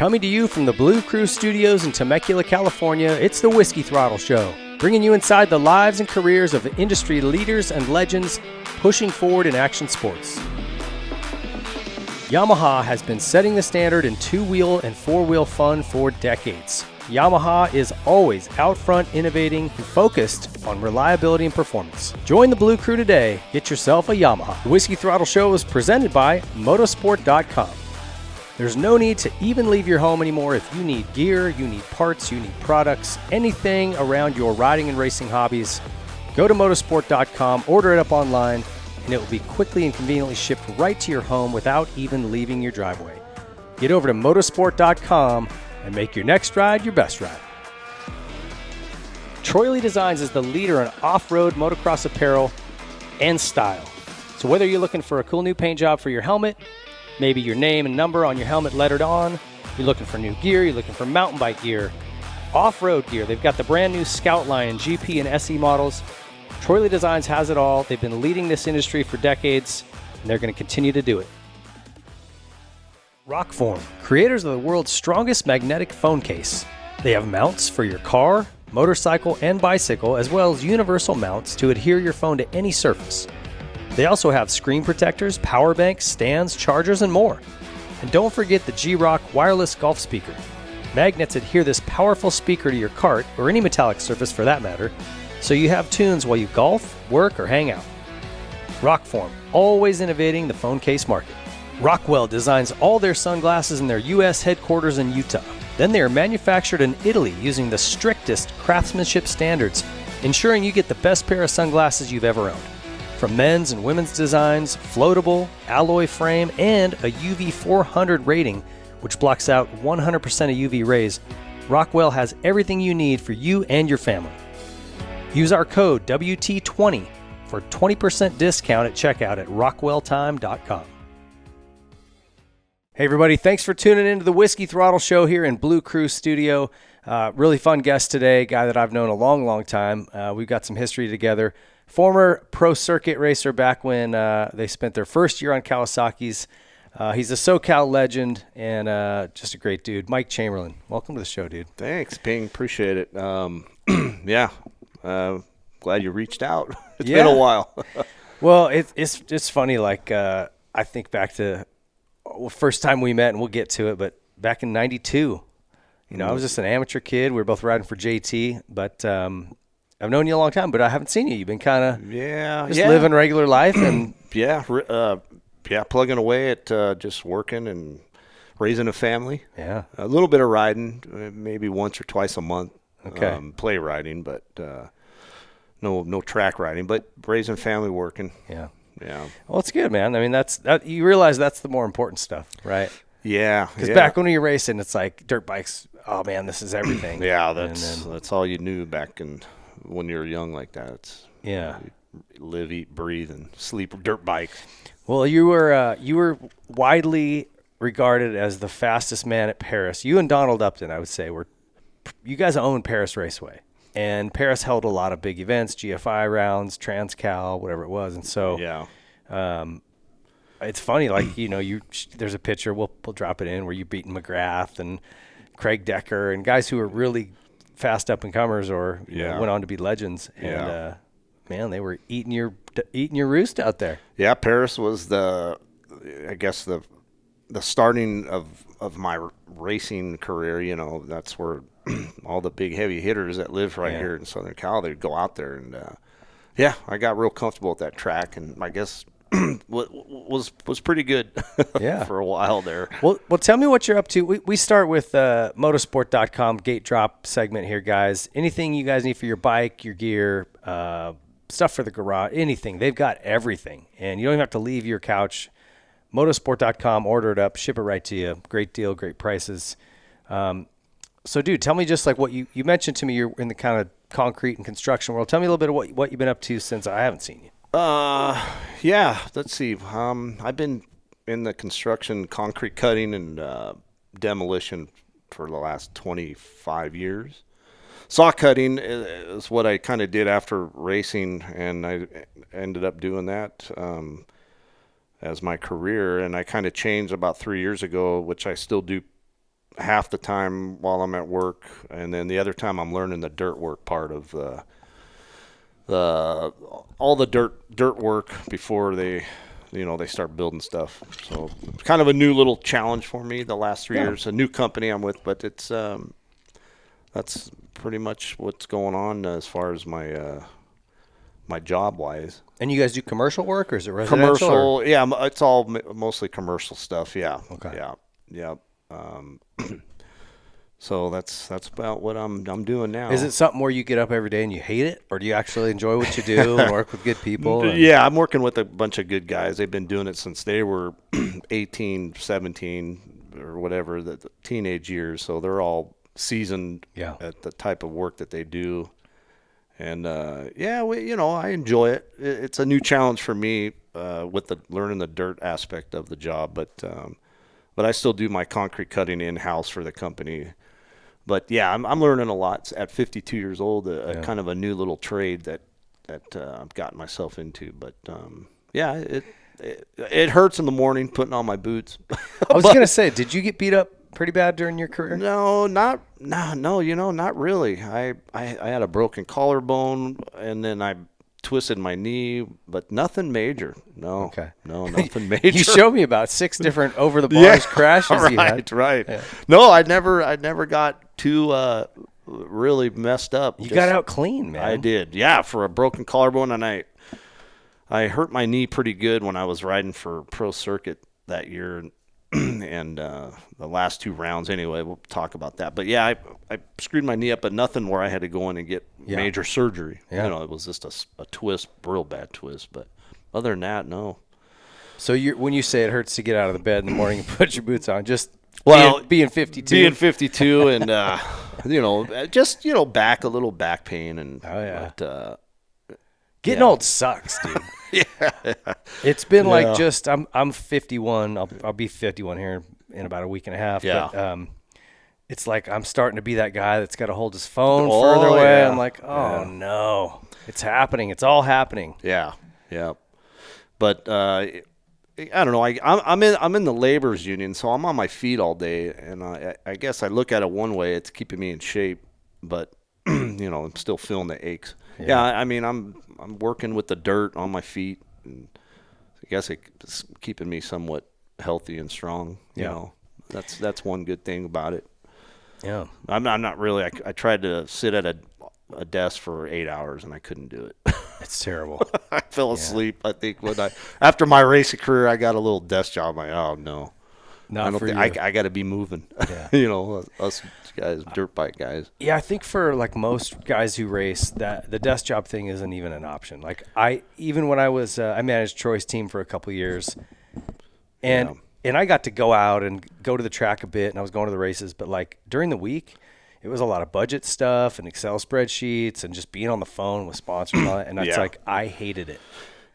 Coming to you from the Blue Crew Studios in Temecula, California, it's the Whiskey Throttle Show, bringing you inside the lives and careers of industry leaders and legends pushing forward in action sports. Yamaha has been setting the standard in two-wheel and four-wheel fun for decades. Yamaha is always out front, innovating, and focused on reliability and performance. Join the Blue Crew today. Get yourself a Yamaha. The Whiskey Throttle Show is presented by motorsport.com. There's no need to even leave your home anymore if you need gear, you need parts, you need products, anything around your riding and racing hobbies. Go to motorsport.com, order it up online, and it will be quickly and conveniently shipped right to your home without even leaving your driveway. Get over to motorsport.com and make your next ride your best ride. Troy Lee Designs is the leader in off-road motocross apparel and style. So whether you're looking for a cool new paint job for your helmet, maybe your name and number on your helmet lettered on, you're looking for new gear, you're looking for mountain bike gear, off-road gear, they've got the brand new Scout line and GP and SE models. Troy Lee Designs has it all. They've been leading this industry for decades, and they're going to continue to do it. Rockform, creators of the world's strongest magnetic phone case. They have mounts for your car, motorcycle, and bicycle, as well as universal mounts to adhere your phone to any surface. They also have screen protectors, power banks, stands, chargers, and more. And don't forget the G-Rock wireless golf speaker. Magnets adhere this powerful speaker to your cart, or any metallic surface for that matter, so you have tunes while you golf, work, or hang out. Rockform, always innovating the phone case market. Rockwell designs all their sunglasses in their U.S. headquarters in Utah. Then they are manufactured in Italy using the strictest craftsmanship standards, ensuring you get the best pair of sunglasses you've ever owned. From men's and women's designs, floatable, alloy frame, and a UV 400 rating, which blocks out 100% of UV rays, Rockwell has everything you need for you and your family. Use our code WT20 for 20% discount at checkout at rockwelltime.com. Hey everybody, thanks for tuning into the Whiskey Throttle Show here in Blue Crew Studio. Really fun guest today, guy that I've known a long time. We've got some history together. Former pro circuit racer back when they spent their first year on Kawasaki's. He's a SoCal legend and just a great dude. Mike Chamberlain, welcome to the show, dude. Thanks, Ping. Appreciate it. Yeah. Glad you reached out. It's been a while. Well, it's funny. Like I think back to first time we met, and we'll get to it. But back in '92, I was just an amateur kid. We were both riding for JT, but I've known you a long time. But I haven't seen you. You've been kind of living regular life and plugging away at just working and raising a family. Yeah, a little bit of riding, maybe once or twice a month. Okay. Play riding, but no track riding, but raising family, working. Yeah. Well, it's good, man. I mean, that you realize that's the more important stuff, right? Yeah. Because back when you're racing, it's like dirt bikes. Oh man, this is everything. Yeah, that's all you knew back when you were young like that. Live, eat, breathe, and sleep dirt bikes. Well, you were widely regarded as the fastest man at Perris. You and Donald Upton, I would say, you guys own Perris Raceway, and Perris held a lot of big events, GFI rounds, Trans-Cal, whatever it was. And so it's funny, like, there's a picture, we'll drop it in, where you beating McGrath and Craig Decker and guys who are really fast up-and-comers or went on to be legends. And, man, they were eating your roost out there. Yeah, Perris was the starting of my racing career. That's where all the big heavy hitters that live right here in Southern Cal, they'd go out there. And I got real comfortable at that track, and I guess was pretty good for a while there. Well, tell me what you're up to. We start with motorsport.com gate drop segment here, guys. Anything you guys need for your bike, your gear, stuff for the garage, anything. They've got everything, and you don't even have to leave your couch. Motorsport.com, order it up, ship it right to you. Great deal, great prices. So, dude, tell me just like what you mentioned to me. You're in the kind of concrete and construction world. Tell me a little bit of what you've been up to since I haven't seen you. Let's see. I've been in the construction, concrete cutting, and demolition for the last 25 years. Saw cutting is what I kind of did after racing, and I ended up doing that as my career. And I kind of changed about 3 years ago, which I still do half the time while I'm at work, and then the other time I'm learning the dirt work part of all the dirt work before they start building stuff. So it's kind of a new little challenge for me the last 3 years. A new company I'm with, but it's that's pretty much what's going on as far as my my job wise. And you guys do commercial work, or is it residential? Commercial, yeah, it's all mostly commercial stuff. Yeah. Okay. Yeah. So that's about what I'm doing now. Is it something where you get up every day and you hate it, or do you actually enjoy what you do and work with good people? Yeah, I'm working with a bunch of good guys. They've been doing it since they were 18, 17, or whatever, the teenage years. So they're all seasoned at the type of work that they do. And I enjoy it. It's a new challenge for me with learning the dirt aspect of the job, but I still do my concrete cutting in-house for the company. But yeah, I'm learning a lot at 52 years old. Kind of a new little trade that I've gotten myself into. But it hurts in the morning putting on my boots. I was gonna say, did you get beat up pretty bad during your career? No, not really. I had a broken collarbone, and then I twisted my knee, but nothing major. No. Okay. No, nothing major. You showed me about 6 different over the bars crashes you had. Right. Yeah. No, I never got too really messed up. You got out clean, man. I did. Yeah, for a broken collarbone, and I hurt my knee pretty good when I was riding for Pro Circuit that year. And the last 2 rounds anyway, we'll talk about that. But yeah, I screwed my knee up, but nothing where I had to go in and get major surgery. Yeah. It was just a twist, real bad twist. But other than that, no. So when you say it hurts to get out of the bed in the morning and put your boots on, just being 52? Being 52 and, just, back, a little back pain. And, getting old sucks, dude. Yeah. It's been like I'm 51. I'll be 51 here in about a week and a half. Yeah. But it's like I'm starting to be that guy that's got to hold his phone further away. Yeah. I'm like, no, it's happening. It's all happening. Yeah. Yeah. But I don't know. I'm in the laborers union, so I'm on my feet all day, and I guess I look at it one way. It's keeping me in shape, but I'm still feeling the aches. Yeah, I mean, I'm working with the dirt on my feet, and I guess it's keeping me somewhat healthy and strong. You know, that's one good thing about it. Yeah, I'm not really. I tried to sit at a desk for 8 hours, and I couldn't do it. It's terrible. I fell asleep. I think after my racing career, I got a little desk job. I'm like, oh no. I got to be moving. Yeah. Us guys, dirt bike guys. Yeah, I think for like most guys who race, that the desk job thing isn't even an option. Like even when I was, I managed Troy's team for a couple of years, and I got to go out and go to the track a bit, and I was going to the races. But like during the week, it was a lot of budget stuff and Excel spreadsheets and just being on the phone with sponsors and all that. And it's like I hated it.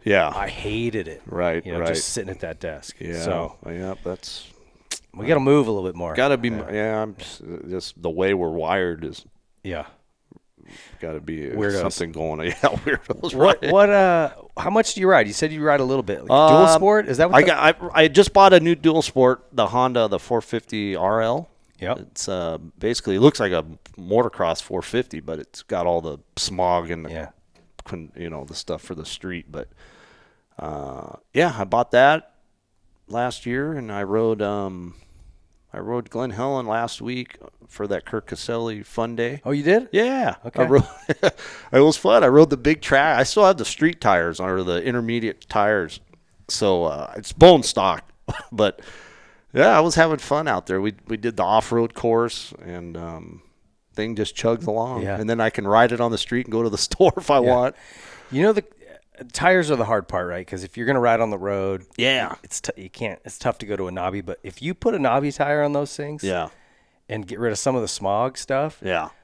Yeah, I hated it. Right, just sitting at that desk. Yeah, so that's. We got to move a little bit more. Got to be, I'm just the way we're wired is. Yeah. Got to be weirdos. Something going on. Yeah, weirdos. What? How much do you ride? You said you ride a little bit. Like dual sport? Is that what I just bought a new dual sport, the Honda, the 450 RL. Yep. It's basically it looks like a motocross 450, but it's got all the smog and the stuff for the street. But I bought that last year, and I rode Glen Helen last week for that Kirk Caselli fun day. Oh, you did? Yeah. Okay. It was fun. I rode the big track. I still have the street tires or the intermediate tires, so it's bone stock. But yeah, I was having fun out there. We did the off-road course, and thing just chugs along. Yeah. And then I can ride it on the street and go to the store if I want. The tires are the hard part, right? Because if you're going to ride on the road, it's tough to go to a knobby. But if you put a knobby tire on those things, and get rid of some of the smog stuff,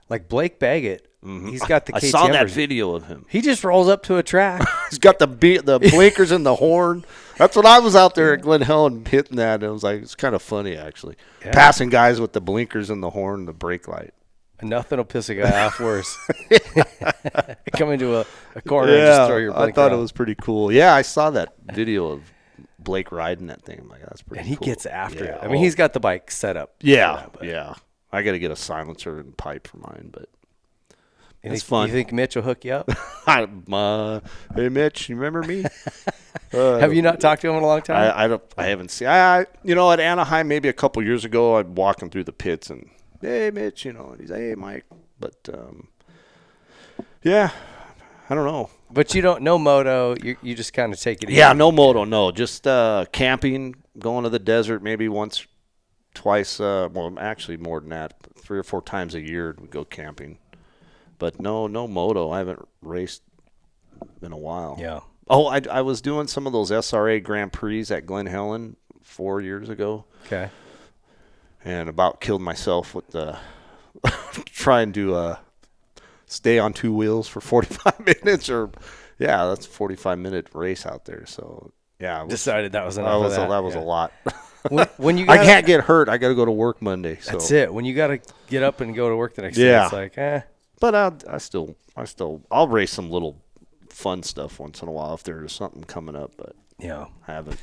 like Blake Baggett, he's got the KTM. I saw that video of him. He just rolls up to a track. He's got the blinkers and the horn. That's what I was out there at Glen Helen hitting that. And it was like it's kind of funny actually, passing guys with the blinkers and the horn, and the brake light. Nothing will piss a guy off worse. Come into a corner and just throw your blinker I thought out. It was pretty cool. Yeah, I saw that video of Blake riding that thing. I'm like, that's pretty. And he cool. gets after it. I mean, he's got the bike set up. Yeah, yeah. I got to get a silencer and pipe for mine, but it's fun. You think Mitch will hook you up? Hey, Mitch, you remember me? Have you not talked to him in a long time? I haven't seen. At Anaheim, maybe a couple years ago, I'd walk him through the pits and, hey, Mitch, and he's like, hey, Mike. But yeah, I don't know. But you don't know moto. You just kind of take it easy. Yeah, no moto, no. Just camping, going to the desert maybe once, twice. Well, actually more than that. 3 or 4 times a year we go camping. But no moto. I haven't raced in a while. Yeah. Oh, I was doing some of those SRA Grand Prix at Glen Helen 4 years ago. Okay. And about killed myself with the trying to stay on 2 wheels for 45 minutes. That's a 45-minute race out there. So, yeah. Decided that was enough That was a lot. When you I can't get hurt. I got to go to work Monday. So. That's it. When you got to get up and go to work the next day, it's like, But I'll race some little fun stuff once in a while if there's something coming up, but yeah, I haven't.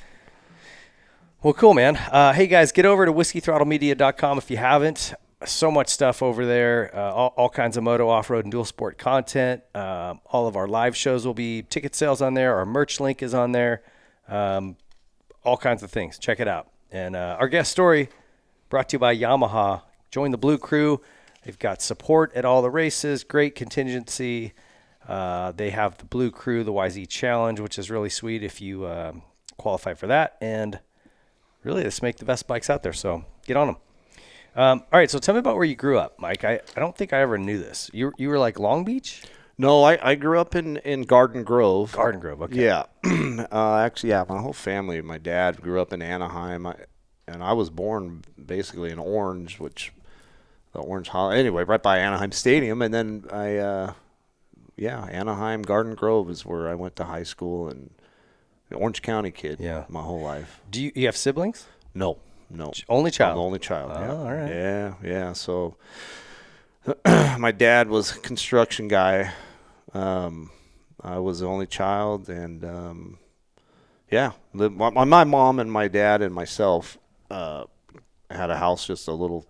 Well, cool, man. Hey, guys, get over to whiskeythrottlemedia.com if you haven't. So much stuff over there, all kinds of moto, off-road, and dual sport content. All of our live shows will be ticket sales on there. Our merch link is on there. All kinds of things. Check it out. And our guest story brought to you by Yamaha. Join the Blue Crew. They've got support at all the races, great contingency. They have the Blue Crew, the YZ Challenge, which is really sweet if you qualify for that. And really, let's make the best bikes out there, so get on them. All right, so tell me about where you grew up, Mike. I don't think I ever knew this. You were like Long Beach? No, I grew up in Garden Grove. Garden Grove, okay. Yeah. Actually, yeah, my whole family, my dad grew up in Anaheim, and I was born basically in Orange, which the Orange Hall. Anyway, right by Anaheim Stadium, and then Anaheim, Garden Grove is where I went to high school, and Orange County kid my whole life. Do you have siblings? No. Only child? I'm the only child, yeah. All right. Yeah. So my dad was a construction guy. I was the only child, and my mom and my dad and myself had a house, just a little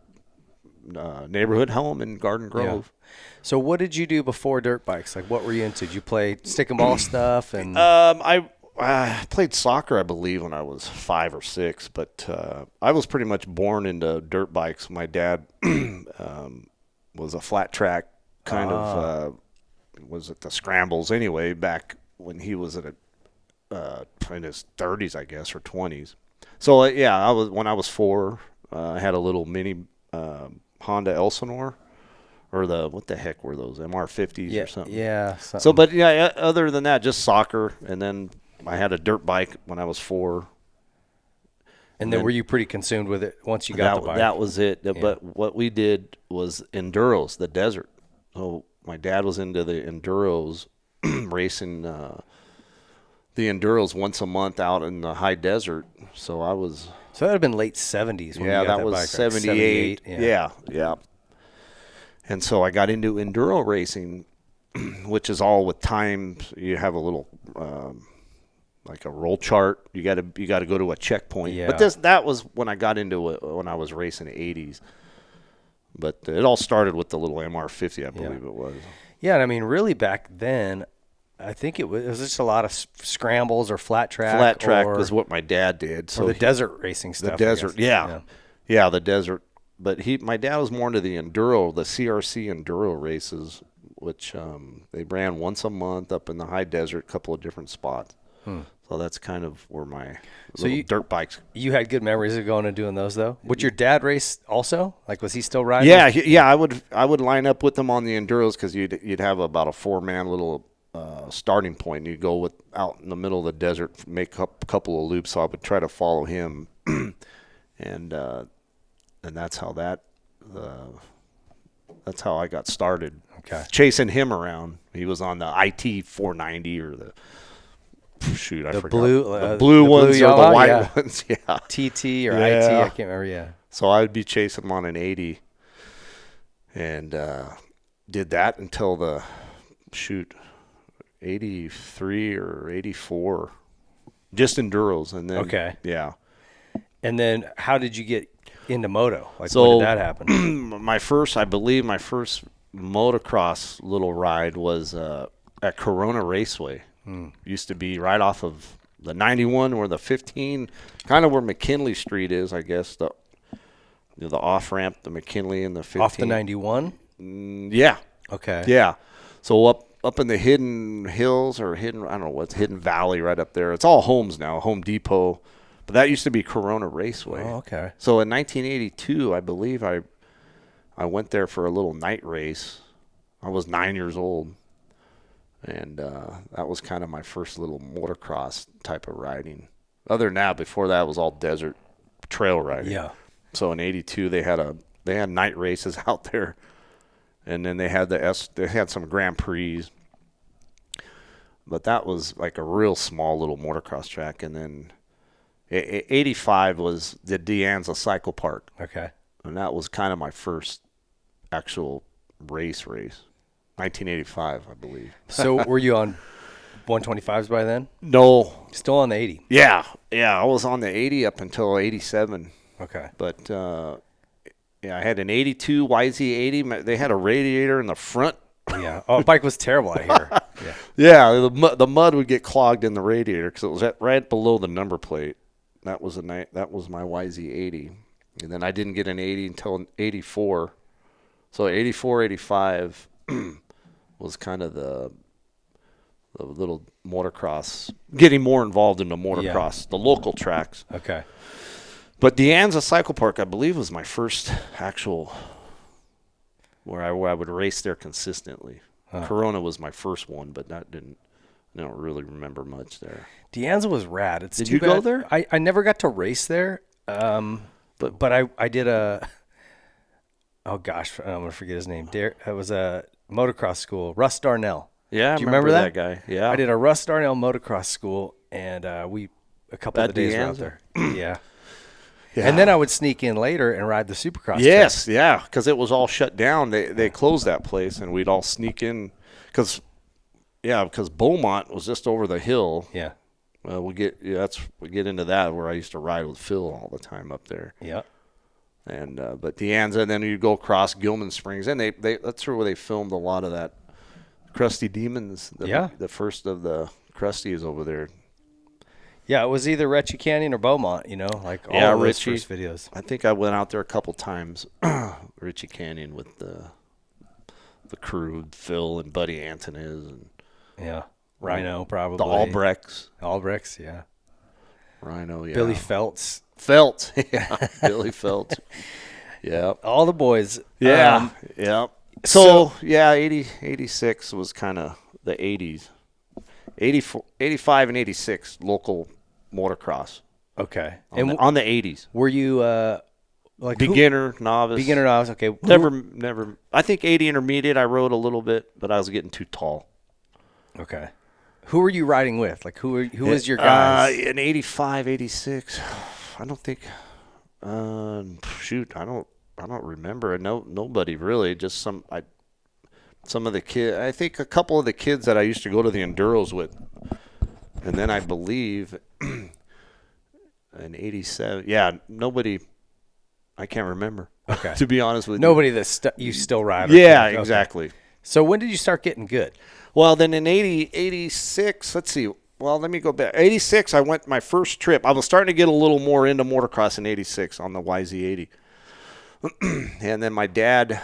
neighborhood home in Garden Grove. Yeah. So what did you do before dirt bikes? Like, what were you into? Did you play stick and ball stuff? And I played soccer, I believe, when I was 5 or 6, but I was pretty much born into dirt bikes. My dad was a flat track kind of was at the scrambles anyway back when he was in his 30s, I guess, or 20s. So when I was 4, I had a little mini Honda Elsinore, or what the heck were those, MR50s or something? Yeah. So, but yeah, other than that, just soccer, and then I had a dirt bike when I was 4. And then were you pretty consumed with it once you got the bike? That was it. Yeah. But what we did was enduros, the desert. So my dad was into the enduros, racing the enduros once a month out in the high desert. So I was. So that would have been late 70s when you got that was bike, 78. Right? Yeah. And so I got into enduro racing, which is all with time. You have a little like a roll chart. You got to go to a checkpoint. Yeah. But that was when I got into it, when I was racing the 80s. But it all started with the little MR50, I believe it was. Yeah, and I mean, really back then, I think it was just a lot of scrambles or flat track. Flat track was what my dad did. So the desert racing stuff. The desert, yeah, the desert. But my dad was more into the enduro, the CRC enduro races, which they ran once a month up in the high desert, a couple of different spots. So that's kind of where my dirt bikes. You had good memories of going and doing those, though. Would your dad race also? Like, was he still riding? Yeah. I would line up with him on the enduros because you'd have about a 4-man little starting point. You'd go out in the middle of the desert, make a couple of loops. So I would try to follow him, and that's how that's how I got started. Okay, chasing him around. He was on the IT 490 or the. Shoot, I forgot. The blue ones or the white ones, yeah. TT or IT, I can't remember, yeah. So I would be chasing him on an 80 and did that until 83 or 84. Just enduros, and then Okay. yeah. And then how did you get into moto? Like, So when did that happen? my first motocross little ride was at Corona Raceway. Used to be right off of the 91 or the 15, kind of where McKinley Street is, I guess. The off ramp, the McKinley and the 15. Off the 91? Yeah. Okay. Yeah. So up in the Hidden Hills or Hidden, I don't know what's Hidden Valley right up there. It's all homes now, Home Depot. But that used to be Corona Raceway. Oh, okay. So in 1982, I believe I went there for a little night race. I was 9 years old. And that was kind of my first little motocross type of riding. Other than that, before that, it was all desert trail riding. Yeah. So in 82, they had night races out there. And then they had some Grand Prix. But that was like a real small little motocross track. And then 85 was the De Anza Cycle Park. Okay. And that was kind of my first actual race. 1985, I believe. So were you on 125s by then? No. Still on the 80? Yeah. I was on the 80 up until 87. Okay. But, yeah, I had an 82 YZ80. They had a radiator in the front. Yeah. Oh, the bike was terrible, I hear. Yeah. Yeah, the mud would get clogged in the radiator because it was right below the number plate. That was my YZ80. And then I didn't get an 80 until 84. So 84, 85 was kind of the little motocross, getting more involved in the motocross, the local tracks. Okay. But De Anza Cycle Park, I believe, was my first actual where I would race there consistently. Corona was my first one, but I don't really remember much there. De Anza was rad. It's Did too you bad. go there? I never got to race there, but I did a. Oh gosh, I'm gonna forget his name. It was a motocross school, Russ Darnell. Yeah, do you remember that guy? Yeah, I did a Russ Darnell motocross school, and a couple of the days were out there. Yeah. Yeah. And then I would sneak in later and ride the Supercross. Yes, track. Yeah, because it was all shut down. They closed that place, and we'd all sneak in because Beaumont was just over the hill. Yeah. We get into that where I used to ride with Phil all the time up there. Yeah. And but De Anza, and then you go across Gilman Springs, and they that's where they filmed a lot of that Krusty Demons. The first of the Krusty over there. Yeah, it was either Ritchie Canyon or Beaumont, like all of those first videos. I think I went out there a couple times, Ritchie Canyon with the crew, Phil and Buddy Antonis. And yeah, Rhino probably. The Albrechts, yeah. Rhino, yeah. Billy Feltz, yeah. Billy Feltz. Yeah. All the boys. Yeah, yeah. So 86 was kind of the 80s. 84, 85 and 86 local motocross. Okay. On the 80s. Were you like beginner, novice? Beginner, novice. Okay. Never. I think 80 intermediate. I rode a little bit, but I was getting too tall. Okay. Who were you riding with? Like who was your guys? In 85, 86. I don't think. Shoot, I don't remember. Nobody really. Just some of the kids. I think a couple of the kids that I used to go to the enduros with, and then I believe in 87. Yeah, nobody. I can't remember. Okay. To be honest with you, nobody that you still ride. Yeah, exactly. Okay. So when did you start getting good? Well, then in 86, let's see. Well, let me go back. 86, I went my first trip. I was starting to get a little more into motocross in 86 on the YZ80. And then my dad,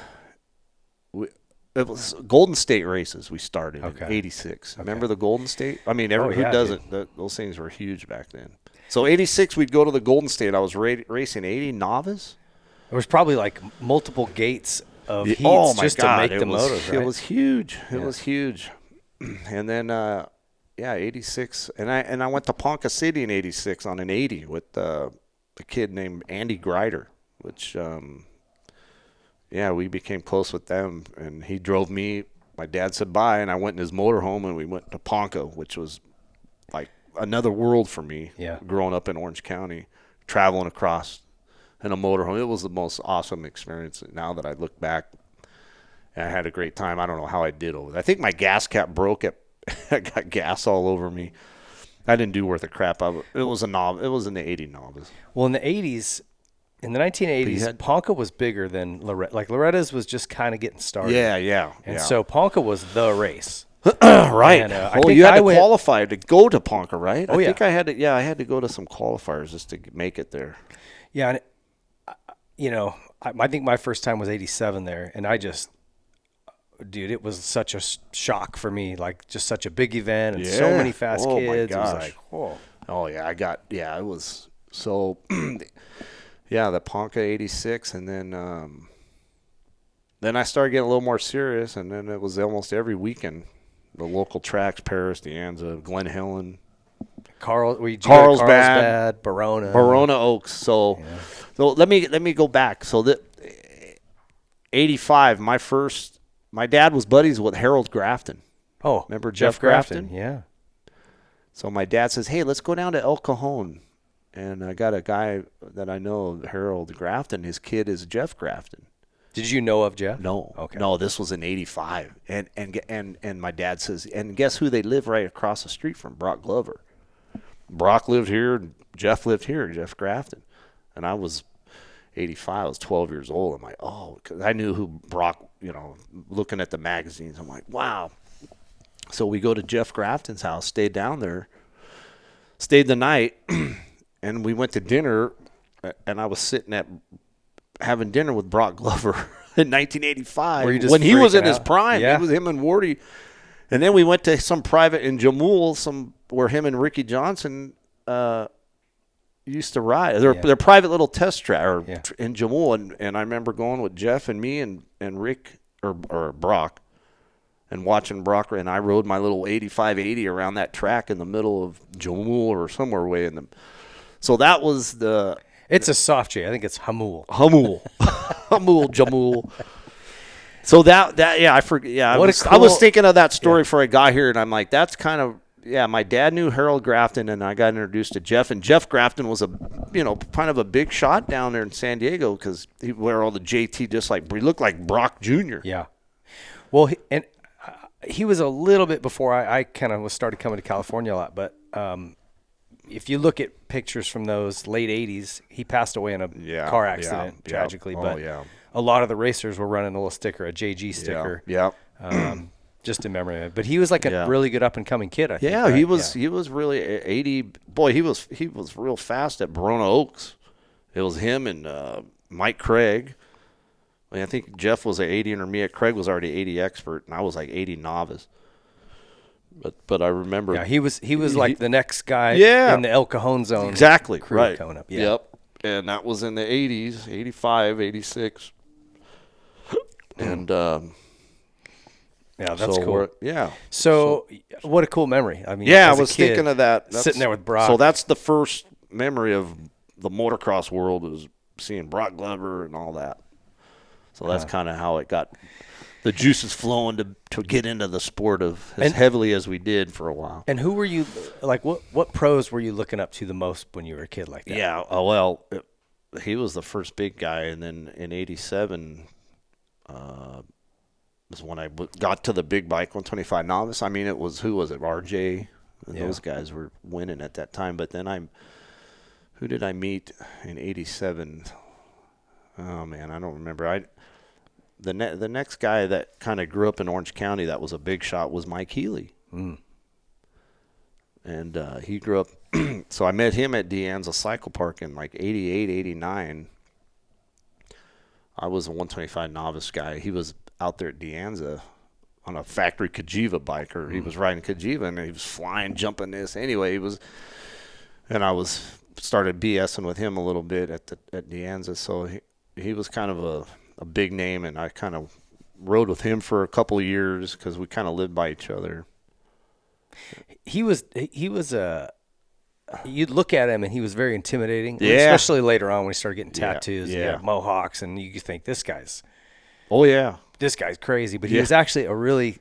it was Golden State races we started in 86. Okay. Remember the Golden State? I mean, who doesn't? Those things were huge back then. So 86, we'd go to the Golden State. I was racing 80 novice. There was probably like multiple gates of heats just to make the motos, right? It was huge. It was huge. And then, 86. And I went to Ponca City in 86 on an 80 with a kid named Andy Grider, which, we became close with them. And he drove me. My dad said bye, and I went in his motorhome, and we went to Ponca, which was like another world for me growing up in Orange County, traveling across in a motorhome. It was the most awesome experience. Now that I look back, and I had a great time. I don't know how I did over there. I think my gas cap broke. I got gas all over me. I didn't do worth a crap. It was It was in the 80 novice. Well, in the 80s, in the 1980s, Ponca was bigger than Loretta. Like, Loretta's was just kind of getting started. Yeah. And so Ponca was the race. Right. And, you had to qualify to go to Ponca, right? Oh, I think I had to. Yeah, I had to go to some qualifiers just to make it there. Yeah, and I think my first time was 87 there, and dude, it was such a shock for me, like just such a big event and so many fast kids. My gosh. It was like, whoa. Oh yeah, it was so. Yeah, the Ponca 86, and then I started getting a little more serious, and then it was almost every weekend. The local tracks: Perris, De Anza, Glen Helen, Carlsbad, Barona Oaks. So let me go back. So that 85, my dad was buddies with Harold Grafton. Oh, remember Jeff Grafton? Yeah. So my dad says, "Hey, let's go down to El Cajon." And I got a guy that I know, Harold Grafton. His kid is Jeff Grafton. Did you know of Jeff? No. Okay. No, this was in 85. And my dad says, and guess who they live right across the street from? Brock Glover. Brock lived here, and Jeff lived here, Jeff Grafton. And I was 85. I was 12 years old. I'm like, oh, because I knew who Brock, looking at the magazines. I'm like, wow. So we go to Jeff Grafton's house, stayed down there, stayed the night. And we went to dinner, and I was sitting having dinner with Brock Glover in 1985 when he was in his prime. Yeah. It was him and Wardy. And then we went to some private in Jamul, where him and Ricky Johnson used to ride. Their private little test track in Jamul. And I remember going with Jeff and me and Rick or Brock and watching Brock. And I rode my little 85-80 around that track in the middle of Jamul or somewhere way in the. So that was the. It's a soft J. I think it's Hamul. Jamul. So I forget. Yeah, I was thinking of that story before I got here, and I'm like, that's kind of my dad knew Harold Grafton, and I got introduced to Jeff, and Jeff Grafton was kind of a big shot down there in San Diego because he wore all the JT he looked like Brock Jr. Yeah. Well, he was a little bit before I kind of started coming to California a lot, but. If you look at pictures from those late 80s, he passed away in a car accident, tragically. But a lot of the racers were running a little sticker, a JG sticker. Yeah. Just in memory of it. But he was like a really good up-and-coming kid, I think. Yeah, right? He was really 80. Boy, he was real fast at Barona Oaks. It was him and Mike Craig. I think Jeff was an 80 intermediate. Craig was already 80 expert, and I was like 80 novice. But I remember. Yeah, he was like the next guy in the El Cajon zone. Exactly, crew right. Coming up. Yeah. Yep. And that was in the 80s, 85, 86. And that's cool. Yeah. So what a cool memory. I mean, I was thinking of that. Sitting there with Brock. So that's the first memory of the motocross world, is seeing Brock Glover and all that. So that's kind of how it got the juices flowing to get into the sport as heavily as we did for a while. And who were you, like, what pros were you looking up to the most when you were a kid like that? Yeah, he was the first big guy, and then in 87 was when I got to the big bike 125 novice. I mean, who was it, RJ? And those guys were winning at that time. But then who did I meet in 87? Oh, man, I don't remember. The next guy that kind of grew up in Orange County that was a big shot was Mike Healy. Mm. And he grew up – so I met him at De Anza Cycle Park in like 88, 89. I was a 125 novice guy. He was out there at De Anza on a factory Cajiva bike, or he was riding Cajiva, and he was flying, jumping this. Anyway, started BSing with him a little bit at De Anza. So he was kind of a big name, and I kind of rode with him for a couple of years because we kind of lived by each other. He was you'd look at him and he was very intimidating, especially later on when he started getting tattoos and mohawks, and you think this guy's crazy, but he was actually a really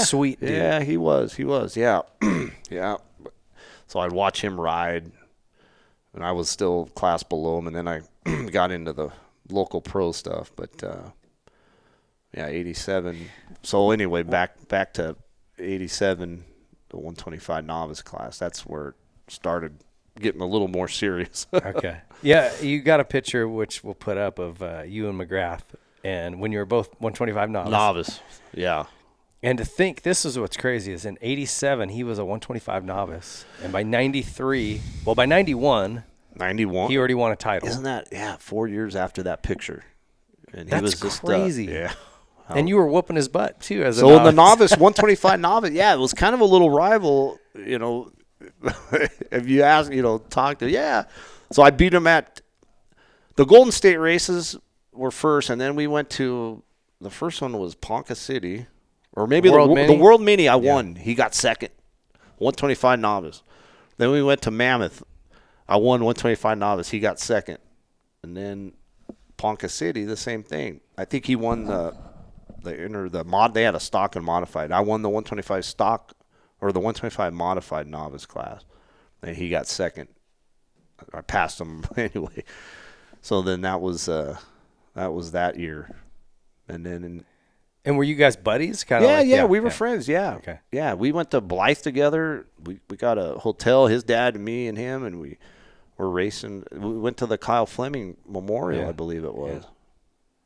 sweet dude. Yeah, he was yeah. So I'd watch him ride, and I was still class below him, and then I got into the local pro stuff. But 87. So anyway, back to 87, the 125 novice class. That's where started getting a little more serious. Okay. Yeah, you got a picture which we'll put up of you and McGrath, and when you were both 125 Novice. Yeah. And to think, this is what's crazy, is in 87, he was a 125 novice. And by 93, well, by 91, 91. he already won a title. Isn't that, 4 years after that picture. And That's he was just, crazy. Yeah. And you were whooping his butt, too, as a So novice. in the novice, 125 novice, yeah, it was kind of a little rival, you know, if you ask, you know, talk to, yeah. So I beat him at the Golden State races were first, and then we went to, the first one was Ponca City, or maybe the World Mini I won. He got second, 125 novice. Then we went to Mammoth. I won 125 novice. He got second. And then Ponca City, the same thing. I think he won the mod. They had a stock and modified. I won the 125 stock, or the 125 modified novice class, and he got second. I passed him anyway. So then that was that year, and then. And were you guys buddies? Yeah, we were friends. Yeah, okay. Yeah, we went to Blythe together. We got a hotel. His dad and me and him, and we were racing. We went to the Kyle Fleming Memorial, I believe it was.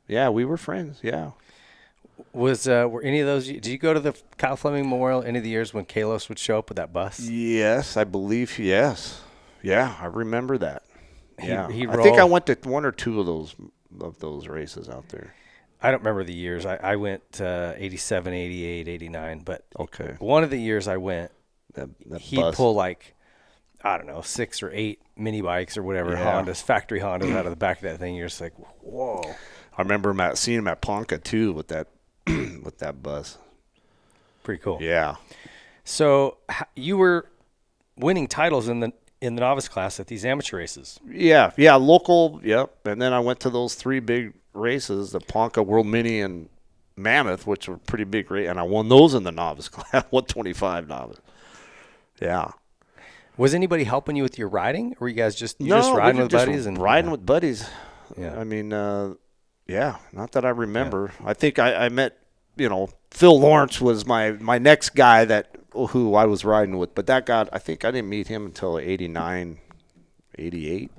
Yeah, we were friends. Yeah. Were any of those? Did you go to the Kyle Fleming Memorial any of the years when Kalos would show up with that bus? Yes, I believe. Yes. Yeah, I remember that. Yeah, I think I went to one or two of those races out there. I don't remember the years. I went 87, 88, 89, but okay. One of the years I went, he'd pull like, I don't know, 6 or 8 mini bikes or whatever, factory Hondas out of the back of that thing. You're just like, whoa. I remember seeing him at Ponca too with that with that bus. Pretty cool. Yeah. So you were winning titles in the novice class at these amateur races. Yeah, local. Yep. And then I went to those 3 big races, the Ponca, World Mini, and Mammoth, which were pretty big races, and I won those in the novice class, 125 novice. Yeah. Was anybody helping you with your riding, or were you guys just riding with buddies? Riding with buddies. Yeah. I mean, not that I remember. Yeah. I think I met, Phil Lawrence was my next guy who I was riding with, but I think I didn't meet him until 89, 88.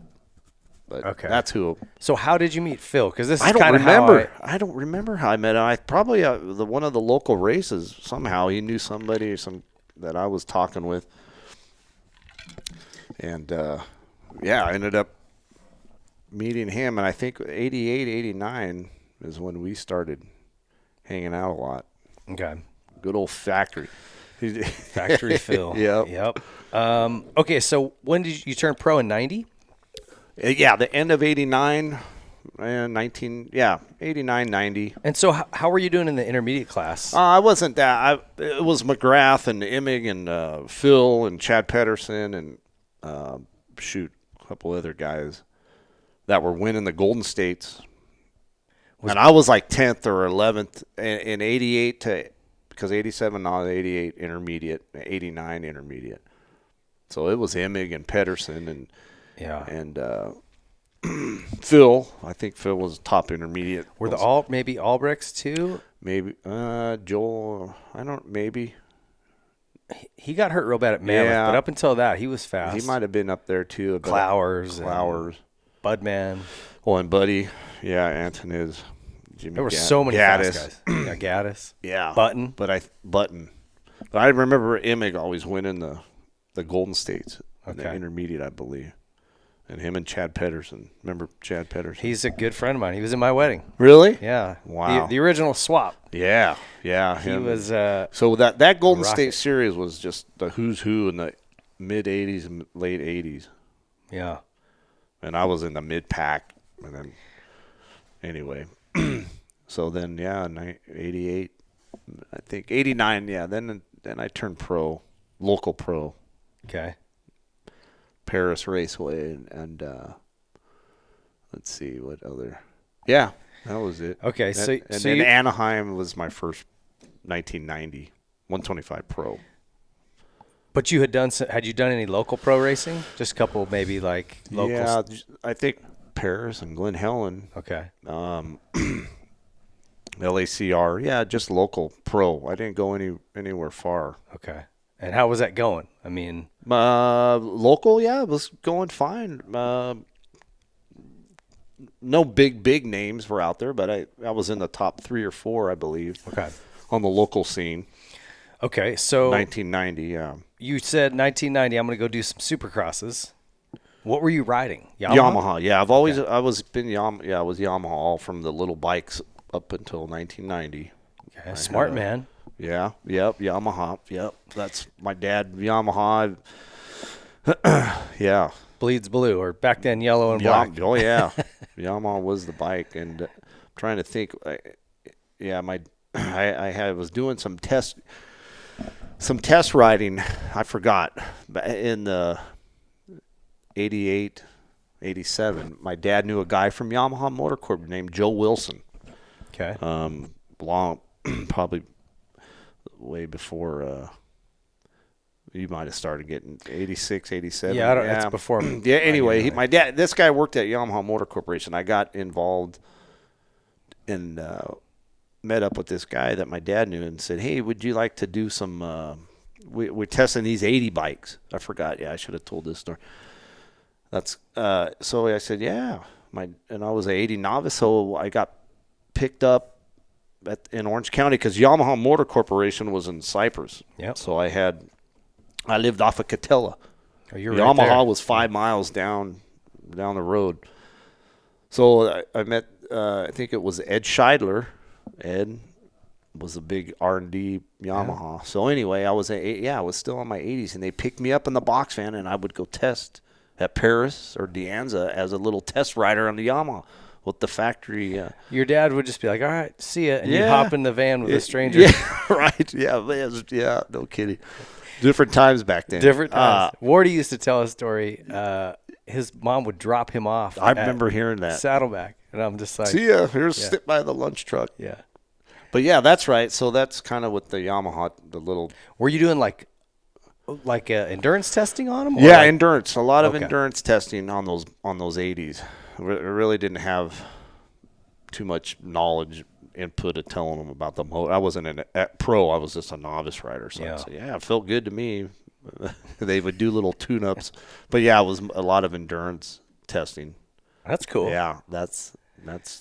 But that's who. So how did you meet Phil? Because this is I don't kind of remember. I don't remember how I met him. I probably one of the local races. Somehow he knew somebody that I was talking with, and I ended up meeting him. And I think 88, 89 is when we started hanging out a lot. Okay. Good old factory. Factory Phil. Yep. Okay, so when did you turn pro in 90? Yeah, the end of 89, 89, 90. And so how were you doing in the intermediate class? I wasn't that. It was McGrath and Immig and Phil and Chad Pedersen and, a couple other guys that were winning the Golden States. And I was like 10th or 11th in 88 because 87, not 88 intermediate, 89 intermediate. So it was Immig and Pedersen and Phil. I think Phil was top intermediate. Were maybe Albrechts too? Maybe Joel. Maybe. He got hurt real bad at Mammoth, but up until that, he was fast. He might have been up there too. Clowers, Budman. Oh, and Buddy. Yeah, Antonis. Jimmy. There were so many fast guys. Gaddis. Yeah. Button. But I remember Immig always winning the Golden States. In the intermediate, I believe. And him and Chad Pedersen. Remember Chad Pedersen? He's a good friend of mine. He was in my wedding. Really? Yeah. Wow. The original swap. Yeah. He was. So that Golden State Series was just the who's who in the mid 80s and late 80s. Yeah. And I was in the mid pack. And then, anyway. So then, 88. I think 89. Yeah. Then I turned pro, local pro. Okay. Perris Raceway and let's see what other. Yeah, that was it. Okay, then Anaheim was my first 1990 125 pro. But had you done any local pro racing? Just a couple, maybe like local. Yeah, I think Perris and Glen Helen. Okay. LACR. Yeah, just local pro. I didn't go anywhere far. Okay. And how was that going? I mean, local, yeah, it was going fine. No big names were out there, but I was in the top 3 or 4, I believe. Okay. On the local scene. Okay, so 1990, yeah. You said 1990. I'm going to go do some supercrosses. What were you riding? Yamaha. Yeah, I was Yamaha all from the little bikes up until 1990. Okay, smart man. Yeah, yep, Yamaha. Yep, that's my dad. Yamaha. Yeah. Bleeds blue, or back then yellow and black. Oh yeah, Yamaha was the bike, and I'm trying to think. I was doing some test riding. I forgot in the 88, 87. My dad knew a guy from Yamaha Motor Corp named Joe Wilson. Okay. Long, probably way before. You might have started getting 86, 87. Yeah, that's before me. Yeah, anyway, my dad, this guy worked at Yamaha Motor Corporation. I got involved and met up with this guy that my dad knew and said, hey, would you like to do some, we're testing these 80 bikes. I forgot. Yeah, I should have told this story. That's so I said, yeah. And I was an 80 novice, so I got picked up in Orange County because Yamaha Motor Corporation was in Cypress. Yeah. So I lived off of Catella. Oh, you're Yamaha right there. was 5 miles down the road. So I met, I think it was Ed Scheidler. Ed was a big R&D Yamaha. Yeah. So anyway, I was still in my 80s, and they picked me up in the box van, and I would go test at Perris or De Anza as a little test rider on the Yamaha with the factory. Your dad would just be like, all right, see ya, and you hop in the van with a stranger. Yeah, right. Yeah, no kidding. Different times back then. Different times. Wardy used to tell a story. His mom would drop him off. I remember hearing that. Saddleback. And I'm just like, see ya. Here's sit by the lunch truck. Yeah. But yeah, that's right. So that's kind of with the Yamaha, the little. Were you doing like endurance testing on them? Yeah, endurance. A lot of endurance testing on those 80s. I really didn't have too much knowledge input of telling them about the motor. I wasn't a pro. I was just a novice rider. So I'd say, it felt good to me. They would do little tune-ups. But yeah, it was a lot of endurance testing. That's cool. Yeah, that's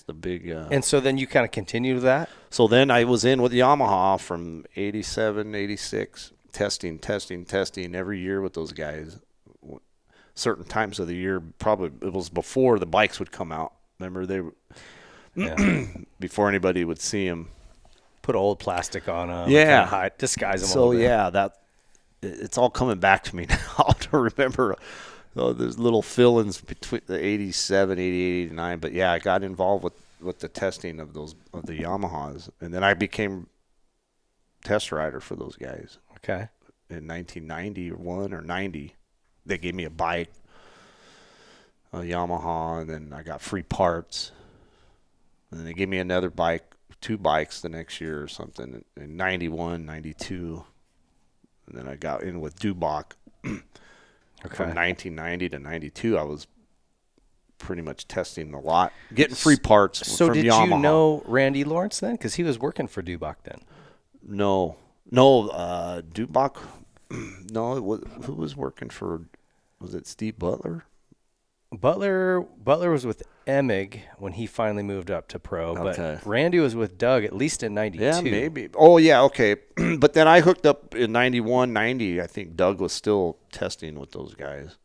the big. And so then you kind of continued that? So then I was in with Yamaha from 87, 86, testing every year with those guys. Certain times of the year, probably it was before the bikes would come out. Remember, they were before anybody would see them. Put old plastic on them. Yeah. Kind of disguise them a So, little bit. it's all coming back to me now to remember. There's little fill-ins between the 87, 88, 89. But, yeah, I got involved with the testing of the Yamahas. And then I became test rider for those guys. Okay. In 1991 or 90, they gave me a bike, a Yamaha, and then I got free parts. And then they gave me another bike, 2 bikes the next year or something, in 91, 92. And then I got in with Dubach. From 1990 to 92, I was pretty much testing a lot, getting free parts from Yamaha. So did you know Randy Lawrence then? Because he was working for Dubach then. No, Dubach. No, who was working for? Was it Steve Butler? Butler was with Emig when he finally moved up to pro, Okay. But Randy was with Doug at least in 92. Yeah, maybe. Oh, yeah, okay. But then I hooked up in 91, 90. I think Doug was still testing with those guys.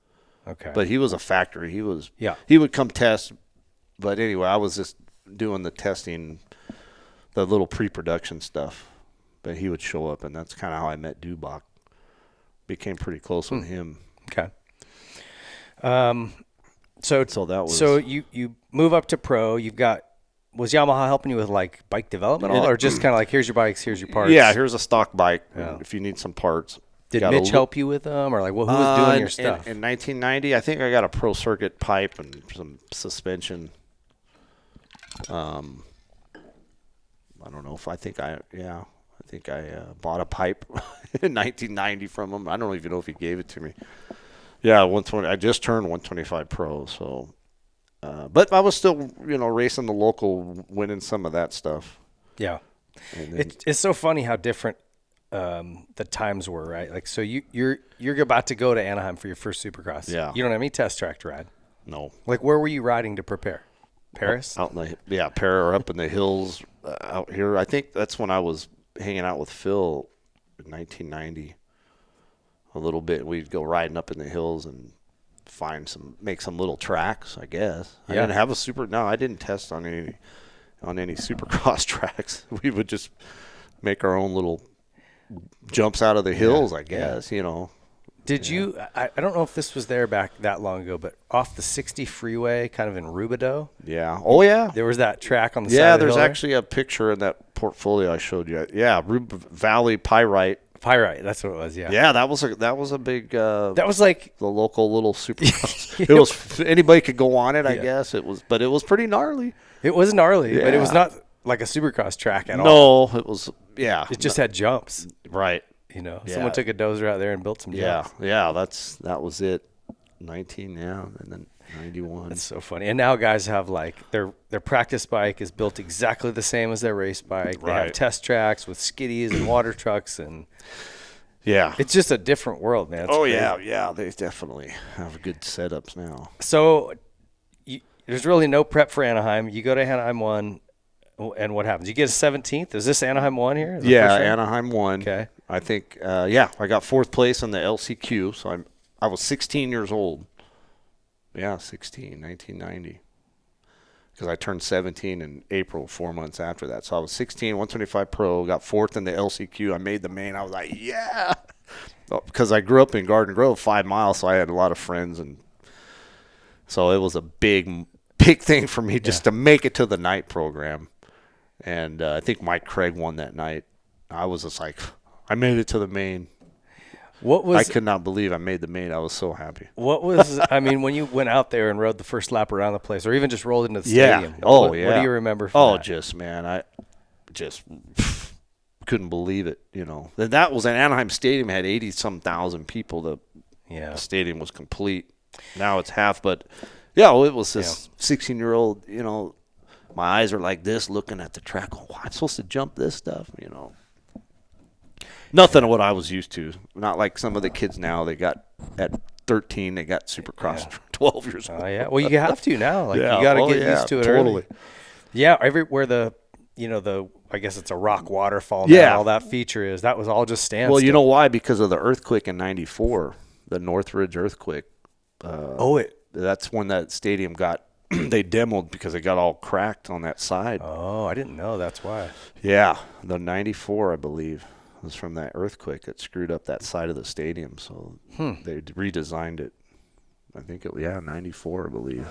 Okay. But he was a factory. He would come test. But anyway, I was just doing the testing, the little pre-production stuff. But he would show up, and that's kind of how I met Dubach. Became pretty close with him. Okay. So that was. So you move up to pro. Was Yamaha helping you with like bike development, or just kind of like here's your bikes, here's your parts? Yeah, here's a stock bike. If you need some parts. Did Mitch help you with them, or like who was doing your stuff? In 1990, I think I got a Pro Circuit pipe and some suspension. I don't know if I bought a pipe in 1990 from him. I don't even know if he gave it to me. Yeah, 120. I just turned 125 Pro, so. But I was still, racing the local, winning some of that stuff. Yeah. It's so funny how different the times were, right? Like, so you're about to go to Anaheim for your first Supercross. Yeah. You don't have any test track to ride. No. Like, where were you riding to prepare? Paris? Out in the Perris, up in the hills out here. I think that's when I was hanging out with Phil in 1990 a little bit. We'd go riding up in the hills and make some little tracks, I guess. I didn't have I didn't test on any Supercross tracks. We would just make our own little jumps out of the hills, I guess, you know. Did you, I don't know if this was there back that long ago, but off the 60 freeway, kind of in Rubidoux? Yeah. Oh, yeah. There was that track on the side Yeah, of the there's hill actually a picture in that portfolio I showed you. Yeah, Valley Pyrite. Pyrite, that's what it was, yeah. Yeah, that was a big that was like the local little Supercross. It was anybody could go on it, I guess. It was pretty gnarly. It was gnarly, but it was not like a Supercross track at all. No, it was it just had jumps. Right. You know, someone took a dozer out there and built some jumps. Yeah, that was it. 19, and then 91. That's so funny. And now guys have like their practice bike is built exactly the same as their race bike. They have test tracks with skiddies and water trucks, and it's just a different world, man. It's crazy. Yeah, they definitely have good setups now. So there's really no prep for Anaheim. You go to Anaheim 1, and what happens? You get a 17th? Is this Anaheim 1 here? Yeah, Anaheim 1. Okay. I think, I got 4th place on the LCQ, so I was 16 years old. Yeah, 16, 1990. Because I turned 17 in April, 4 months after that. So I was 16, 125 Pro, got 4th in the LCQ. I made the main. I was like, yeah. Because I grew up in Garden Grove, 5 miles, so I had a lot of friends. And so it was a big thing for me just to make it to the night program. And I think Mike Craig won that night. I was just like, I made it to the main. I could not believe I made the main. I was so happy. When you went out there and rode the first lap around the place, or even just rolled into the stadium? What do you remember from that? I just couldn't believe it, you know. That was an Anaheim Stadium, had 80-some thousand people. The stadium was complete. Now it's half, but, it was this 16-year-old, you know, my eyes are like this looking at the track. Oh, I'm supposed to jump this stuff, you know. Nothing of what I was used to. Not like some of the kids now. They got at 13, they got Supercross at 12 years old. Oh, yeah. Well, you have to now. Like you got to get used to it early. Yeah, everywhere I guess it's a rock waterfall now, all that feature is, that was all just standstill. Well, you know why? Because of the earthquake in 94, the Northridge earthquake. That's when that stadium got they demoed because it got all cracked on that side. Oh, I didn't know. That's why. Yeah, the 94, I believe. Was from that earthquake that screwed up that side of the stadium, so they redesigned it. I think 94, I believe.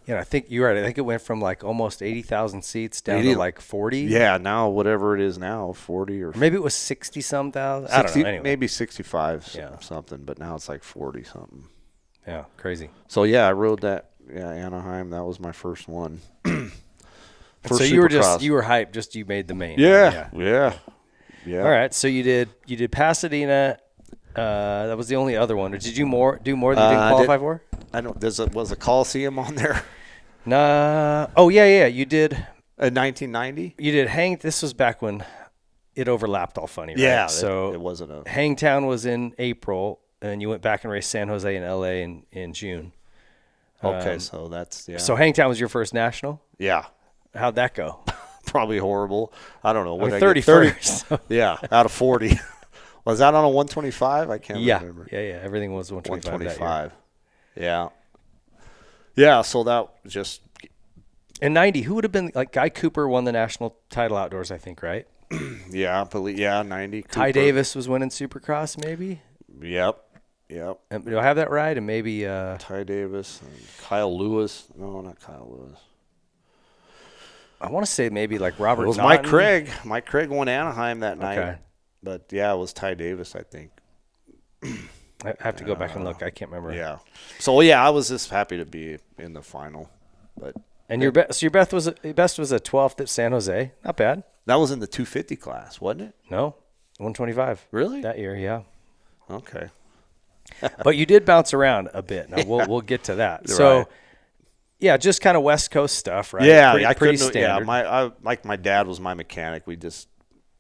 Yeah, I think you're right. I think it went from like almost 80,000 seats down to like 40. Yeah, now whatever it is now, 40 or maybe it was 60-some thousand. I don't know. Anyway. Maybe 65 something, but now it's like 40 something. Yeah, crazy. So I rode that. Yeah, Anaheim. That was my first one. So you were hyped. Just you made the main. Yeah. Yeah. All right. So you did Pasadena. That was the only other one. Or did you do more than you didn't qualify for? I don't. Was a Coliseum on there? Nah. Oh yeah. You did. In 1990. You did This was back when it overlapped all funny. Right? Yeah. So it wasn't a. Hangtown was in April, and you went back and raced San Jose and LA in June. Okay, so that's So Hangtown was your first national? Yeah. How'd that go? Probably horrible. I don't know. What 31st. Yeah, out of 40. Was that on a 125? I can't remember. Yeah. Everything was 125. Yeah. Yeah, so that was just. In 90, who would have been, like, Guy Cooper won the national title outdoors, I think, right? Yeah, 90. Ty Cooper. Davis was winning Supercross, maybe? Yep. And do I have that right? And maybe Ty Davis and Kyle Lewis. No, not Kyle Lewis. I want to say maybe like Robert. It was Naughton. Mike Craig. Mike Craig won Anaheim that night. But it was Ty Davis, I think. I have to go back and look. I can't remember. Yeah. So I was just happy to be in the final. But your best was a 12th at San Jose. Not bad. That was in the 250 class, wasn't it? No, 125. Really? That year, yeah. Okay. But you did bounce around a bit. Now we'll get to that. So, just kind of West Coast stuff, right? Yeah, pretty standard. Yeah, my dad was my mechanic. We just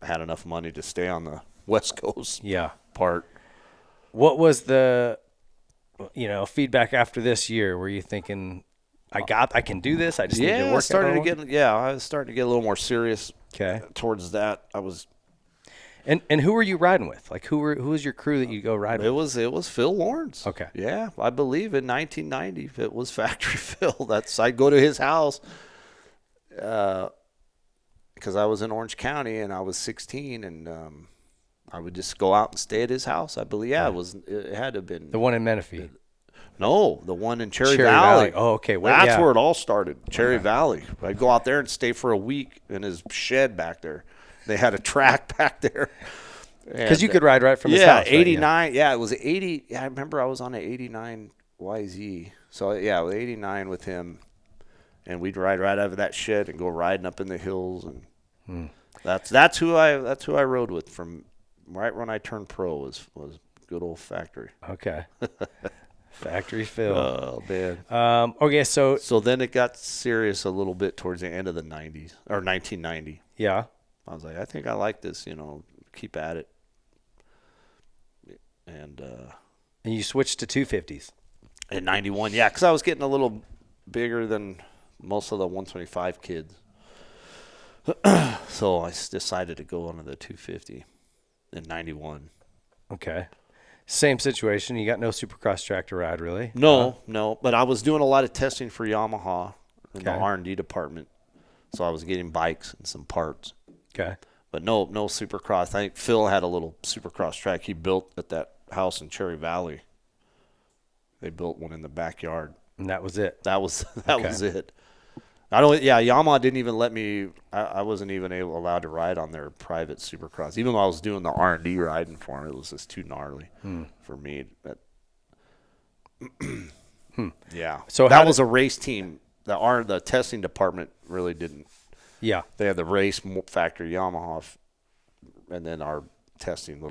had enough money to stay on the West Coast part. What was the, feedback after this year? Were you thinking, I can do this? I just need to work. I was starting to get a little more serious. Okay. Towards that, I was. And who were you riding with? Like who was your crew that you go ride with? It was Phil Lawrence. Okay. Yeah, I believe in 1990 it was Factory Phil. I'd go to his house because I was in Orange County and I was 16 and I would just go out and stay at his house. I believe it had to have been the one in Menifee. No, the one in Cherry Valley. Oh, okay. That's where it all started. Cherry Valley. I'd go out there and stay for a week in his shed back there. They had a track back there. Because you could ride right from his house. 89. Right? Yeah, it was 80. Yeah, I remember I was on an 89 YZ. So, yeah, with 89 with him. And we'd ride right out of that shed and go riding up in the hills. And that's who I rode with from right when I turned pro was good old Factory. Okay. Factory Phil. Oh, man. Okay, so then it got serious a little bit towards the end of the 90s, or 1990. Yeah. I was like, I think I like this, keep at it. And you switched to 250s. In 91, yeah, because I was getting a little bigger than most of the 125 kids. So I decided to go onto the 250 in 91. Okay. Same situation. You got no Supercross track to ride, really? No. But I was doing a lot of testing for Yamaha in the R&D department. So I was getting bikes and some parts. Okay. But no Supercross. I think Phil had a little Supercross track he built at that house in Cherry Valley. They built one in the backyard. And that was it? That was it. Yamaha didn't even let me. I wasn't even allowed to ride on their private Supercross. Even though I was doing the R&D riding for them, it was just too gnarly for me. Yeah. So that was a race team. The testing department really didn't. Yeah. They had the race factory Yamaha, and then our testing.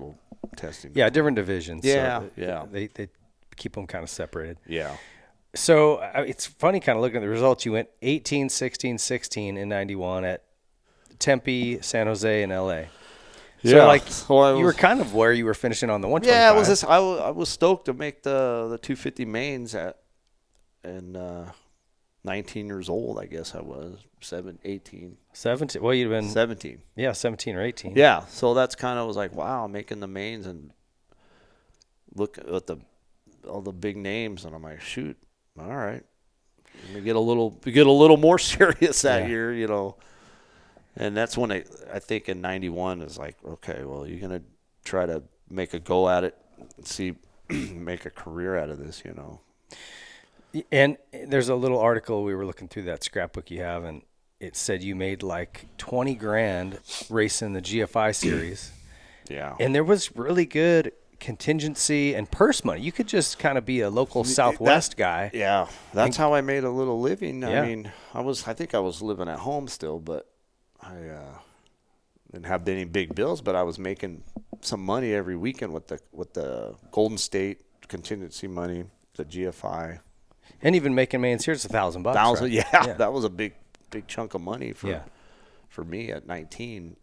Yeah, different divisions. Yeah, so They keep them kind of separated. Yeah. So it's funny kind of looking at the results. You went 18, 16, 16 in 91 at Tempe, San Jose, and L.A. So, you were kind of where you were finishing on the 125. Yeah, I was stoked to make the 250 mains and 19 years old, I guess I was. 18. 17. Well, you'd have been 17. Yeah, 17 or 18. Yeah, so that's kind of was like, wow, I'm making the mains and look at all the big names, and I'm like, shoot, all right, let me get a little more serious that year, And that's when I think in 91 is like, okay, well, you're gonna try to make a go at it and see, make a career out of this, And there's a little article, we were looking through that scrapbook you have, and it said you made like 20 grand racing the GFI series. Yeah. And there was really good contingency and purse money. You could just kind of be a local Southwest guy. Yeah. That's how I made a little living. Yeah. I mean, I think I was living at home still, but I didn't have any big bills, but I was making some money every weekend with the Golden State contingency money, the GFI. And even making mains here, it's $1,000. Right? Yeah, that was a big chunk of money for me at 19,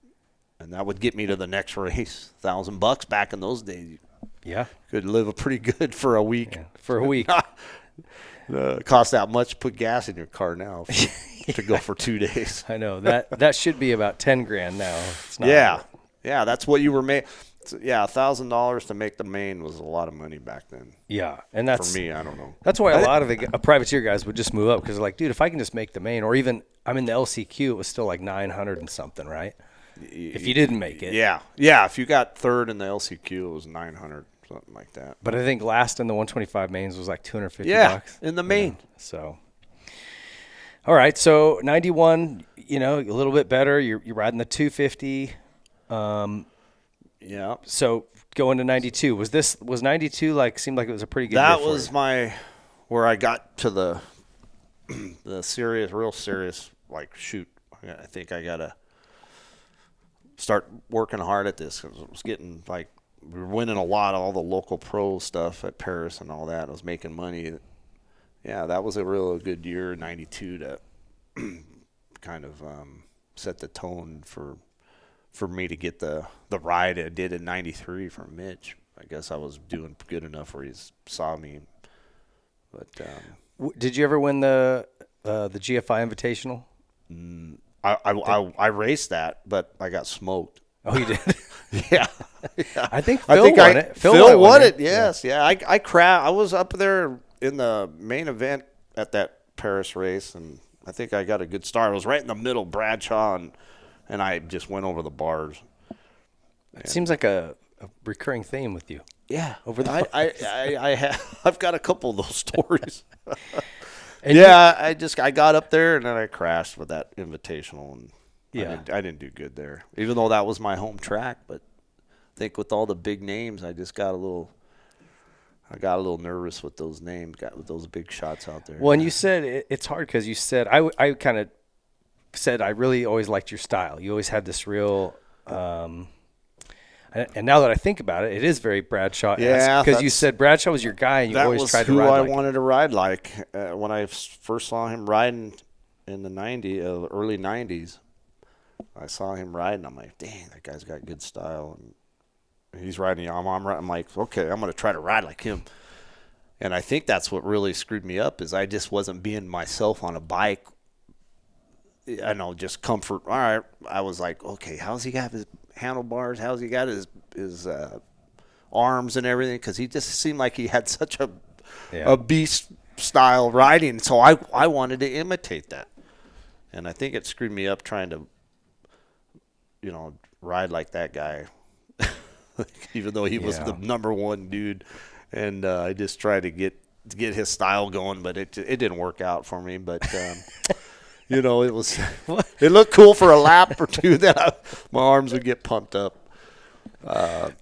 and that would get me to the next race. $1,000 back in those days. Yeah, could live pretty good for a week. Yeah, for a week, cost that much to put gas in your car now to go for 2 days. I know that should be about 10 grand now. It's not yeah, that's what you were made. Yeah, $1,000 to make the main was a lot of money back then. Yeah, and that's for me. I don't know. That's why a lot of the privateer guys would just move up because they're like, dude, if I can just make the main, or even I'm in the LCQ, it was still like 900 and something, right? If you didn't make it, yeah. If you got third in the LCQ, it was 900, something like that. But I think last in the 125 mains was like $250. Yeah, in the main. Yeah, so, all right, so 91, a little bit better. You're riding the 250. Yeah. So going to 92, was 92 seemed like it was a pretty good year That for was you? where I got to the real serious, shoot, I think I got to start working hard at this because it was getting we were winning a lot of all the local pro stuff at Perris and all that. I was making money. Yeah, that was a real good year, 92, to kind of set the tone for for me to get the ride I did in '93 from Mitch. I guess I was doing good enough where he saw me. But did you ever win the GFI Invitational? I raced that, but I got smoked. Oh, you did? Yeah. I think Phil won it. Phil won it. Yes. Yeah. I was up there in the main event at that Perris race, and I think I got a good start. I was right in the middle, Bradshaw, and I just went over the bars. It seems like a recurring theme with you. Yeah. Over the I've got a couple of those stories. And I got up there and then I crashed with that Invitational, and I didn't do good there, even though that was my home track. But I think with all the big names, I got a little nervous with those names, with those big shots out there. Well, and you said it's hard because you said I kind of said I really always liked your style. You always had this real. And now that I think about it, it is very Bradshaw-esque. Yeah, because you said Bradshaw was your guy, and you always tried to ride That was like who I wanted to ride like. When I first saw him riding in the early 90s, I saw him riding. I'm like, dang, that guy's got good style. And he's riding Yamaha. I'm like, okay, I'm going to try to ride like him. And I think that's what really screwed me up is I just wasn't being myself on a bike. I know, just comfort. All right. I was like, okay, how's he got his handlebars? How's he got his arms and everything? Because he just seemed like he had such a beast style riding. So I wanted to imitate that. And I think it screwed me up trying to, ride like that guy, even though he was the number one dude. And I just tried to get his style going, but it didn't work out for me. But it was it looked cool for a lap or two. Then my arms would get pumped up.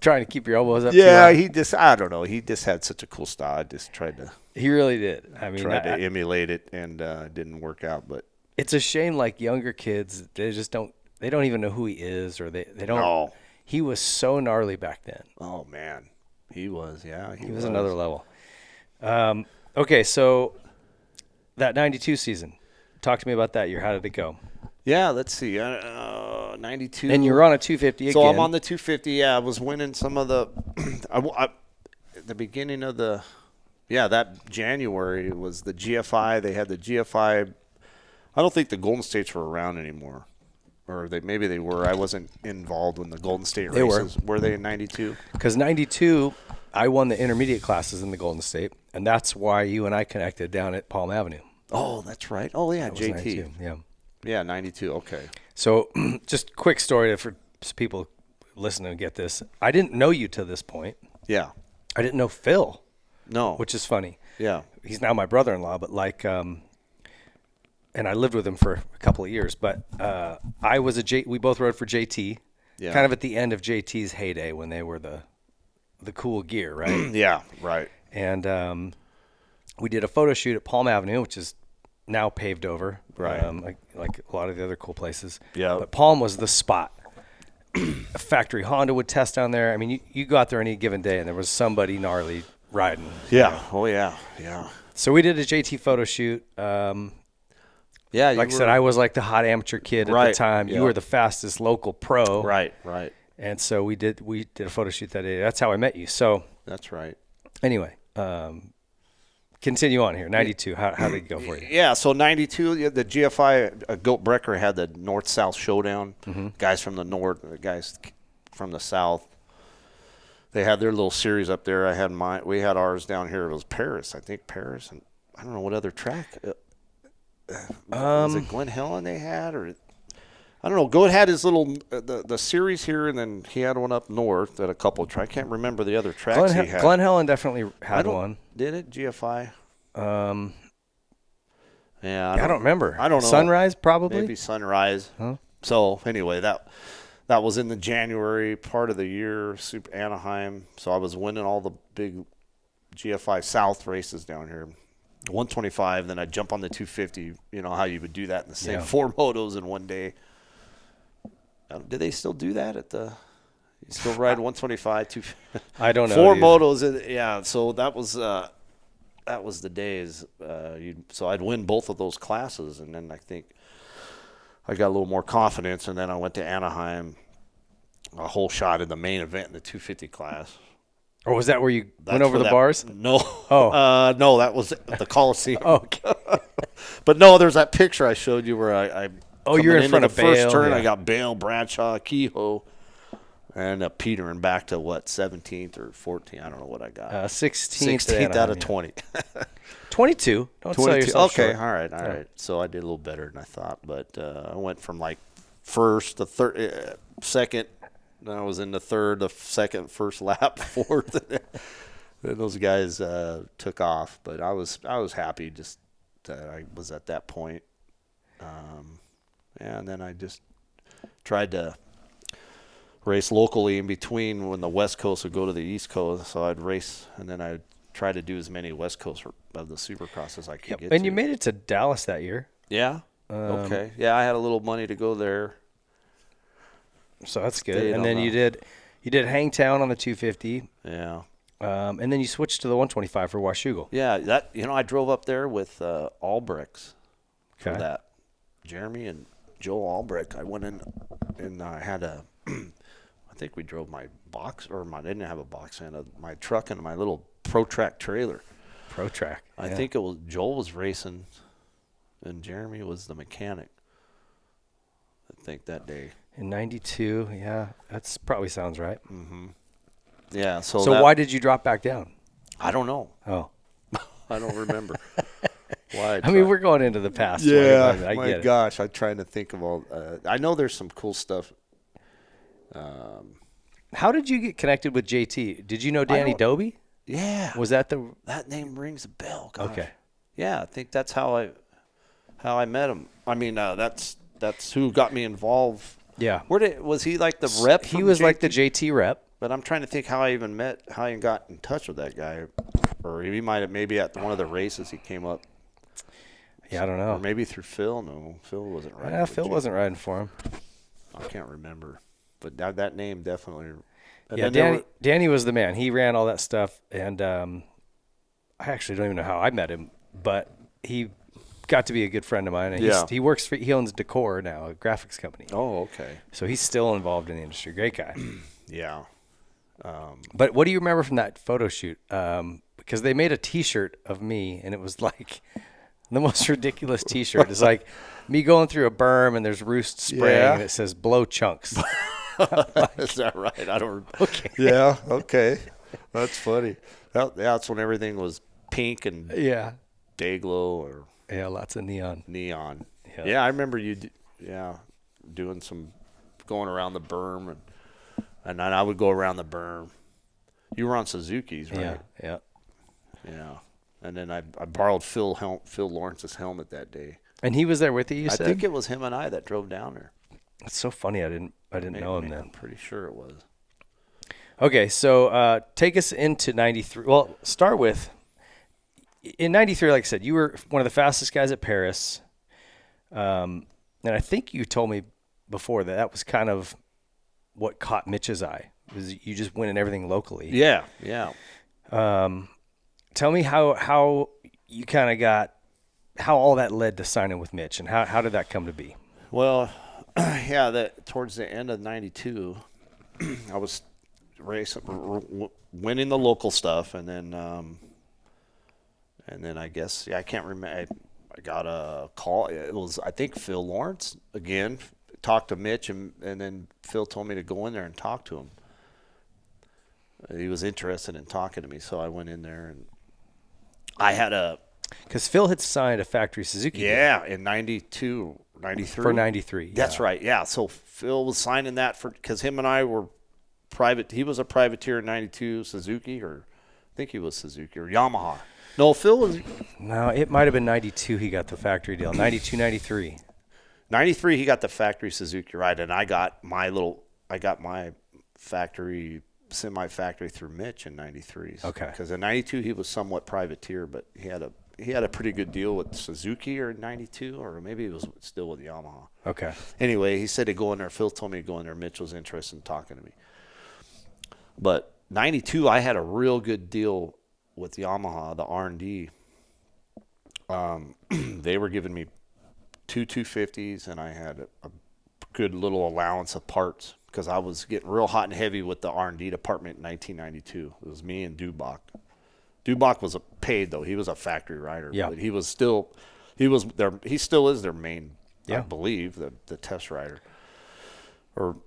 trying to keep your elbows up. Yeah, I don't know. He just had such a cool style. I just tried to. He really did. I mean, tried to emulate it, and it didn't work out. But it's a shame, like younger kids, they just don't. They don't even know who he is, or they don't. No. He was so gnarly back then. Oh man, he was. Yeah, he was another level. Okay, so that '92 season. Talk to me about that year. How did it go? Yeah, let's see. 92. And you're on a 250 again. So I'm on the 250. Yeah, I was winning some of the at the beginning of that January was the GFI. They had the GFI. I don't think the Golden States were around anymore. Or maybe they were. I wasn't involved in the Golden State races. Were they in 92? Because 92, I won the intermediate classes in the Golden State, and that's why you and I connected down at Palm Avenue. Oh, that's right. Oh, yeah, that JT. 92, yeah. Yeah, 92. Okay. So just quick story for people listening to get this. I didn't know you to this point. Yeah. I didn't know Phil. No. Which is funny. Yeah. He's now my brother-in-law, but and I lived with him for a couple of years. But we both rode for JT, kind of at the end of JT's heyday when they were the cool gear, right? Yeah, right. And we did a photo shoot at Palm Avenue, which is now paved over, right? Like a lot of the other cool places. Yeah. But Palm was the spot. A factory Honda would test down there. I mean, you go out there any given day, and there was somebody gnarly riding. Yeah. Oh, yeah. Yeah. So we did a JT photo shoot. Yeah, like I said, I was like the hot amateur kid at the time. Yeah. You were the fastest local pro. Right. And so we did a photo shoot that day. That's how I met you. So that's right. Anyway, continue on here. 92. How did it go for you? Yeah, so 92, the GFI, Goat Brecker had the North-South Showdown. Mm-hmm. Guys from the north, guys from the south. They had their little series up there. We had ours down here. It was Perris, I think Perris, and I don't know what other track. Was it Glen Helen they had, or I don't know. Goat had his little the series here, and then he had one up north at a couple of tracks. I can't remember the other tracks he had. Glen Helen definitely had one. Did it GFI? Yeah, I don't remember. I don't know. Sunrise, probably. Maybe Sunrise. Huh? So anyway, that was in the January part of the year, Super Anaheim. So I was winning all the big GFI South races down here. 125, then I'd jump on the 250. You know how you would do that in the same 4 motos in one day. Do they still do that at the? You still ride 125, 250? I don't know. 4 motos, yeah. So that was the days. So I'd win both of those classes, and then I think I got a little more confidence, and then I went to Anaheim, a whole shot in the main event in the 250 class. Or was that where you That's went over the bars? No. Oh. No, that was at the Coliseum. Okay. But no, there's that picture I showed you where I you're in front of the first Bale, turn. yeah. I got Bale, Bradshaw, Kehoe, and Petering back to 17th or 14th. I don't know what I got. 16th. 16th out of 20. 22. Don't sell 22. yourself Okay, short. all right. So I did a little better than I thought, but I went from like first to third, second. Then I was in the third, the second, first lap, fourth. Then those guys took off, but I was happy just that I was at that point. And then I just tried to race locally in between when the West Coast would go to the East Coast. So I'd race, and then I'd try to do as many West Coast of the Supercross as I could get to. And you made it to Dallas that year. Yeah. Okay. Yeah, I had a little money to go there. So that's good. And then you did Hangtown on the 250. Yeah. And then you switched to the 125 for Washougal. Yeah, I drove up there with Albrechts for Okay. that. Jeremy and Joe Albrecht. I went in and I had I think we drove my box, I didn't have a box fan, my truck and my little Pro Track trailer. Pro Track. I think Joel was racing and Jeremy was the mechanic. I think that day. In 92, yeah, that's probably sounds right. Mm-hmm. Yeah. So why did you drop back down? I don't know. Oh. I don't remember. Why? I mean, we're going into the past. Yeah. I My get it. gosh, I'm trying to think of all. I know there's some cool stuff. How did you get connected with JT? Did you know Danny Doby? Yeah. Was that the? That name rings a bell. Gosh. Okay. Yeah, I think that's how I met him. I mean, that's who got me involved. Yeah. Was he like the rep? He from was like JT? the JT rep. But I'm trying to think how I got in touch with that guy, or he might have maybe at one of the races he came up. Yeah, I don't know. Or maybe through Phil. No, Phil wasn't riding. Yeah, for Phil JT. wasn't riding for him. I can't remember, but that name definitely. And Yeah, then Danny was the man. He ran all that stuff, and I actually don't even know how I met him, but he got to be a good friend of mine. And he owns Decor now, a graphics company. Oh, okay. So he's still involved in the industry. Great guy. Yeah. But what do you remember from that photo shoot? Because they made a T-shirt of me, and it was like the most ridiculous T-shirt. It's like me going through a berm, and there's roost spraying, and it says "blow chunks." Is that right? I don't. Okay. Yeah. Okay. That's funny. That's when everything was pink and Yeah. day glow or Lots of neon. Yeah, I remember you. Doing some going around the berm and then I would go around the berm. You were on Suzuki's, right? Yeah. Yeah. And then I borrowed Phil Lawrence's helmet that day. And he was there with you. I said? think it was him and I that drove down there. It's so funny. I didn't know him then. I'm pretty sure it was. Okay, so take us into 93. Well, start with, in 93, like I said, you were one of the fastest guys at Perris. And I think you told me before that was kind of what caught Mitch's eye, was you just winning everything locally. Yeah. Tell me how you kind of got, how all that led to signing with Mitch, and how did that come to be? Well, yeah, towards the end of 92, I was racing, winning the local stuff, and then I guess I can't remember. I got a call. It was, I think, Phil Lawrence again. Talked to Mitch, and then Phil told me to go in there and talk to him. He was interested in talking to me, so I went in there, and I had because Phil had signed a factory Suzuki deal in 92, 93. for 93. That's right. Yeah. So Phil was signing that because him and I were private. He was a privateer in 92 Suzuki, or I think he was Suzuki or Yamaha. No, Phil was. No, it might have been 92 he got the factory deal. 92, 93. 93 he got the factory Suzuki, right? And I got my factory, semi-factory through Mitch in 93. Okay. Because in 92 he was somewhat privateer, but he had a pretty good deal with Suzuki or 92, or maybe it was still with Yamaha. Okay. Anyway, he said to go in there. Phil told me to go in there. Mitch was interested in talking to me. But 92, I had a real good deal with Yamaha, the R&D. They were giving me two 250s, and I had a good little allowance of parts because I was getting real hot and heavy with the R&D department in 1992. It was me and Dubach. Dubach was paid though; he was a factory rider. Yeah. But he still is their main, I believe, the test rider. Or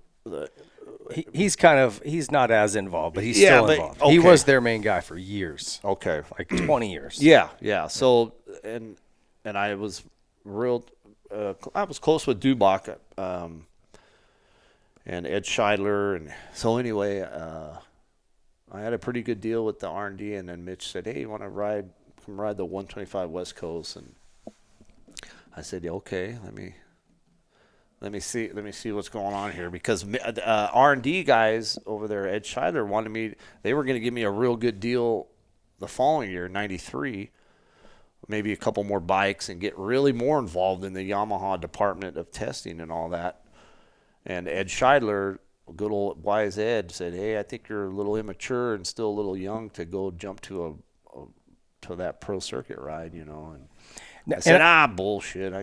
he's not as involved, but he's still involved. Okay. He was their main guy for years. Okay, like 20 years. Yeah. So and I was I was close with Dubach and Ed Scheidler, and so anyway, I had a pretty good deal with the R&D, and then Mitch said, "Hey, you want to come ride the 125 West Coast?" And I said, "Yeah, okay, let me see what's going on here," because R&D guys over there, Ed Scheidler, they were going to give me a real good deal the following year, 93, maybe a couple more bikes and get really more involved in the Yamaha department of testing and all that. And Ed Scheidler, good old wise Ed, said, "Hey, I think you're a little immature and still a little young to go jump to to that pro circuit ride, you know." And I said, bullshit.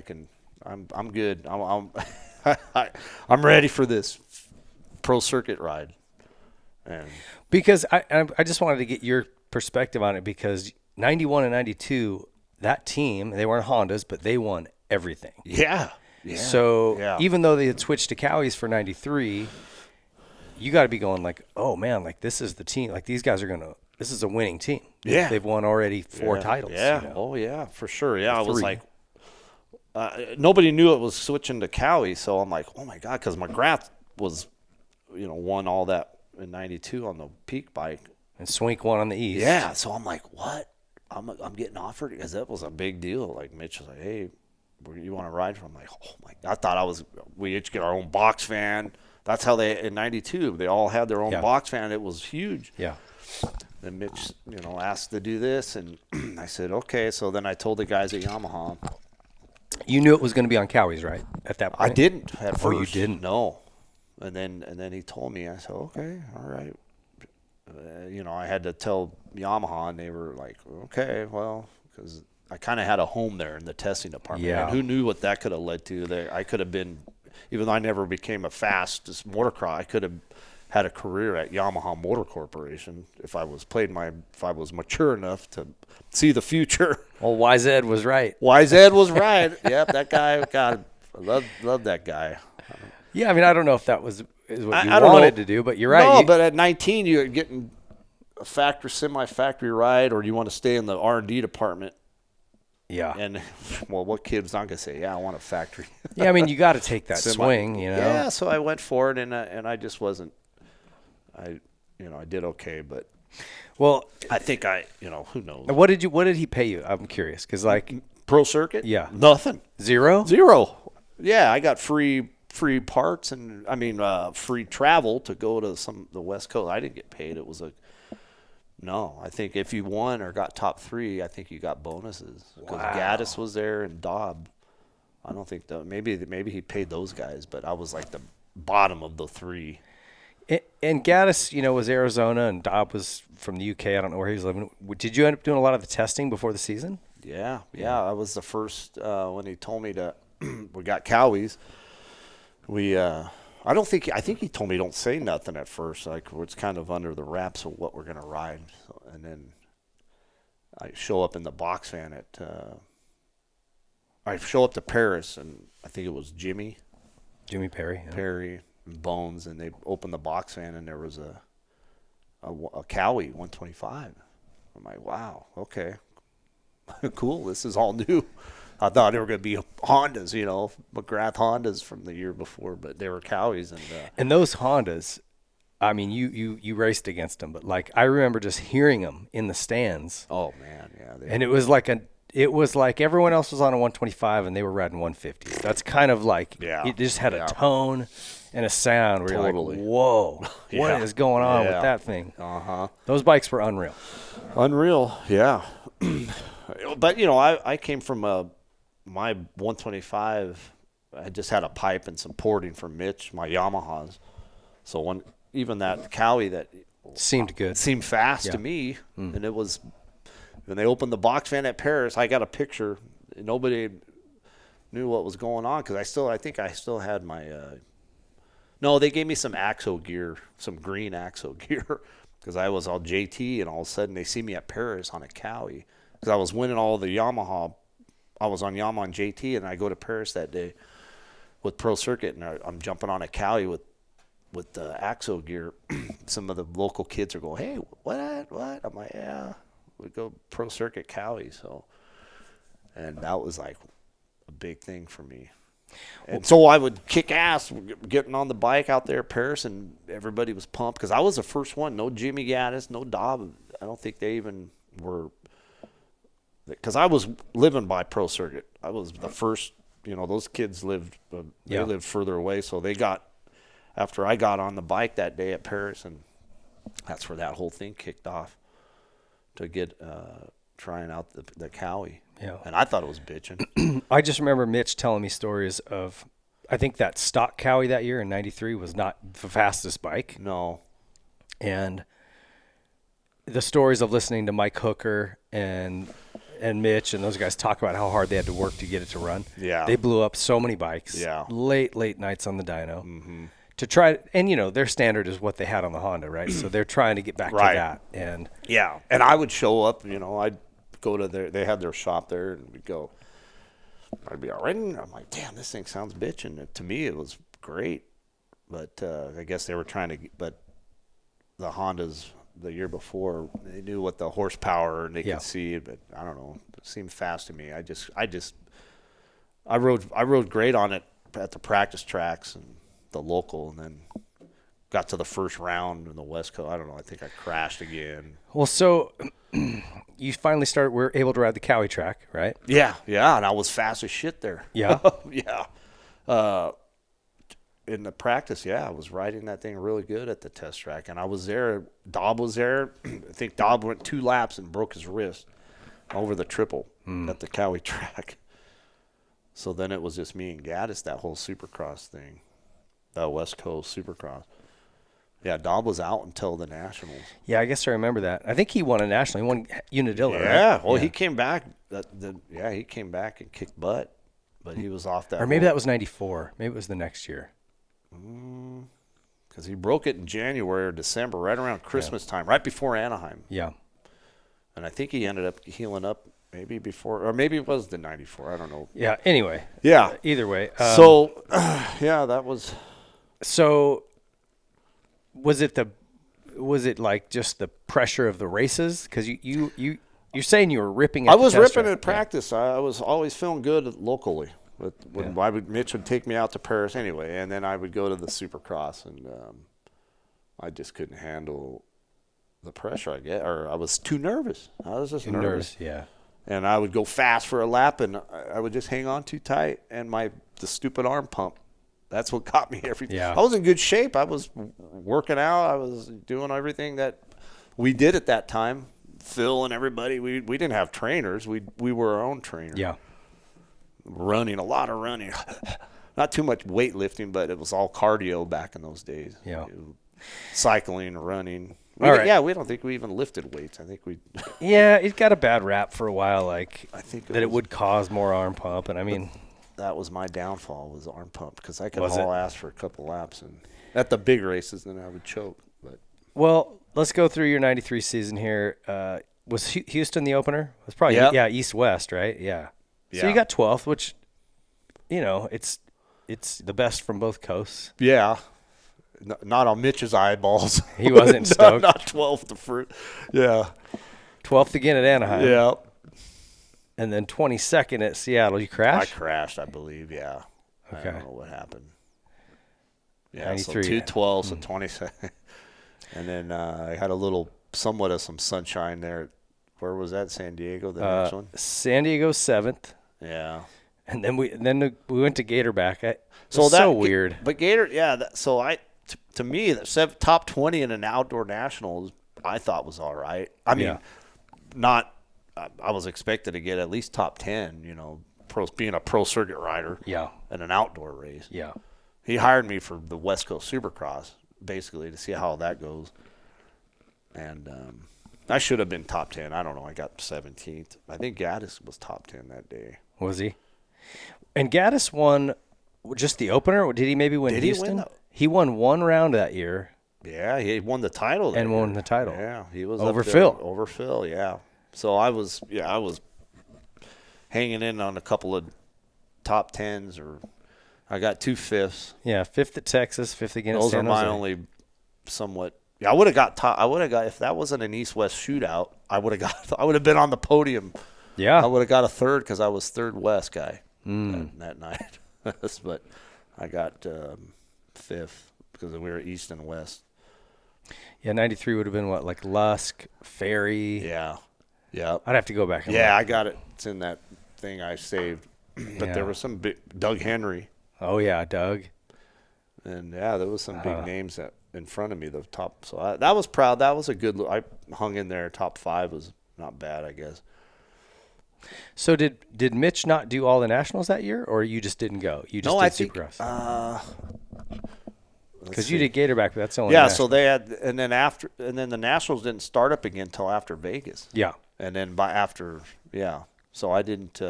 I'm good. I'm ready for this pro circuit ride. And because I just wanted to get your perspective on it, because 91 and 92, that team, they weren't Hondas, but they won everything. Yeah. So even though they had switched to Cowies for 93, you got to be going like, oh man, like this is the team. Like these guys this is a winning team. Yeah. They've won already 4 titles. Yeah. You know? Oh yeah, for sure. Yeah. I was 3. like, nobody knew it was switching to Cowie. So I'm like, oh my God. Cause McGrath was, won all that in 92 on the peak bike. And Swink won on the East. Yeah. So I'm like, what? I'm getting offered, because that was a big deal. Like Mitch was like, "Hey, where you want to ride from?" I'm like, oh my God. I thought we each get our own box van. That's how in 92, they all had their own box van. It was huge. Yeah. Then Mitch, asked to do this, and I said, okay. So then I told the guys at Yamaha. You knew it was going to be on Cowies, right? At that point? I didn't at first. Oh, you didn't? No. And then he told me. I said, okay, all right. I had to tell Yamaha, and they were like, okay, well, because I kind of had a home there in the testing department. Yeah. And who knew what that could have led to? I could have been, even though I never became a fastest motocross, I could have had a career at Yamaha Motor Corporation if I was mature enough to see the future. Well, Wise Ed was right. Wise Ed was right. Yep, that guy. God, I love that guy. Yeah, I mean, I don't know if that is what you wanted to do, but you're right. No, but at 19, you're getting a semi-factory ride, or you want to stay in the R&D department. Yeah. And, well, what kid's not going to say, yeah, I want a factory? Yeah, I mean, you got to take that swing, Yeah, so I went for it, and I just wasn't. I did okay, but. Well, I think who knows? What did he pay you? I'm curious, because like pro circuit. Yeah. Nothing. Zero. Yeah, I got free parts and free travel to go to the West Coast. I didn't get paid. It was I think if you won or got top 3, I think you got bonuses, because Gaddis was there and Dobb. I don't think maybe he paid those guys, but I was like the bottom of the 3. And Gaddis, was Arizona, and Dobb was from the UK. I don't know where he was living. Did you end up doing a lot of the testing before the season? Yeah. I was the first when he told me we got Cowies. I think he told me don't say nothing at first. Like, it's kind of under the wraps of what we're going to ride. And then I show up in the box van I show up to Perris, and I think it was Jimmy Perry. Yeah. Perry and Bones, and they opened the box van, and there was a Cowie 125. I'm like, wow, okay. Cool, this is all new. I thought they were going to be Hondas, McGrath Hondas from the year before, but they were Cowies. And those Hondas, I mean, you raced against them, but like I remember just hearing them in the stands. Oh man, yeah. And it was like everyone else was on a 125 and they were riding 150s. That's kind of like it just had a tone and a sound where you're like, whoa, what is going on with that thing? Those bikes were unreal. Unreal, yeah. But I came from my 125. I just had a pipe and some porting from Mitch, my Yamahas. So even that Cowie that seemed good, seemed fast to me, and it was. When they opened the box van at Perris, I got a picture. Nobody knew what was going on, because I think I still had my No, they gave me some Axo gear, some green Axo gear, because I was all JT, and all of a sudden they see me at Perris on a Cowie, because I was winning all the Yamaha. I was on Yamaha and JT, and I go to Perris that day with Pro Circuit, and I'm jumping on a Cowie with the Axo gear. Some of the local kids are going, "Hey, what? I'm like, "Yeah, we go Pro Circuit Cowie." So, and that was like a big thing for me. And so I would kick ass getting on the bike out there at Perris, and everybody was pumped because I was the first one. No Jimmy Gaddis, no Dobb. I don't think they even were, because I was living by Pro Circuit. I was the first. Those kids lived. They lived further away, so they got. After I got on the bike that day at Perris, and that's where that whole thing kicked off to get trying out the Cowie. Yeah. And I thought it was bitching. I just remember Mitch telling me stories of, I think that stock Cowie that year in 93 was not the fastest bike. No. And the stories of listening to Mike Hooker and Mitch and those guys talk about how hard they had to work to get it to run. Yeah. They blew up so many bikes. Yeah. Late nights on the dyno. Mm-hmm. To try, and their standard is what they had on the Honda, right? So they're trying to get back to that. And yeah. And I would show up, I'd go to they had their shop there, and we'd go, I'd be all right. And I'm like, damn, this thing sounds bitchin'. To me, it was great. But I guess they were trying to, but the Hondas the year before, they knew what the horsepower and they could see it, but I don't know. It seemed fast to me. I rode great on it at the practice tracks and the local, and then got to the first round in the West Coast. I don't know. I think I crashed again. Well, so you finally were able to ride the Cowie track, right? Yeah, and I was fast as shit there. Yeah? Yeah. In the practice, I was riding that thing really good at the test track, and I was there. Dobb was there. I think Dobb went 2 laps and broke his wrist over the triple at the Cowie track. So then it was just me and Gaddis, that whole Supercross thing, that West Coast Supercross. Yeah, Dobb was out until the Nationals. Yeah, I guess I remember that. I think he won a national. He won Unadilla, right? Yeah, well, he came back. He came back and kicked butt, but he was off that. Or maybe that was 94. Maybe it was the next year. Because he broke it in January or December, right around Christmas time, right before Anaheim. Yeah. And I think he ended up healing up maybe before, or maybe it was the 94. I don't know. Yeah, anyway. Yeah. Either way. That was. So was it like just the pressure of the races? Because you're saying you were ripping. I was ripping at practice. I was always feeling good locally. Mitch would take me out to Perris anyway, and then I would go to the Supercross, and I just couldn't handle the pressure I get, or I was too nervous. I was just nervous. Yeah. And I would go fast for a lap, and I would just hang on too tight, and the stupid arm pump. That's what got me every time. Yeah. I was in good shape. I was working out. I was doing everything that we did at that time. Phil and everybody, we didn't have trainers. We were our own trainer. Yeah. Running, a lot of running. Not too much weightlifting, but it was all cardio back in those days. Yeah. Cycling, running. All right. Yeah, we don't think we even lifted weights. I think we. Yeah, it got a bad rap for a while, I think it would cause more arm pump, and I mean. That was my downfall, was arm pump, because I could haul ass for a couple laps, and at the big races, then I would choke. But well, let's go through your '93 season here. Was Houston the opener? It was probably East-West, right? Yeah. So you got 12th, which, it's the best from both coasts. Yeah. Not on Mitch's eyeballs. He wasn't stoked. Not 12th to fruit. Yeah. 12th again at Anaheim. Yeah. And then 22nd at Seattle. You crashed? I crashed, I believe, yeah. Okay. I don't know what happened. Yeah, 93. so 2 12s, so 22nd. And then I had somewhat of some sunshine there. Where was that? San Diego, the next one? San Diego 7th. Yeah. And then we went to Gatorback. So weird. But Gator, to me, the top 20 in an outdoor national, I thought was all right. I mean, I was expected to get at least top 10, being a pro circuit rider. Yeah. In an outdoor race. Yeah. He hired me for the West Coast Supercross, basically, to see how that goes. And I should have been top 10. I don't know. I got 17th. I think Gaddis was top 10 that day. Was he? And Gaddis won just the opener? Or did he maybe win Houston? He won one round that year. Yeah, he won the title. Won the title. Yeah, he was over up there, Phil. Over Phil, yeah. So I was hanging in on a couple of top tens, or I got 2 fifths. Yeah, 5th at Texas, 5th against Those San are my Jose. only somewhat. Yeah, I would have got top. I would have got, if that wasn't an East-West shootout, I would have been on the podium. Yeah, I would have got a 3rd because I was 3rd West guy that night. But I got 5th because we were East and West. Yeah, 93 would have been what, like Lusk, Ferry. Yeah. Yeah. I'd have to go back and Yeah, look. I got it. It's in that thing I saved. But there was some big Doug Henry. Oh, yeah, Doug. And, yeah, there was some big names that in front of me, the top. So that was proud. That was a good look. I hung in there. Top 5 was not bad, I guess. So did Mitch not do all the nationals that year, or you just didn't go? You just did Supercross? Because you did Gatorback, but that's the only national. So they had, and then the nationals didn't start up again until after Vegas. Yeah. And then so I didn't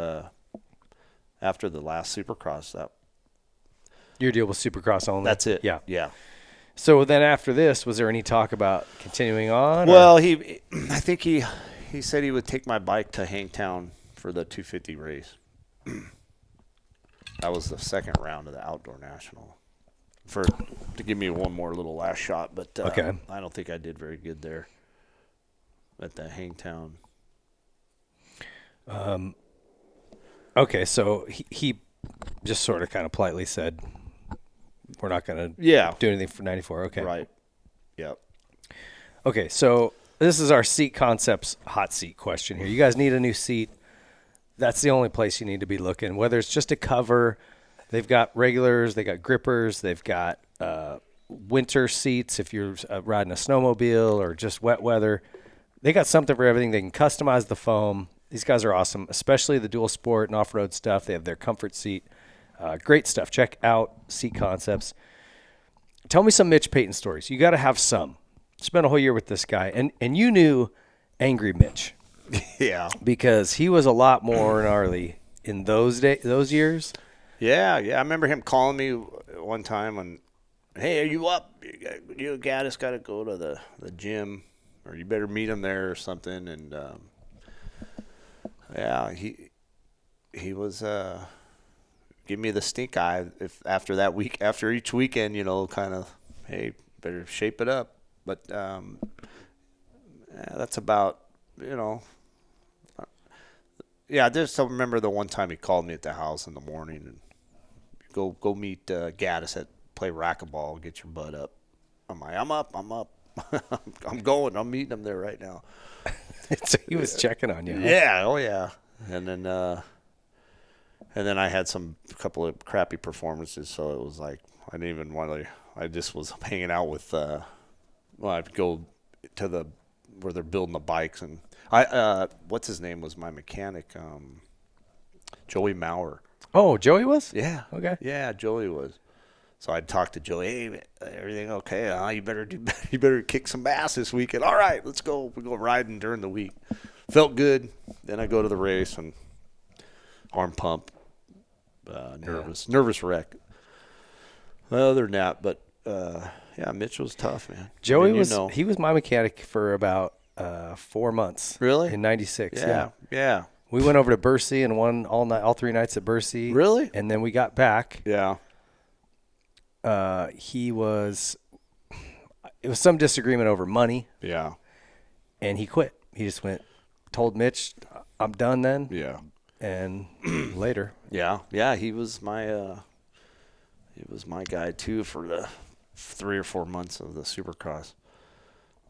after the last Supercross. Your deal was Supercross only. That's it. Yeah. Yeah. So then after this, was there any talk about continuing on? Well, I think he said he would take my bike to Hangtown for the 250 race. That was the 2nd round of the outdoor national. To give me one more little last shot, but okay. I don't think I did very good there at the Hangtown. Okay, so he just sort of kind of politely said, we're not going to do anything for 94. Okay. Right. Yep. Okay, so this is our seat concepts hot seat question here. You guys need a new seat. That's the only place you need to be looking, whether it's just a cover. They've got regulars, they got grippers, they've got winter seats if you're riding a snowmobile or just wet weather. They got something for everything. They can customize the foam. These guys are awesome, especially the dual sport and off-road stuff. They have their comfort seat. Great stuff. Check out Seat Concepts. Tell me some Mitch Payton stories. You got to have some. Spent a whole year with this guy, and you knew Angry Mitch. Yeah. Because he was a lot more gnarly in those years. Yeah. I remember him calling me one time and, hey, are you up? You Gaddis got to go to the gym, or you better meet him there or something. And he was give me the stink eye after each weekend, kind of, hey, better shape it up. But that's about, I just remember the one time he called me at the house in the morning and go meet Gaddis at play racquetball, get your butt up. I'm like, I'm up. I'm going. I'm meeting him there right now. So he was checking on you. Huh? Yeah. Oh yeah. And then I had a couple of crappy performances, so it was like I didn't even want to. I just was hanging out with. I'd go to where they're building the bikes, and what's his name was my mechanic, Joey Maurer. Oh, Joey was? Yeah. Okay. Yeah, Joey was. So I'd talk to Joey. Hey, everything okay? You better kick some ass this weekend. All right, let's go. We go riding during the week. Felt good. Then I go to the race and arm pump. Nervous wreck. Well, other than that, but Mitch was tough, man. Joey he was my mechanic for about 4 months. Really? In '96. Yeah. We went over to Bercy and won all 3 nights at Bercy. Really? And then we got back. Yeah. It was some disagreement over money. Yeah. And he quit. He just told Mitch, I'm done then. Yeah. And later. Yeah. Yeah. He was my guy too for the 3 or 4 months of the Supercross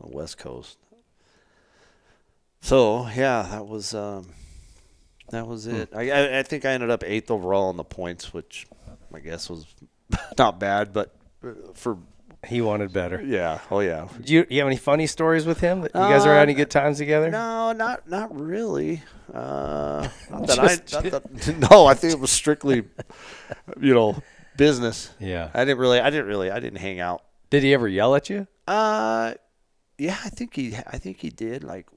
on the West Coast. So yeah, that was it. I think I ended up 8th overall in the points, which I guess was not bad, but he wanted better. Yeah. Oh yeah. Do you have any funny stories with him? You guys ever had any good times together? No, not really. No, I think it was strictly, business. Yeah. I didn't hang out. Did he ever yell at you? Yeah, I think he did, like,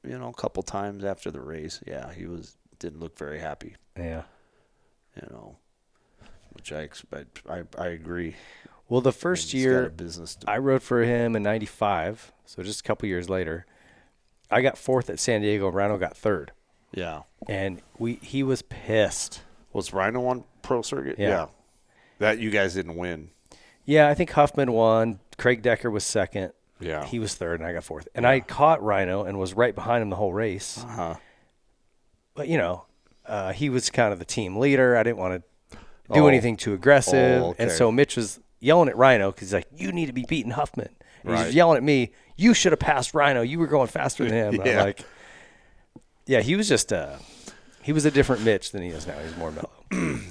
a couple times after the race. Yeah, he didn't look very happy. Yeah. Which I expect. I agree. Well, the first He's got year a business I rode for him in '95, so just a couple years later, I got 4th at San Diego. Rhino got 3rd. Yeah. And he was pissed. Was Rhino on Pro Circuit? Yeah. That you guys didn't win. Yeah, I think Huffman won. Craig Decker was 2nd. Yeah. He was 3rd, and I got 4th. And I caught Rhino and was right behind him the whole race. Uh-huh. But, he was kind of the team leader. I didn't want to do anything too aggressive. Oh, okay. And so Mitch was yelling at Rhino because he's like, you need to be beating Huffman. And Right. he's yelling at me, you should have passed Rhino. You were going faster than him. Yeah. I'm like, yeah, he was just he was a different Mitch than he is now. He's more mellow.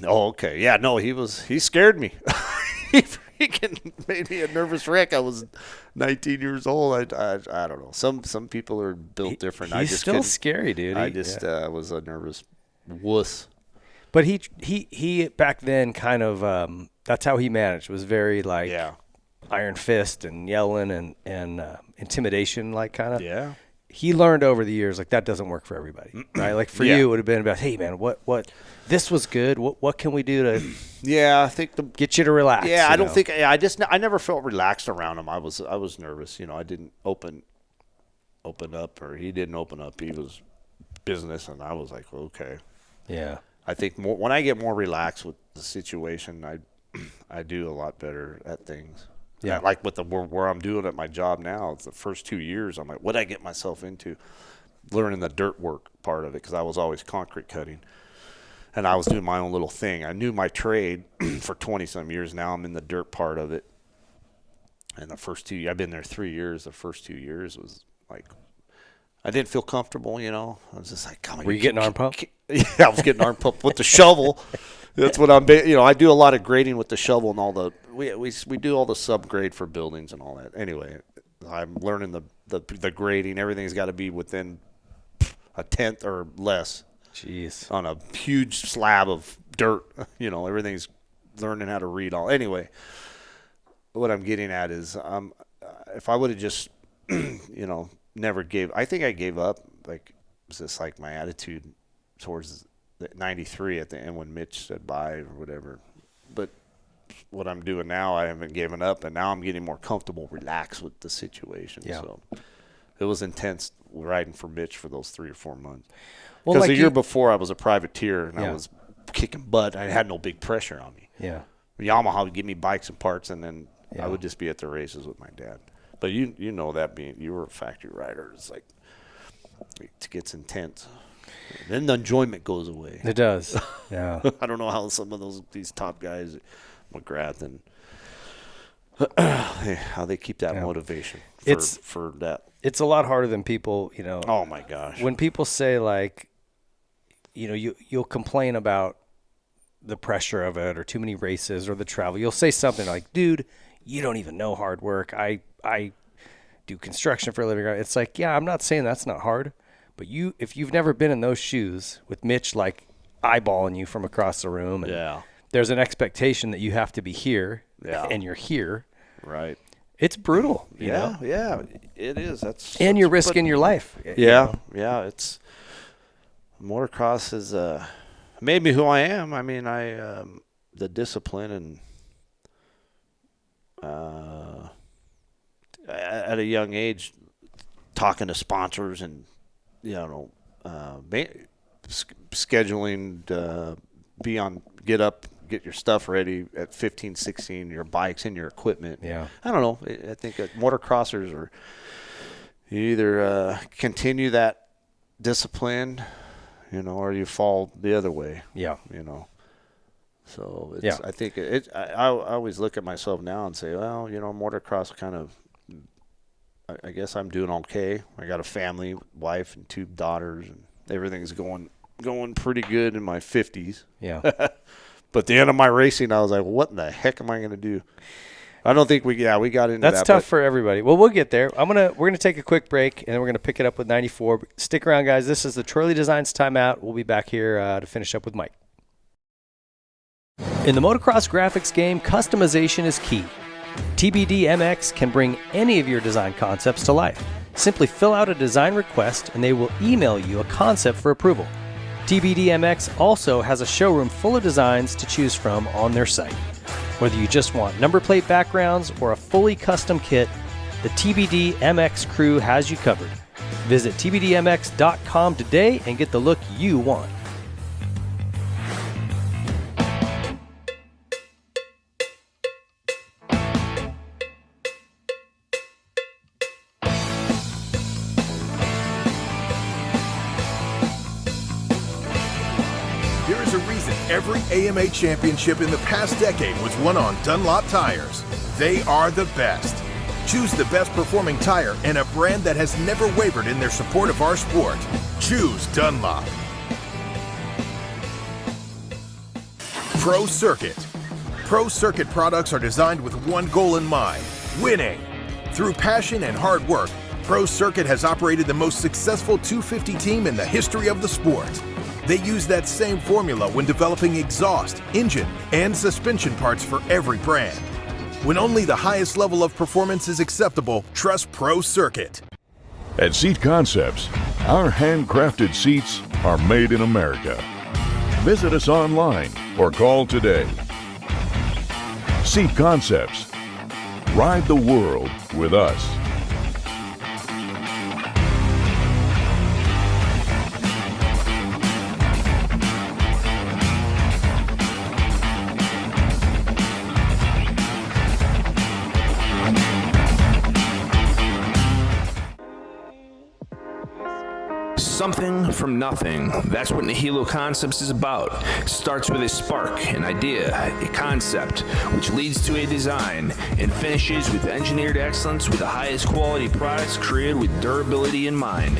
Oh, okay. Yeah, no, he scared me. He freaking made me a nervous wreck. I was 19 years old. I don't know. Some people are built different. He's still scary, dude. I just was a nervous wuss. But he back then kind of that's how he managed. Was very like iron fist and yelling and intimidation, like kind of. Yeah. He learned over the years like that doesn't work for everybody, right? Like for you, it would have been about, hey man, what this was good. What can we do to? Yeah, I think get you to relax. Yeah, I don't think I never felt relaxed around him. I was nervous. I didn't open up, or he didn't open up. He was business, and I was like, okay. Yeah. I think when I get more relaxed with the situation, I do a lot better at things. Yeah, like with where I'm doing at my job now, it's the first 2 years, I'm like, what did I get myself into? Learning the dirt work part of it, because I was always concrete cutting, and I was doing my own little thing. I knew my trade for 20-some years. Now I'm in the dirt part of it. And the first I've been there 3 years. The first 2 years was like, I didn't feel comfortable, I was just like, come on. Were you getting arm pump? Yeah, I was getting arm pump with the shovel. That's what I do a lot of grading with the shovel and all we do all the subgrade for buildings and all that. Anyway, I'm learning the grading. Everything's got to be within a tenth or less. Jeez. On a huge slab of dirt, everything's learning how to read all. Anyway, what I'm getting at is, if I would have just, never I think I gave up. Like, it was just like my attitude towards 93 at the end when Mitch said bye or whatever. But what I'm doing now, I haven't given up, and now I'm getting more comfortable, relaxed with the situation. Yeah. So it was intense riding for Mitch for those 3 or 4 months. Because the year before, I was a privateer, and I was kicking butt. I had no big pressure on me. Yeah. Yamaha would give me bikes and parts, and then I would just be at the races with my dad. But you know that you were a factory rider, it's like it gets intense. Then the enjoyment goes away. It does. Yeah. I don't know how some of these top guys, McGrath and how they keep that motivation for that. It's a lot harder than people, Oh my gosh. When people say like, you'll complain about the pressure of it or too many races or the travel. You'll say something like, dude, you don't even know hard work. I do construction for a living. It's like, yeah, I'm not saying that's not hard, but if you've never been in those shoes with Mitch, like eyeballing you from across the room, and there's an expectation that you have to be here and you're here. Right. It's brutal. Yeah, it is. And you're risking your life. Yeah. It's motocross has made me who I am. I mean, the discipline and at a young age, talking to sponsors and scheduling to get up, get your stuff ready at 15, 16, your bikes and your equipment. Yeah. I don't know. I think motocrossers are you either continue that discipline, or you fall the other way. Yeah. So I think I always look at myself now and say, well, motocross kind of, I guess I'm doing okay. I got a family, wife, and 2 daughters, and everything's going pretty good in my 50s. Yeah. But the end of my racing, I was like, what in the heck am I going to do? I don't think we got into that. That's tough for everybody. Well, we'll get there. We're gonna take a quick break, and then we're gonna pick it up with 94. Stick around, guys. This is the Trolley Designs Timeout. We'll be back here to finish up with Mike. In the motocross graphics game, customization is key. TBD MX can bring any of your design concepts to life. Simply fill out a design request, and they will email you a concept for approval. TBD MX also has a showroom full of designs to choose from on their site. Whether you just want number plate backgrounds or a fully custom kit, the TBD MX crew has you covered. Visit tbdmx.com today and get the look you want. There is a reason every AMA championship in the past decade was won on Dunlop tires. They are the best. Choose the best performing tire and a brand that has never wavered in their support of our sport. Choose Dunlop. Pro Circuit. Pro Circuit products are designed with one goal in mind: winning. Through passion and hard work, Pro Circuit has operated the most successful 250 team in the history of the sport. They use that same formula when developing exhaust, engine, and suspension parts for every brand. When only the highest level of performance is acceptable, trust Pro Circuit. At Seat Concepts, our handcrafted seats are made in America. Visit us online or call today. Seat Concepts. Ride the world with us. Something from nothing. That's what Nihilo Concepts is about. It starts with a spark, an idea, a concept, which leads to a design, and finishes with engineered excellence with the highest quality products created with durability in mind.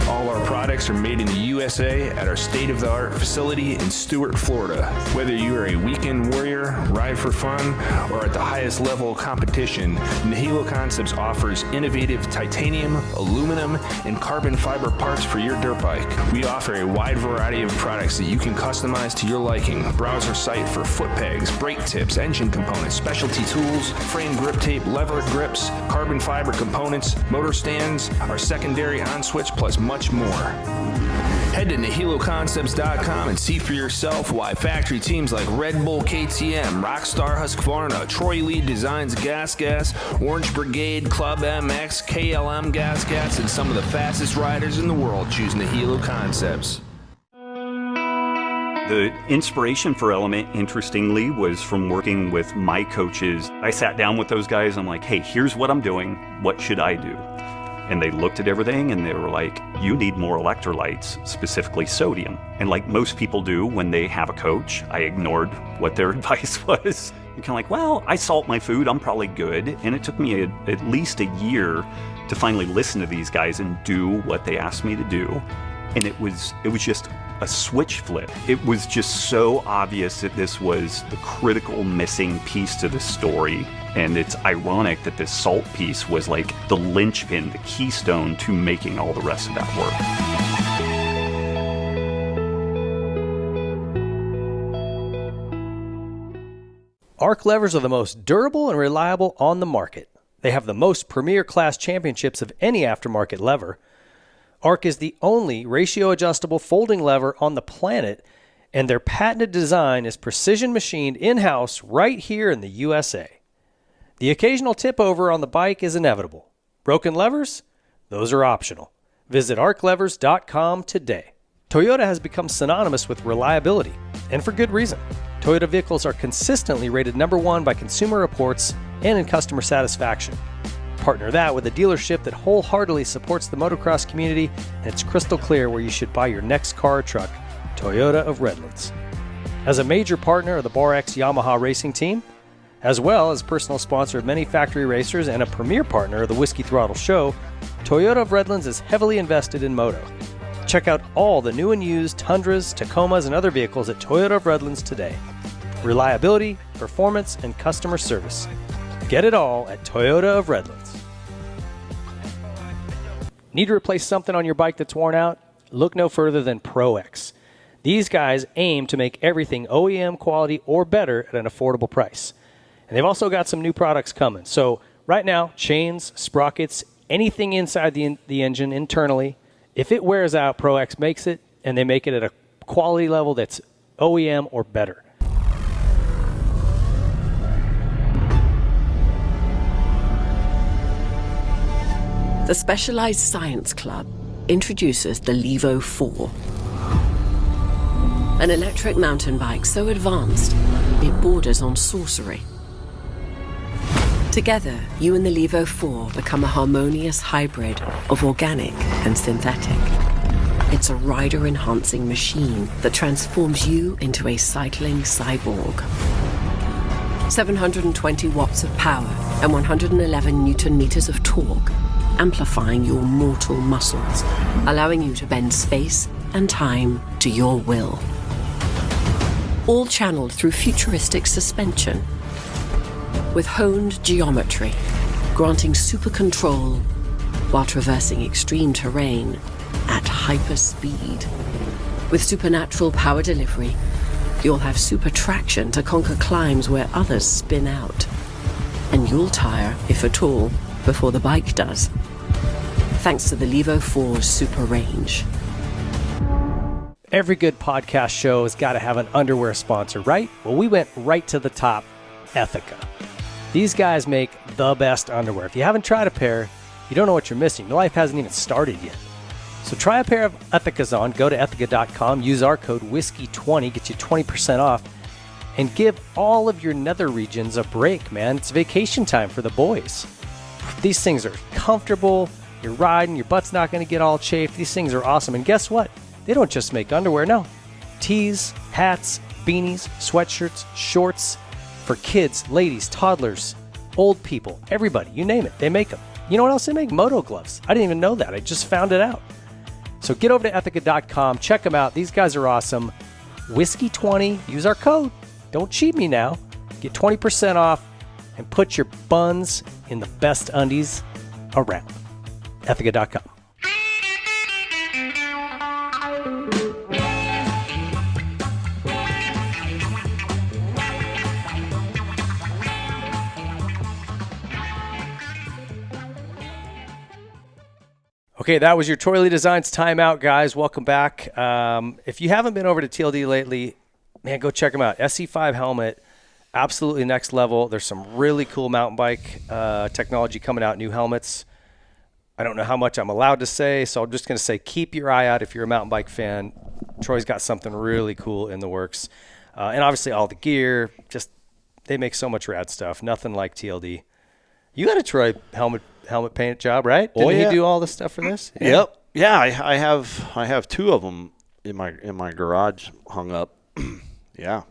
All our products are made in the USA at our state-of-the-art facility in Stuart, Florida. Whether you are a weekend warrior, ride for fun, or at the highest level of competition, Nihilo Concepts offers innovative titanium, aluminum, and carbon fiber parts for your dirt bike. We offer a wide variety of products that you can customize to your liking. Browse our site for foot pegs, brake tips, engine components, specialty tools, frame grip tape, lever grips, carbon fiber components, motor stands, our secondary on-switch, plus much more. Head to NihiloConcepts.com and see for yourself why factory teams like Red Bull KTM, Rockstar Husqvarna, Troy Lee Designs Gas, Orange Brigade, Club MX, KLM Gas, and some of the fastest riders in the world choose Nihilo Concepts. The inspiration for Element, interestingly, was from working with my coaches. I sat down with those guys. I'm like, hey, here's what I'm doing. What should I do? And they looked at everything and they were like, you need more electrolytes, specifically sodium. And like most people do when they have a coach, I ignored what their advice was. You're kind of like, well, I salt my food, I'm probably good. And it took me at least a year to finally listen to these guys and do what they asked me to do. And it was just a switch flip. It was just so obvious that this was the critical missing piece to the story. And it's ironic that this salt piece was like the linchpin, the keystone to making all the rest of that work. Arc levers are the most durable and reliable on the market. They have the most premier class championships of any aftermarket lever. Arc is the only ratio-adjustable folding lever on the planet, and their patented design is precision machined in-house right here in the USA. The occasional tip over on the bike is inevitable. Broken levers? Those are optional. Visit arclevers.com today. Toyota has become synonymous with reliability, and for good reason. Toyota vehicles are consistently rated #1 by Consumer Reports and in customer satisfaction. Partner that with a dealership that wholeheartedly supports the motocross community, and it's crystal clear where you should buy your next car or truck, Toyota of Redlands. As a major partner of the BarX Yamaha racing team, as well as personal sponsor of many factory racers and a premier partner of the Whiskey Throttle Show, Toyota of Redlands is heavily invested in moto. Check out all the new and used Tundras, Tacomas, and other vehicles at Toyota of Redlands today. Reliability, performance, and customer service. Get it all at Toyota of Redlands. Need to replace something on your bike that's worn out? Look no further than ProX. These guys aim to make everything OEM quality or better at an affordable price. And they've also got some new products coming. So right now, chains, sprockets, anything inside the engine internally, if it wears out, ProX makes it, and they make it at a quality level that's OEM or better. The Specialized Science Club introduces the Levo 4. An electric mountain bike so advanced, it borders on sorcery. Together, you and the Levo 4 become a harmonious hybrid of organic and synthetic. It's a rider-enhancing machine that transforms you into a cycling cyborg. 720 watts of power and 111 newton meters of torque, amplifying your mortal muscles, allowing you to bend space and time to your will. All channeled through futuristic suspension, with honed geometry, granting super control while traversing extreme terrain at hyper speed. With supernatural power delivery, you'll have super traction to conquer climbs where others spin out. And you'll tire, if at all, before the bike does. Thanks to the Levo 4's super range. Every good podcast show has got to have an underwear sponsor, right? Well, we went right to the top, Ethica. These guys make the best underwear. If you haven't tried a pair, you don't know what you're missing. Your life hasn't even started yet. So try a pair of Ethicas on. Go to Ethica.com. Use our code Whiskey20. Get you 20% off. And give all of your nether regions a break, man. It's vacation time for the boys. These things are comfortable. You're riding. Your butt's not going to get all chafed. These things are awesome. And guess what? They don't just make underwear. No. Tees, hats, beanies, sweatshirts, shorts. For kids, ladies, toddlers, old people, everybody, you name it, they make them. You know what else they make? Moto gloves. I didn't even know that. I just found it out. So get over to Ethica.com. Check them out. These guys are awesome. Whiskey20. Use our code. Don't cheat me now. Get 20% off and put your buns in the best undies around. Ethica.com. Okay, that was your Troy Lee Designs timeout, guys. Welcome back. If you haven't been over to TLD lately, man, go check them out. SC5 helmet, absolutely next level. There's some really cool mountain bike technology coming out, new helmets. I don't know how much I'm allowed to say, so I'm just going to say keep your eye out if you're a mountain bike fan. Troy's got something really cool in the works. And obviously all the gear, just they make so much rad stuff. Nothing like TLD. You got a Troy helmet paint job, right? Didn't he do all the stuff for this? Yeah. Yep. Yeah, I have two of them in my garage hung up. Yeah.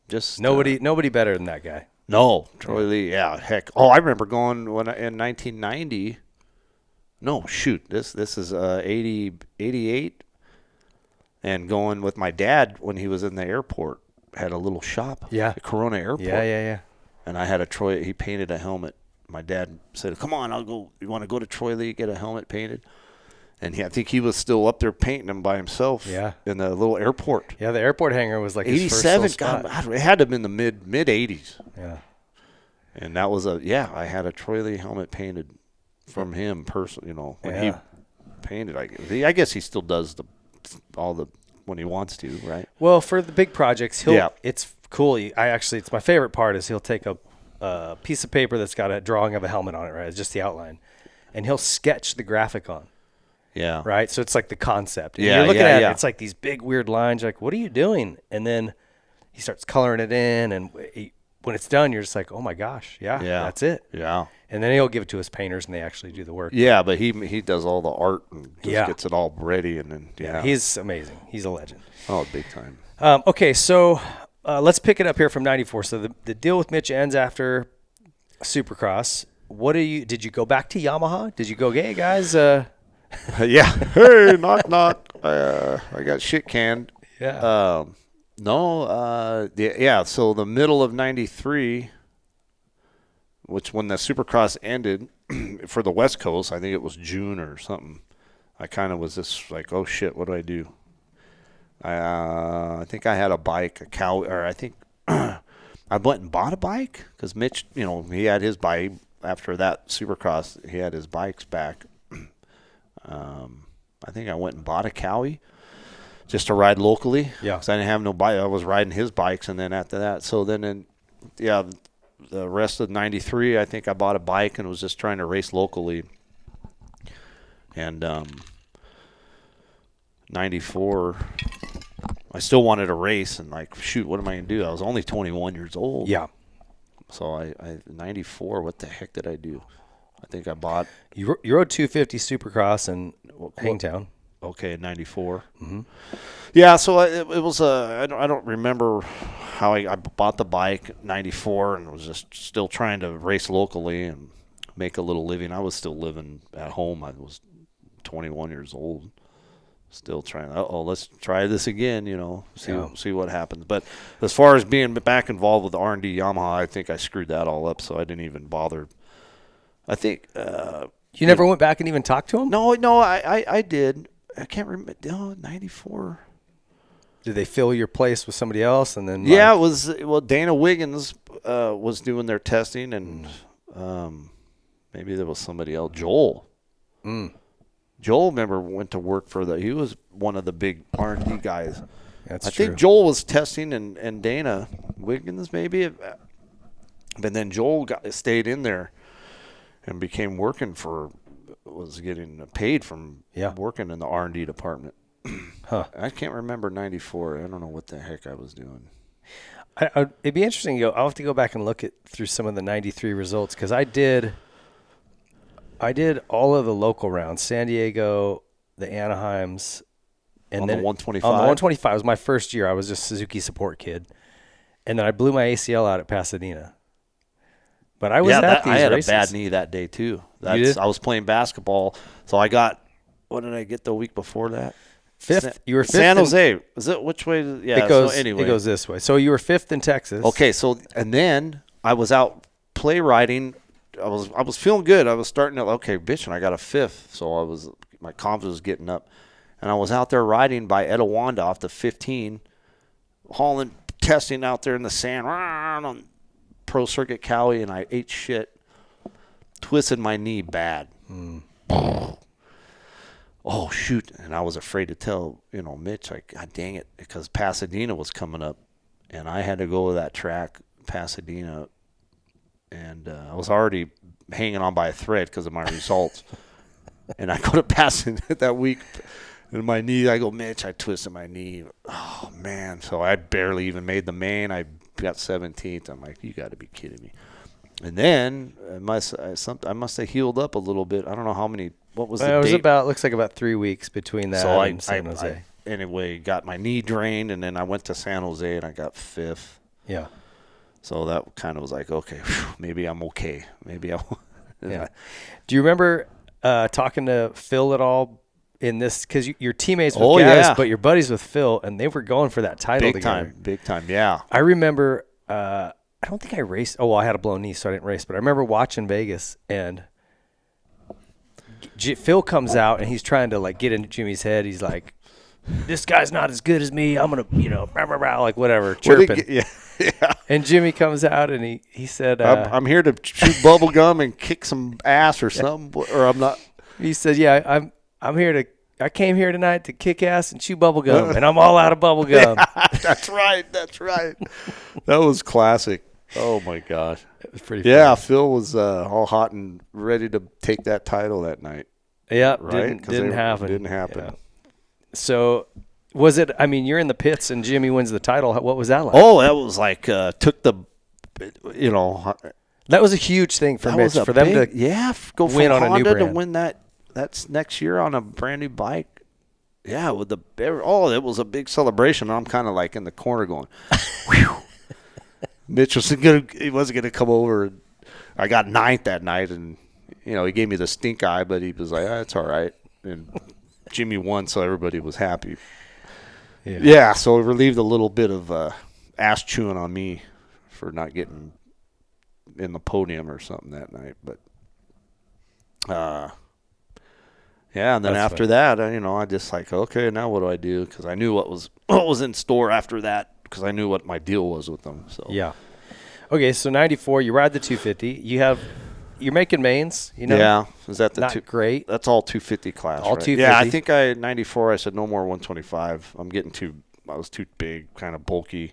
Just nobody better than that guy. No, Troy Lee. Yeah, heck. Oh, I remember going in 1990. No, shoot. This is 88, and going with my dad when he was in the airport. Had a little shop. Yeah. At Corona Airport. Yeah. And I had a Troy. He painted a helmet. My dad said, "Come on, I'll go. You want to go to Troy Lee, get a helmet painted?" And I think he was still up there painting them by himself. Yeah. In the little airport. Yeah, the airport hangar was like 87. His first God, it had to have been the mid 80s. Yeah. And that was I had a Troy Lee helmet painted from him personally. You know, when he painted. I guess he still does all the when he wants to, right? Well, for the big projects, it's cool. It's my favorite part is he'll take a piece of paper that's got a drawing of a helmet on it, right? It's just the outline. And he'll sketch the graphic on. Yeah. Right? So it's like the concept. And you're looking at it, it's like these big weird lines. You're like, what are you doing? And then he starts coloring it in. And when it's done, you're just like, oh my gosh. Yeah. That's it. Yeah. And then he'll give it to his painters and they actually do the work. Yeah, but he does all the art and just gets it all ready. And then, he's amazing. He's a legend. Oh, big time. Okay. So, let's pick it up here from 94. So the deal with Mitch ends after Supercross. Did you go back to Yamaha? Did you go, hey guys? Yeah. Hey, knock, knock. I got shit canned. Yeah. No. So the middle of 93, which when the Supercross ended for the West Coast, I think it was June or something. I kind of was just like, oh shit, what do I do? I think I had a bike, I think I went and bought a bike because Mitch, he had his bike after that Supercross. He had his bikes back. I think I went and bought a Cowie just to ride locally. Yeah. Because I didn't have no bike. I was riding his bikes, and then after that, the rest of 93, I think I bought a bike and was just trying to race locally. And 94, I still wanted to race, and like, shoot, what am I going to do? I was only 21 years old. Yeah. So I 94, what the heck did I do? I think I bought. You rode 250 Supercross in Hangtown. Okay, 94. Mm-hmm. Yeah, so it was I don't remember how I bought the bike 94 and was just still trying to race locally and make a little living. I was still living at home. I was 21 years old. Still trying. Let's try this again. See what happens. But as far as being back involved with R&D Yamaha, I think I screwed that all up. So I didn't even bother. I think you never went back and even talked to him. No, I did. I can't remember. No, 94. Did they fill your place with somebody else? And then it was. Well, Dana Wiggins was doing their testing, and maybe there was somebody else. Joel. Joel, remember, went to work he was one of the big R&D guys. That's I true. think Joel was testing and Dana Wiggins maybe. But then Joel stayed in there and became was getting paid from working in the R&D department. Huh. I can't remember 94. I don't know what the heck I was doing. It'd be interesting. I'll have to go back and look through some of the 93 results because I did all of the local rounds, San Diego, the Anaheims, and then the 125. On the 125 was my first year. I was just Suzuki support kid, and then I blew my ACL out at Pasadena. But I was at these I had races. a bad knee that day too. You did? I was playing basketball, so I got. What did I get the week before that? Fifth. You were fifth. San Jose. Is it which way? Yeah. It goes. So anyway, it goes this way. So you were fifth in Texas. Okay. So and then I was out play riding. I was feeling good. I was starting to bitch, and I got a fifth. So my confidence was getting up, and I was out there riding by Etowanda off the 15, hauling, testing out there in the sand on Pro Circuit Cowie, and I ate shit, twisted my knee bad. Oh shoot! And I was afraid to tell Mitch, like, God dang it, because Pasadena was coming up, and I had to go to that track, Pasadena. And I was already hanging on by a thread because of my results. And I go to Pasadena that week, and my knee, I go, Mitch, I twisted my knee. Oh, man. So I barely even made the main. I got 17th. I'm like, you got to be kidding me. And then I must have healed up a little bit. I don't know how many. What was the date? It was looks like about 3 weeks between that and San Jose. Anyway, got my knee drained, and then I went to San Jose, and I got fifth. Yeah. So that kind of was like, okay, maybe I'm okay. Maybe I. Yeah. Do you remember talking to Phil at all in this? Because your teammates with Gaddis, but your buddies with Phil, and they were going for that title together. Big time, yeah. I remember. I don't think I raced. Oh, well, I had a blown knee, so I didn't race. But I remember watching Vegas, and Phil comes out, and he's trying to get into Jimmy's head. He's like, "This guy's not as good as me. I'm gonna, rah, rah, rah," like whatever, chirping. Yeah. And Jimmy comes out and he said, I'm here to shoot bubble gum and kick some ass or something, or I'm not. He said, yeah, I came here tonight to kick ass and chew bubble gum, and I'm all out of bubble gum. Yeah, that's right. That was classic. Oh my gosh. It was pretty Yeah, funny. Phil was all hot and ready to take that title that night. Yeah, right? Didn't happen. Didn't happen. Yeah. So was it, you're in the pits and Jimmy wins the title. What was that like? Oh, that was like, took the, That was a huge thing for Mitch, for them to go win from on a new Honda to brand. win that's next year on a brand new bike. Yeah, with it was a big celebration. I'm kind of like in the corner going, whew. Mitch wasn't gonna come over. I got 9th that night, and he gave me the stink eye, but he was like, it's all right. And Jimmy won, so everybody was happy. Yeah, so it relieved a little bit of ass chewing on me for not getting in the podium or something that night. But and then after that, I just like, okay, now what do I do? Because I knew what was in store after that, because I knew what my deal was with them. So yeah. Okay, so 94, you ride the 250. You're making mains, Yeah. Is that the not great? That's all 250 class, all right? 250. Yeah, I think 94, I said no more 125. I was too big, kind of bulky.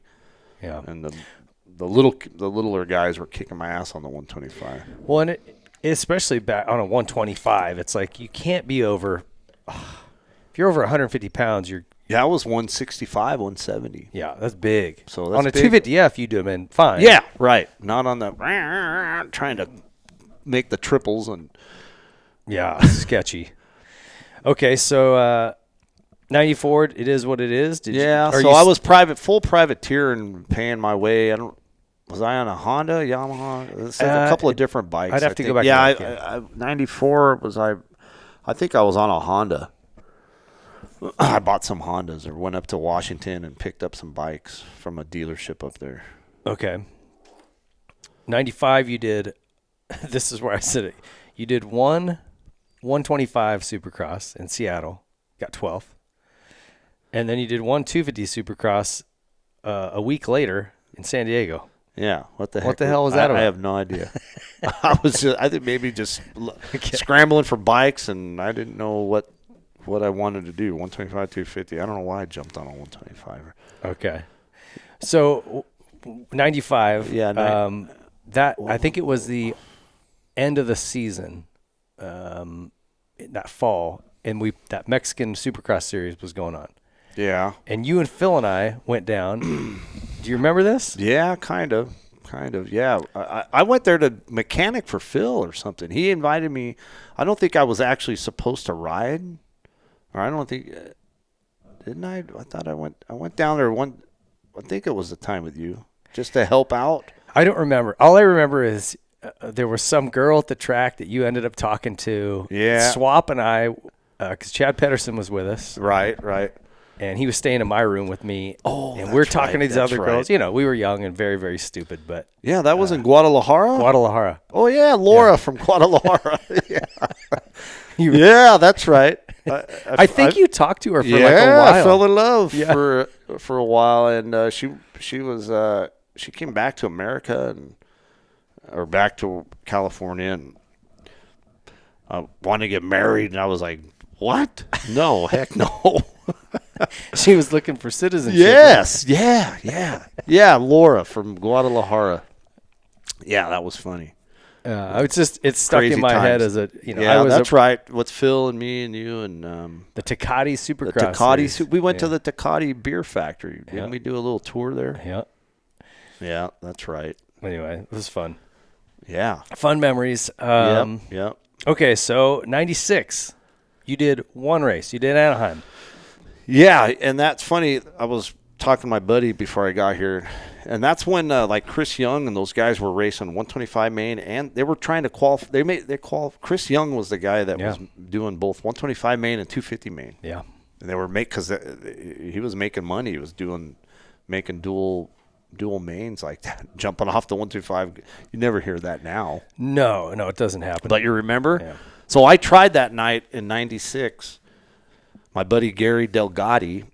Yeah. And the littler guys were kicking my ass on the 125. Well, and especially back on a 125, it's like you can't be over. If you're over 150 pounds, you're. Yeah, I was 165, 170. Yeah, that's big. So that's on a big. 250F, you do them in fine. Yeah, right. Not on the trying to make the triples and. Yeah, sketchy. Okay, so 94, it is what it is. I was full privateer and paying my way. Was I on a Honda, Yamaha? There's a couple of different bikes. I'd have to go back. Yeah, 94 was I think I was on a Honda. I bought some Hondas or went up to Washington and picked up some bikes from a dealership up there. Okay. 95, you did. This is where I said it. You did 125 Supercross in Seattle, got 12th. And then you did 250 Supercross a week later in San Diego. Yeah, what the hell was that about? I have no idea. I think maybe just scrambling for bikes, and I didn't know what I wanted to do. 125, 250. I don't know why I jumped on a 125. Okay, so 95. Yeah, I think it was the end of the season, that fall, and that Mexican Supercross series was going on. Yeah. And you and Phil and I went down. Do you remember this? Yeah, kind of. Yeah. I went there to mechanic for Phil or something. He invited me. I don't think I was actually supposed to ride. Or I don't think, didn't I? I thought I went down there I think it was the time with you, just to help out. I don't remember. All I remember is there was some girl at the track that you ended up talking to. Yeah. Swap and I, because Chad Pedersen was with us. Right. And he was staying in my room with me. Oh, and we're talking to these other girls. Right. You know, we were young and very, very stupid. But yeah, that was in Guadalajara? Guadalajara. Oh, yeah, Laura from Guadalajara. Yeah, that's right. I think you talked to her for like a while. Yeah, I fell in love for a while. And she came back to America or back to California and wanted to get married. And I was like, what? No, heck no. She was looking for citizenship. Yes, yeah, Laura from Guadalajara. Yeah, that was funny. It's stuck Crazy in my head times. as Yeah, that's right. With Phil and me and you and the Tecate Supercross. The Tecate. Series. We went to the Tecate Beer Factory. Didn't we do a little tour there? Yeah. Yeah, that's right. Anyway, it was fun. Yeah. Fun memories. Yep. Okay, so 96. You did one race. You did Anaheim. Yeah, and that's funny. I was talking to my buddy before I got here, and that's when like Chris Young and those guys were racing 125 main, and they were trying to qualify. Chris Young was the guy that was doing both 125 main and 250 main. Yeah, and they were because he was making money. He was making dual mains like that, jumping off the 125. You never hear that now. No, it doesn't happen. But you remember? Yeah. So I tried that night in 96. My buddy Gary Delgatti,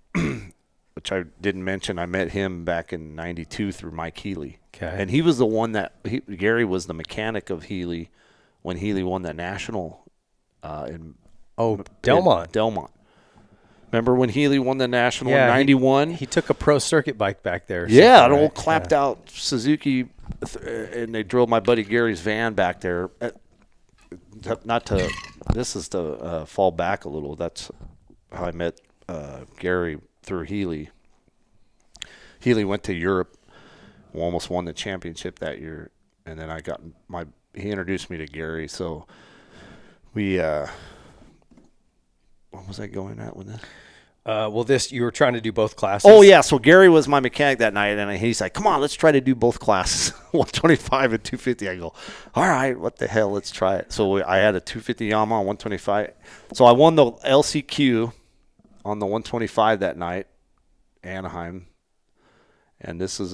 which I didn't mention, I met him back in 92 through Mike Healy. Okay. And he was the one Gary was the mechanic of Healy when Healy won that national Delmont. Remember when Healy won the national in 91? He took a pro circuit bike back there. Yeah, an old clapped out Suzuki, and they drove my buddy Gary's van back there. This is to fall back a little. That's how I met Gary through Healy. Healy went to Europe, almost won the championship that year, and then he introduced me to Gary. So we, what was I going at with this? You were trying to do both classes. Oh yeah, so Gary was my mechanic that night, and he's like, "Come on, let's try to do both classes, 125 and 250." I go, "All right, what the hell? Let's try it." So I had a 250 Yamaha 125. So I won the LCQ on the 125 that night, Anaheim, and this is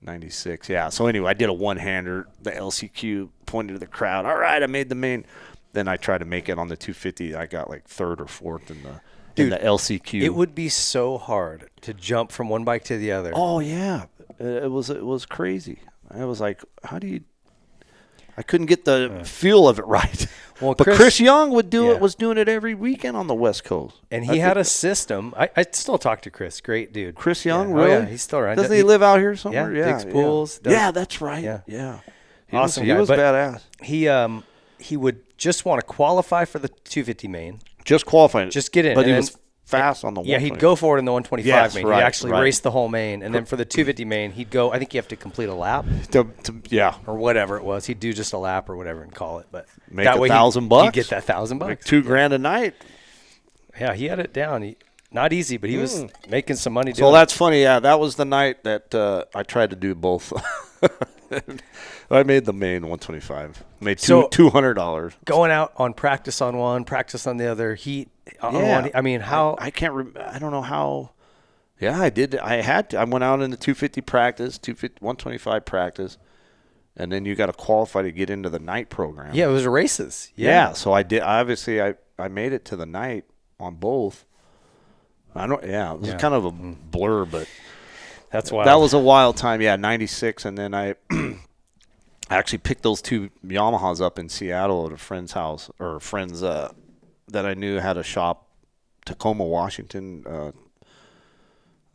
96. Yeah. So anyway, I did a one-hander, the LCQ, pointed to the crowd. All right, I made the main. Then I tried to make it on the 250. I got like third or fourth in the. Dude, in the LCQ. It would be so hard to jump from one bike to the other. Oh yeah, it was crazy. I was like, how do you? I couldn't get the feel of it right. Well, but Chris Young was doing it every weekend on the West Coast, and he had a system. I still talk to Chris, great dude. Chris Young, yeah. really? Oh, yeah, he's still around. Doesn't he live out here somewhere? Yeah, digs pools. Yeah, that's right. Yeah. Awesome He guy. was But badass. he would just want to qualify for the 250 main. Just qualifying. Just get in. But and he then- was fast on the 120. Yeah, he'd go for it in the 125 Yes, main. right, He'd actually right. race the whole main. And then for the 250 main, he'd go, I think you have to complete a lap Yeah. or whatever it was. He'd do just a lap or whatever and call it. But Make that way $1,000. He'd get that $1,000. Like $2,000 a night. Yeah, he had it down. Not easy, but he was making some money doing So it. that's funny. Yeah, that was the night that I tried to do both. I made the main 125. Made $200. Going out on practice on one, practice on the other, heat on Yeah. one. I mean, how? I can't remember. I don't know how. Yeah, I did. I had to. I went out in the 250 practice, 125 practice, and then you got to qualify to get into the night program. Yeah, it was races. Yeah. So I did. Obviously, I made it to the night on both. I don't. Yeah, it was kind of a blur, but That's why that was a wild time. Yeah, 96, and then I actually picked those two Yamahas up in Seattle at a friend's house or friends that I knew had a shop, Tacoma, Washington.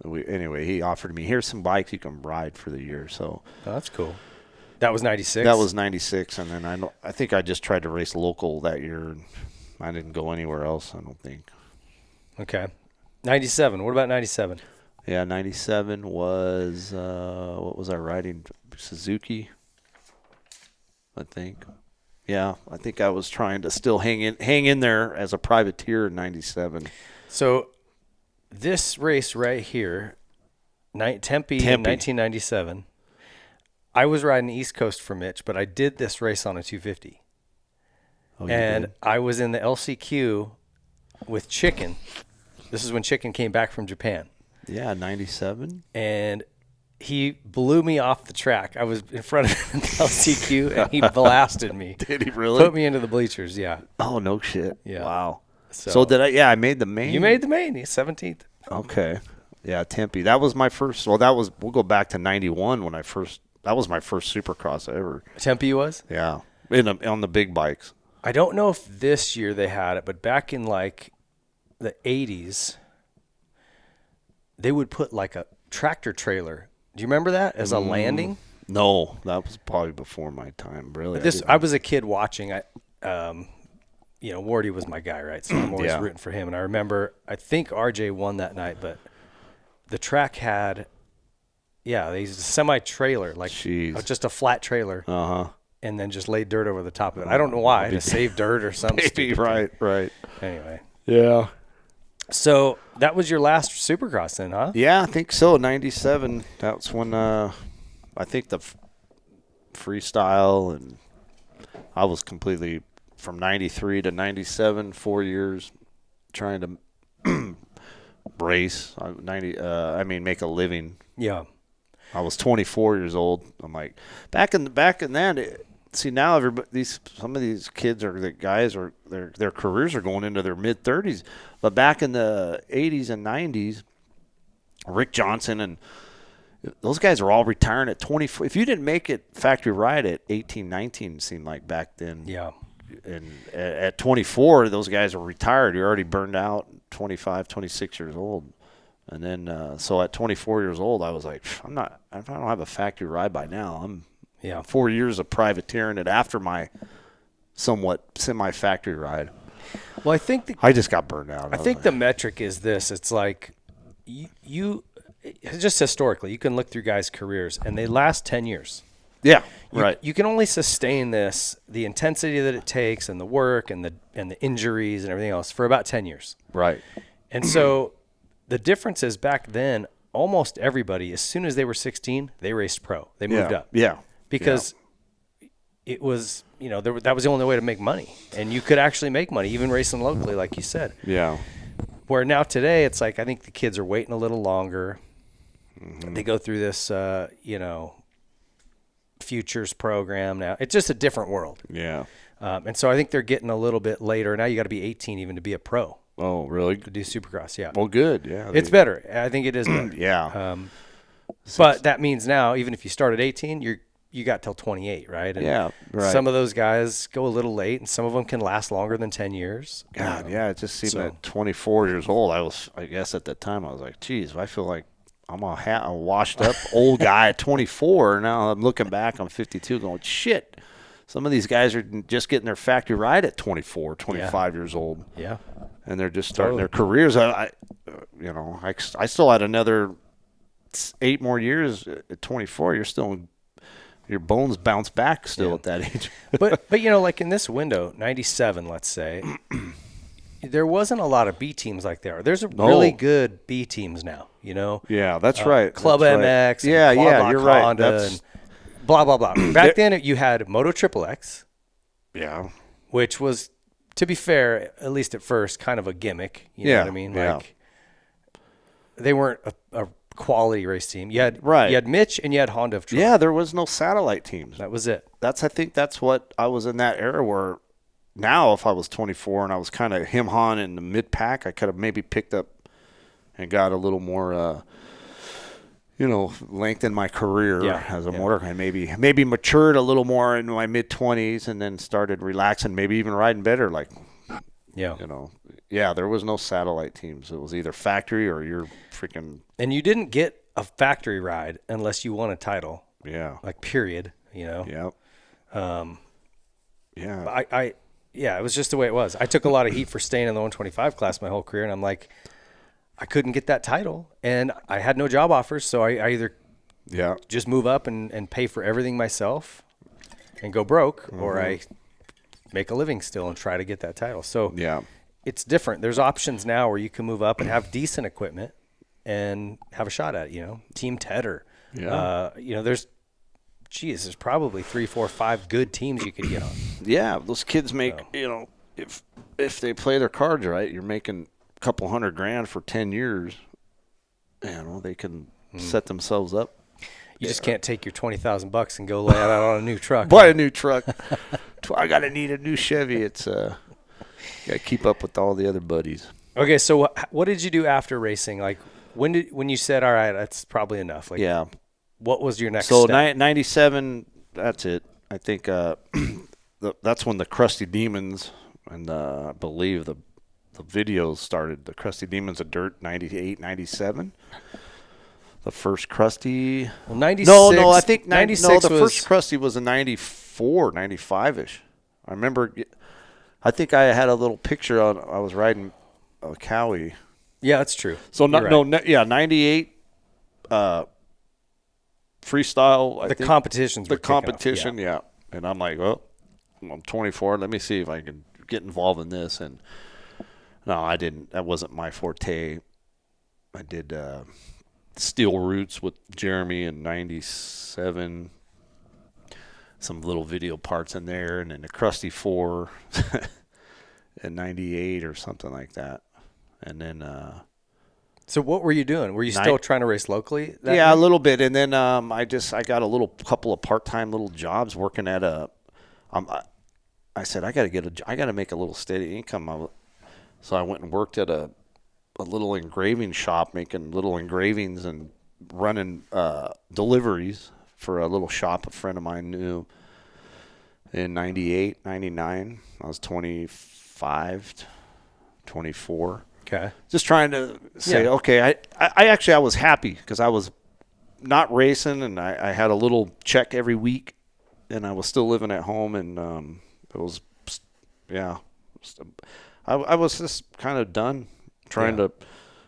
Anyway, he offered me, here's some bikes you can ride for the year. So that's cool. That was 96. that was 96, and then I think I just tried to race local that year, and I didn't go anywhere else. I don't think. Okay. 97. What about 97? Yeah, 97 was what was I riding? Suzuki, I think. Yeah, I think I was trying to still hang in there as a privateer in 97. So this race right here, Tempe in 1997, I was riding East Coast for Mitch, but I did this race on a 250. Oh, and did? I was in the LCQ with Chicken. This is when Chicken came back from Japan. Yeah, 97. And he blew me off the track. I was in front of the LCQ, and he blasted me. Did he really? Put me into the bleachers, yeah. Oh, no shit. Yeah. Wow. So, So did I? Yeah, I made the main. You made the main. He's 17th. Okay. Yeah, Tempe. That was my first. Well, we'll go back to 91 when that was my first Supercross ever. Tempe was? Yeah. On the big bikes. I don't know if this year they had it, but back in like the 80s, they would put like a tractor trailer. Do you remember that as a landing? No, that was probably before my time, really. I was a kid watching. Wardy was my guy, right? So I'm always rooting for him. And I remember, I think RJ won that night, but the track had, they used a semi-trailer, like just a flat trailer. Uh-huh. And then just laid dirt over the top of it. I don't know why, to save dirt or something. Maybe, right. Anyway. Yeah. So that was your last Supercross then, huh? Yeah, I think so. 97. That's when I think the freestyle, and I was completely from 93 to 97, 4 years trying to race. Make a living. Yeah. I was 24 years old. I'm like, back in that. See, now some of these kids their careers are going into their mid 30s, but back in the 80s and 90s, Rick Johnson and those guys are all retiring at 24. If you didn't make it factory ride at 18, 19, it seemed like back then. Yeah. And at 24, those guys are retired. You're already burned out, 25, 26 years old. And then, so at 24 years old, I was like, I don't have a factory ride by now. I'm 4 years of privateering it after my somewhat semi-factory ride. Well, I think I just got burned out. I think the metric is this. It's like you just historically, you can look through guys' careers, and they last 10 years. Yeah, right. You can only sustain the intensity that it takes and the work and the injuries and everything else for about 10 years. Right. And so the difference is back then, almost everybody, as soon as they were 16, they raced pro. They moved up. Yeah. Because it was, that was the only way to make money. And you could actually make money, even racing locally, like you said. Yeah. Where now today, it's like I think the kids are waiting a little longer. Mm-hmm. They go through this, futures program now. It's just a different world. Yeah. And so I think they're getting a little bit later. Now you got to be 18 even to be a pro. Oh, really? To do Supercross, yeah. Well, good, yeah. It's better. I think it is better. Yeah. But that means now, even if you start at 18, you got till 28, right? And yeah, right. Some of those guys go a little late, and some of them can last longer than 10 years. God, yeah, it just seemed at 24 years old, I guess at that time, I was like, geez, I feel like I'm a washed up old guy at 24. Now I'm looking back, I'm 52 going, shit. Some of these guys are just getting their factory ride at 24, 25 years old. Yeah. And they're just starting their careers. I still had another 8 more years at 24. You're still, your bones bounce back still at that age. but like in this window, 97, let's say, there wasn't a lot of B teams like there are. There's really good B teams now, Yeah, that's right. Club that's MX. Right. And Yeah, you're right. Honda and blah, blah, blah. Back then, you had Moto Triple X. Yeah. Which was, to be fair, at least at first, kind of a gimmick. You know what I mean? Like, they weren't a quality race team. You had Mitch and you had Honda of Troy. Yeah, there was no satellite teams. That was it. I think that's what I was in that era where now if I was 24 and I was kind of him-hawing in the mid-pack, I could have maybe picked up and got a little more lengthened my career as a motor guy. Maybe matured a little more in my mid-20s and then started relaxing, maybe even riding better. There was no satellite teams. It was either factory or you're freaking. And you didn't get a factory ride unless you won a title. Yeah. Like, period, Yep. It was just the way it was. I took a lot of heat for staying in the 125 class my whole career, and I'm like, I couldn't get that title, and I had no job offers, so I either just move up and pay for everything myself and go broke, or I make a living still and try to get that title. So it's different. There's options now where you can move up and have decent equipment and have a shot at it, Team Tedder. There's probably 3, 4, 5 good teams you could get on. Yeah, those kids make, if they play their cards right, you're making a couple $100,000 for 10 years. They can set themselves up. You just can't take your $20,000 and go lay it out on a new truck. Buy a new truck. I gotta need a new Chevy. It's gotta keep up with all the other buddies. Okay, so what did you do after racing? Like, when you said, all right, that's probably enough. Like, what was your next step? 97, that's it. I think that's when the Krusty Demons and I believe the videos started. The Krusty Demons of Dirt, 98, 97. The first Krusty. Well, 96. No, I think 96 the first Krusty was a 94, 95-ish. I remember. I think I had a little picture on. I was riding a Cowie. Yeah, that's true. So 98. Freestyle. The competitions. The competition, yeah. And I'm like, well, I'm 24. Let me see if I can get involved in this. And no, I didn't. That wasn't my forte. I did Steel Roots with Jeremy in 97. Some little video parts in there, and then the Krusty 4 in 98 or something like that. And then so what were you doing? Were you still trying to race locally? A little bit. And then I got a couple of part-time little jobs working at I said I got to make a little steady income. So I went and worked at a little engraving shop, making little engravings and running deliveries for a little shop a friend of mine knew in 98, 99. I was 25, 24. Okay. Just trying to say, okay, I was happy because I was not racing and I had a little check every week and I was still living at home and it was, I was just kind of done trying to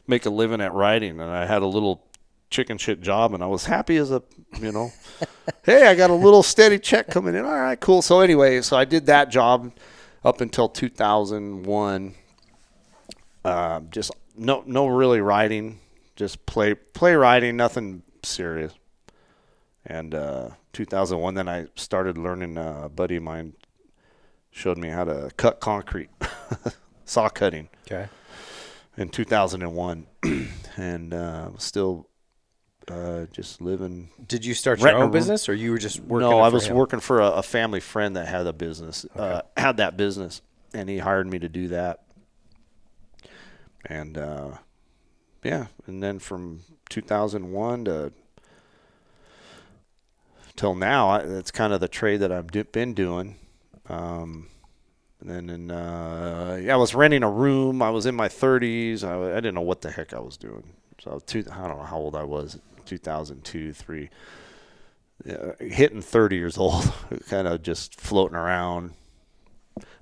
make a living at riding and I had a little chicken shit job and I was happy as a, hey, I got a little steady check coming in. All right, cool. So anyway, I did that job up until 2001. Just no really riding, just play riding, nothing serious. And 2001, then I started learning. A buddy of mine showed me how to cut concrete, saw cutting. Okay. In 2001, and still just living. Did you start your own business, or you were just working? No, I was working for a family friend that had a business, had that business, and he hired me to do that. And and then from 2001 till now, that's kind of the trade that I've been doing. And then I was renting a room. I was in my 30s. I didn't know what the heck I was doing. So I don't know how old I was, 2002, 3. Hitting 30 years old, kind of just floating around,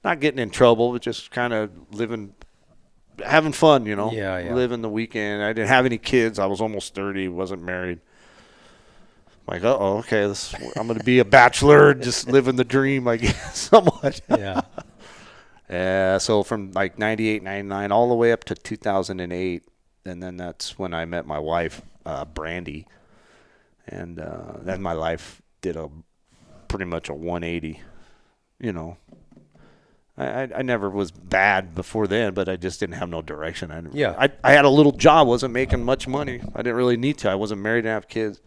not getting in trouble, but just kind of having fun, living the weekend. I didn't have any kids. I was almost 30, wasn't married. Like, okay, I'm going to be a bachelor, just living the dream, I guess, somewhat. Yeah. So from like 98, 99, all the way up to 2008, and then that's when I met my wife, Brandy, and then my life did pretty much a 180. I never was bad before then, but I just didn't have no direction. I had a little job, wasn't making much money. I didn't really need to. I wasn't married, didn't have kids.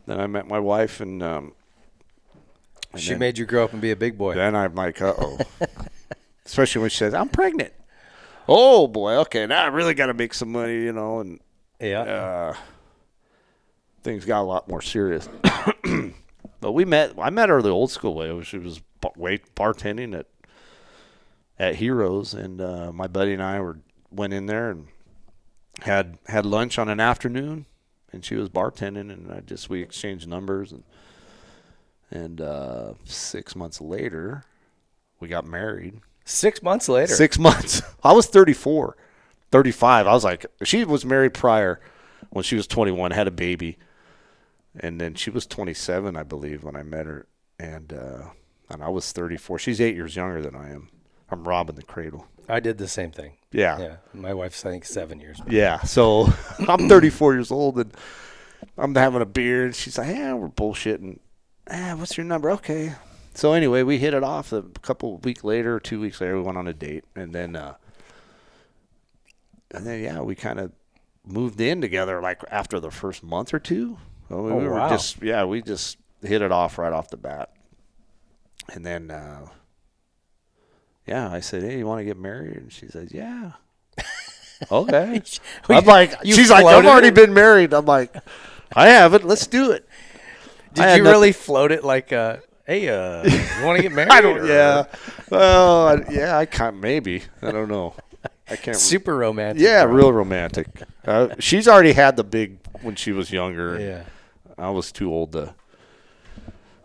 Then I met my wife, and she made you grow up and be a big boy. Then I'm like, uh-oh. Especially when she says, I'm pregnant. Oh, boy, okay, now I really got to make some money, and things got a lot more serious. But I met her the old school way. She was bartending at Heroes, and my buddy and I went in there and had lunch on an afternoon, and she was bartending, and we exchanged numbers, and 6 months later, we got married. 6 months later? 6 months. I was 35. I was like, she was married prior when she was 21, had a baby, and then she was 27, I believe, when I met her, and I was 34. She's 8 years younger than I am. I'm robbing the cradle. I did the same thing. Yeah. My wife's, I think, 7 years. Yeah. So I'm 34 years old, and I'm having a beer, and she's like, "Yeah, we're bullshitting. What's your number?" Okay. So anyway, we hit it off. A couple of weeks later, 2 weeks later, we went on a date, and then we kind of moved in together like after the first month or two. So we just hit it off right off the bat, and then. I said, "Hey, you want to get married?" And she said, "Yeah." Okay. I'm like, she's like, "I've already been married." I'm like, "I haven't. Let's do it." Did you really float it like, "Hey, you want to get married?" I don't. Yeah. Well, I can't. Maybe I don't know. I can't. Super romantic. Yeah, real romantic. She's already had the big when she was younger. Yeah. I was too old to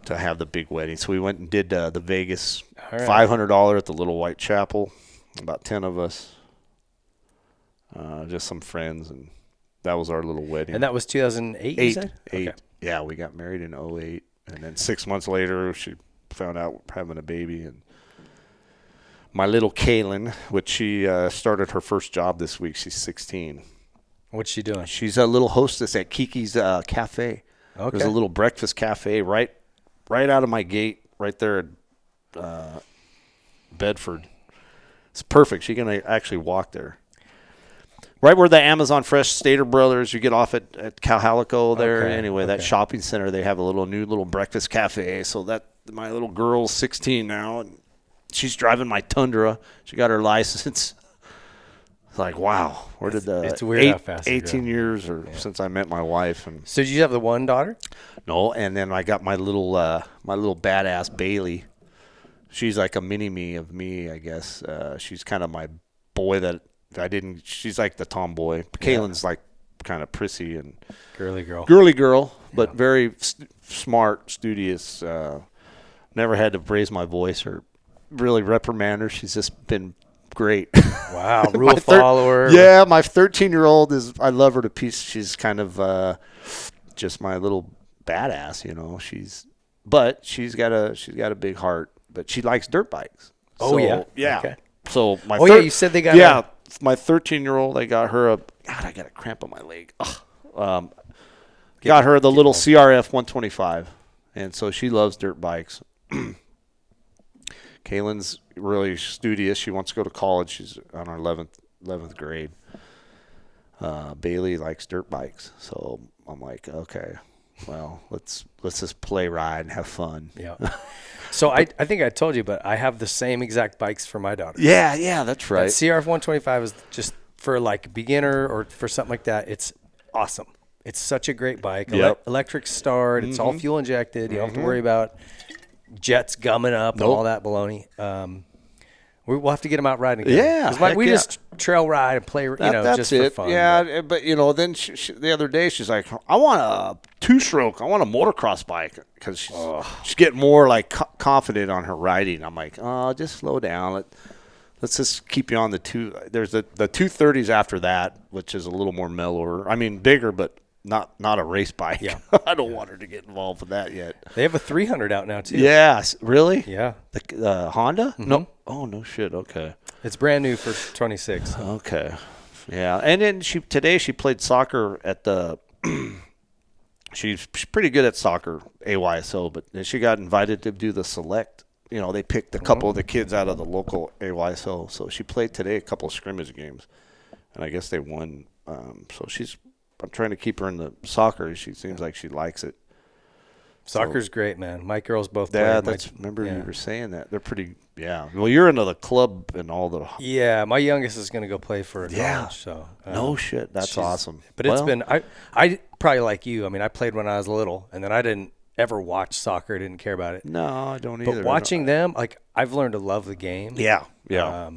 have the big wedding. So we went and did the Vegas $500 at the Little White Chapel, about 10 of us, just some friends, and that was our little wedding. And that was 2008, you said? Okay. Yeah, we got married in 2008, and then 6 months later she found out we're having a baby, and my little Kaylin, which she started her first job this week. She's 16. What's she doing? She's a little hostess at Kiki's Cafe. Okay. There's a little breakfast cafe right out of my gate, right there at Bedford. It's perfect. She can actually walk there. Right where the Amazon Fresh Stater Brothers, you get off at Calhalico there. Okay, Anyway, that shopping center, they have a new little breakfast cafe. So that my little girl's 16 now, and she's driving my Tundra. She got her license. It's like, wow, where did it's weird how fast 18 years since I met my wife. And so did you have the one daughter? No, and then I got my little badass Bailey. She's like a mini-me of me, I guess. She's kind of my boy that I didn't – she's like the tomboy. Kaylin's like kind of prissy and – Girly girl, but very smart, studious. Never had to raise my voice or really reprimand her. She's just been great. Wow, rule follower. Yeah, my 13-year-old I love her to pieces. She's kind of just my little badass, But she's got a big heart. But she likes dirt bikes. Oh, yeah. Okay. So my you said they got my 13-year-old, I got her I got a cramp on my leg. Got her the little CRF 125, and so she loves dirt bikes. Kaylin's really studious. She wants to go to college. She's on her 11th grade. Bailey likes dirt bikes, so I'm like, okay, well, let's just play, ride, and have fun. Yeah. So I think I told you, but I have the same exact bikes for my daughter. Yeah, that's right. That CRF 125 is just for like beginner or for something like that. It's awesome. It's such a great bike. Yep. Electric start. It's all fuel injected. You don't have to worry about jets gumming up and all that baloney. We'll have to get him out riding again. Yeah, 'Cause we heck just trail ride and play, that's just it. for fun. Yeah, but then she, the other day she's like, I want a 2-stroke. I want a motocross bike because she's getting more like confident on her riding. I'm like, oh, just slow down. Let's just keep you on the two. There's the 230s after that, which is a little more mellower. I mean, bigger, but not a race bike. Yeah. I don't want her to get involved with that yet. They have a 300 out now too. Yeah, really? Yeah. The Honda? Mm-hmm. No. Oh, no shit. Okay. It's brand new for 26. Okay. Yeah. And then today she played soccer at the she's pretty good at soccer, AYSO, but then she got invited to do the select. They picked a couple of the kids out of the local AYSO. So she played today a couple of scrimmage games. And I guess they won. So I'm trying to keep her in the soccer. She seems like she likes it. Soccer's great, man. My girls both play. Yeah, remember you were saying that. They're pretty, yeah. Well, you're into the club and all the. Yeah, my youngest is going to go play for college. So no shit. That's awesome. But it's been, I probably like you. I mean, I played when I was little, and then I didn't ever watch soccer. I didn't care about it. No, I don't either. But watching them, like, I've learned to love the game. Yeah, yeah.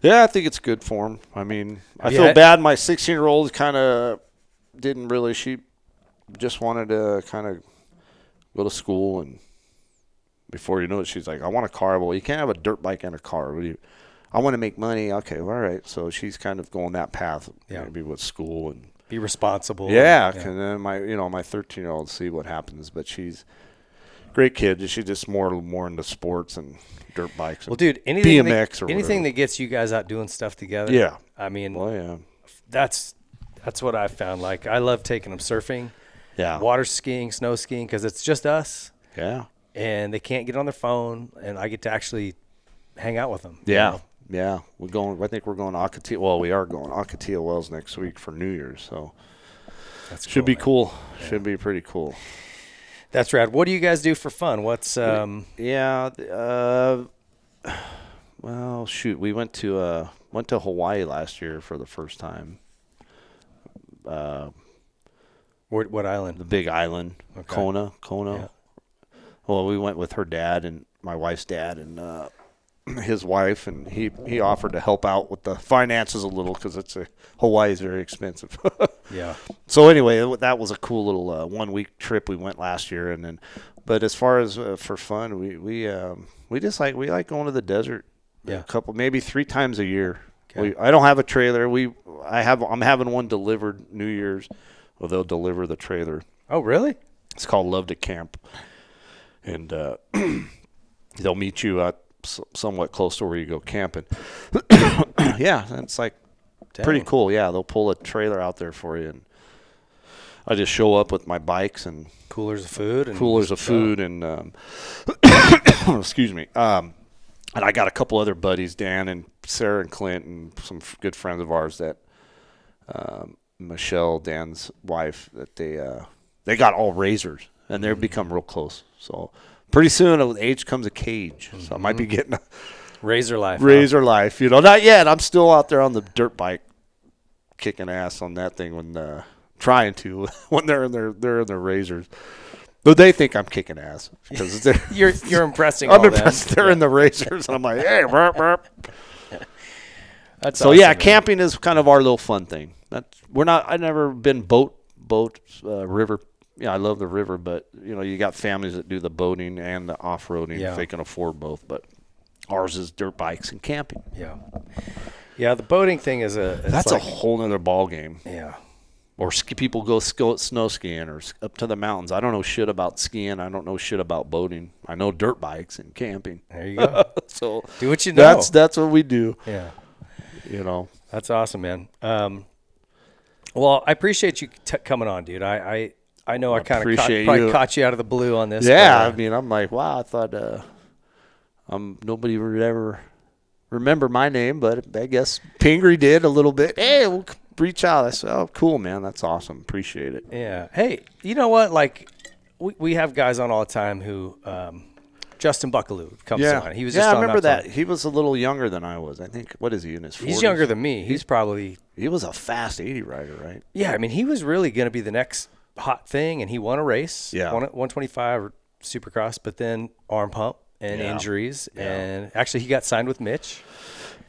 Yeah, I think it's good for them. I mean, I feel Yeah. bad. My 16-year-old kind of didn't really. She just wanted to kind of go to school, and before you know it, she's like, I want a car. Well, you can't have a dirt bike and a car. I want to make money. Okay, all right. So she's kind of going that path, maybe with school and be responsible. Yeah, and then my 13-year-old see what happens. But she's a great kid. She's just more into sports and dirt bikes. Well, dude, anything BMX that gets you guys out doing stuff together. Yeah, I mean, well, yeah, that's what I found. Like, I love taking them surfing. Yeah. Water skiing, snow skiing, because it's just us. Yeah. And they can't get on their phone, and I get to actually hang out with them. Yeah. Yeah. I think we're going to Ocotillo. Well, we are going to Ocotillo Wells next week for New Year's. So that's should be cool. Yeah. Should be pretty cool. That's rad. What do you guys do for fun? What's well, shoot, we went to Hawaii last year for the first time. What island? The big island, okay. Kona. Yeah. Well, we went with her dad and my wife's dad and his wife, and he offered to help out with the finances a little because Hawaii is very expensive. Yeah. So anyway, that was a cool little 1-week trip we went last year, but as far as for fun, we like going to the desert. Yeah. Maybe 3 times a year. Okay. I don't have a trailer. I'm having one delivered New Year's. Well, they'll deliver the trailer. Oh, really? It's called Love to Camp. And they'll meet you at somewhat close to where you go camping. Yeah, it's like pretty cool. Yeah, they'll pull a trailer out there for you. And I just show up with my bikes and coolers of food. And excuse me. And I got a couple other buddies, Dan and Sarah and Clint, and some good friends of ours that Michelle, Dan's wife, that they got all razors, and they've become real close. So pretty soon, with age comes a cage. Mm-hmm. So I might be getting a razor life. Life, not yet. I'm still out there on the dirt bike, kicking ass on that thing when trying to when they're in their razors. But they think I'm kicking ass because you're impressing. I'm impressed. They're in the razors, and I'm like, hey, burp, burp. That's so awesome, yeah, man. Camping is kind of our little fun thing. I've never been boat river. Yeah, I love the river, but you got families that do the boating and the off-roading if they can afford both. But ours is dirt bikes and camping. Yeah, yeah. The boating thing is that's a whole nother ball game. Yeah. Or people go snow skiing or up to the mountains. I don't know shit about skiing. I don't know shit about boating. I know dirt bikes and camping. There you go. So do what you know. That's what we do. Yeah. That's awesome, man. Well, I appreciate you coming on, dude. I know I kind of probably caught you out of the blue on this. Yeah, but, I'm like, wow, I thought nobody would ever remember my name, but I guess Pingree did a little bit. Hey, we'll reach out. I said, oh, cool, man. That's awesome. Appreciate it. Yeah. Hey, you know what? Like, we have guys on all the time who Justin Buckaloo comes on. He was just I remember that. He was a little younger than I was. I think, what is he, in his 40s? He's younger than me. He was a fast 80 rider, right? Yeah, I mean, he was really going to be the next hot thing, and he won a race. Yeah. Won 125 or Supercross, but then arm pump, and injuries. And actually, he got signed with Mitch.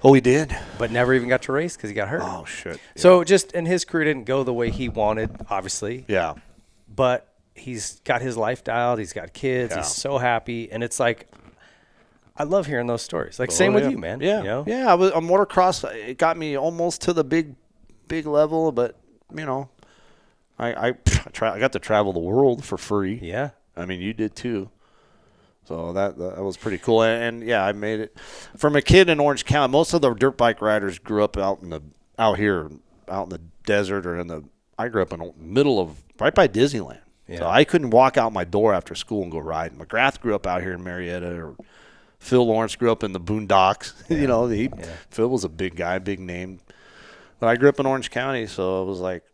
Oh, he did? But never even got to race because he got hurt. Oh, shit. Yeah. So and his career didn't go the way he wanted, obviously. Yeah. But he's got his life dialed. He's got kids. Yeah. He's so happy. And it's like, I love hearing those stories. Like, same with you, man. Yeah. You know? Yeah, on motocross, it got me almost to the big level, but, you know, I got to travel the world for free. Yeah. I mean, you did too. So that was pretty cool. And yeah, I made it. From a kid in Orange County, most of the dirt bike riders grew up out in the desert or I grew up in the middle of, right by Disneyland. Yeah. So I couldn't walk out my door after school and go riding. McGrath grew up out here in Marietta, or Phil Lawrence grew up in the boondocks. Yeah. You know, Phil was a big guy, big name. But I grew up in Orange County, so it was like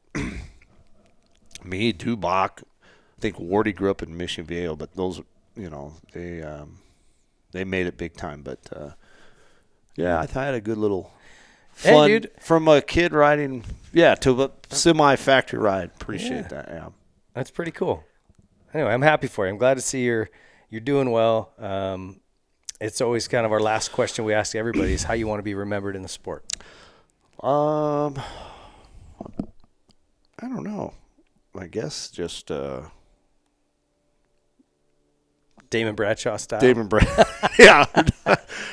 me, Dubach. I think Wardy grew up in Mission Viejo, but those, you know, they made it big time. But, I had a good little fun dude. From a kid riding, to a semi-factory ride. Appreciate that, yeah. That's pretty cool. Anyway, I'm happy for you. I'm glad to see you're doing well. It's always kind of our last question we ask everybody is how you want to be remembered in the sport. I don't know. I guess just Damon Bradshaw style. Damon Bradshaw. Yeah.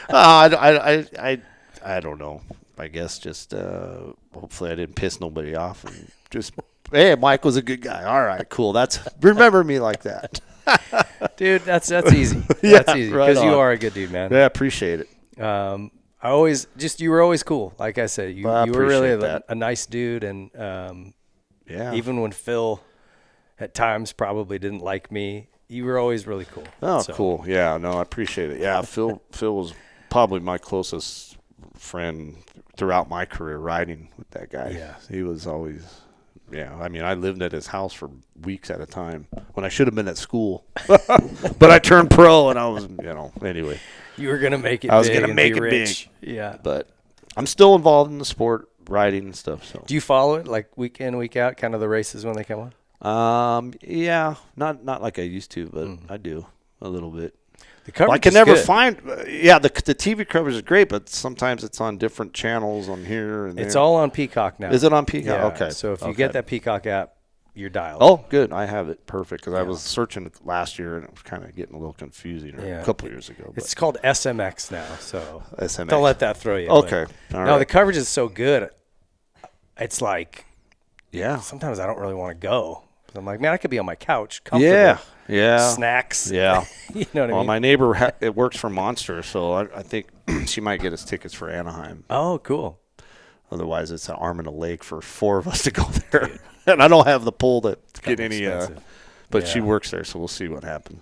I don't know. I guess just hopefully I didn't piss nobody off and just hey, Mike was a good guy. All right, cool. Remember me like that. Dude, that's easy. That's easy because you are a good dude, man. Yeah, appreciate it. You were always cool. Like I said, you were really a nice dude, and even when Phil at times probably didn't like me, you were always really cool. Oh, cool. Yeah, no, I appreciate it. Yeah, Phil was probably my closest friend throughout my career riding with that guy. Yeah. He was always I mean, I lived at his house for weeks at a time when I should have been at school. But I turned pro and I was, anyway. You were going to make it I was going to make it rich. big. Yeah. But I'm still involved in the sport, riding and stuff. So. Do you follow it like week in, week out, kind of the races when they come on? Yeah, not like I used to, but I do a little bit. The coverage I can is never good. find. The TV coverage is great, but sometimes it's on different channels on here and there. It's all on Peacock now. Is it on Peacock? Yeah. Okay. So if you get that Peacock app, you're dialed. Oh, good. I have it. Perfect. Because I was searching last year and it was kind of getting a little confusing a couple years ago. It's called SMX now, so SMX. Don't let that throw you. Okay. All right. The coverage is so good. It's like, sometimes I don't really want to go. I'm like, man, I could be on my couch, comfortable. Yeah. Snacks. Yeah. You know what I mean? My neighbor, it works for Monster, so I think she might get us tickets for Anaheim. Oh, cool. Otherwise, it's an arm and a leg for 4 of us to go there. Dude. And I don't have the pull to get any, but she works there, so we'll see what happens.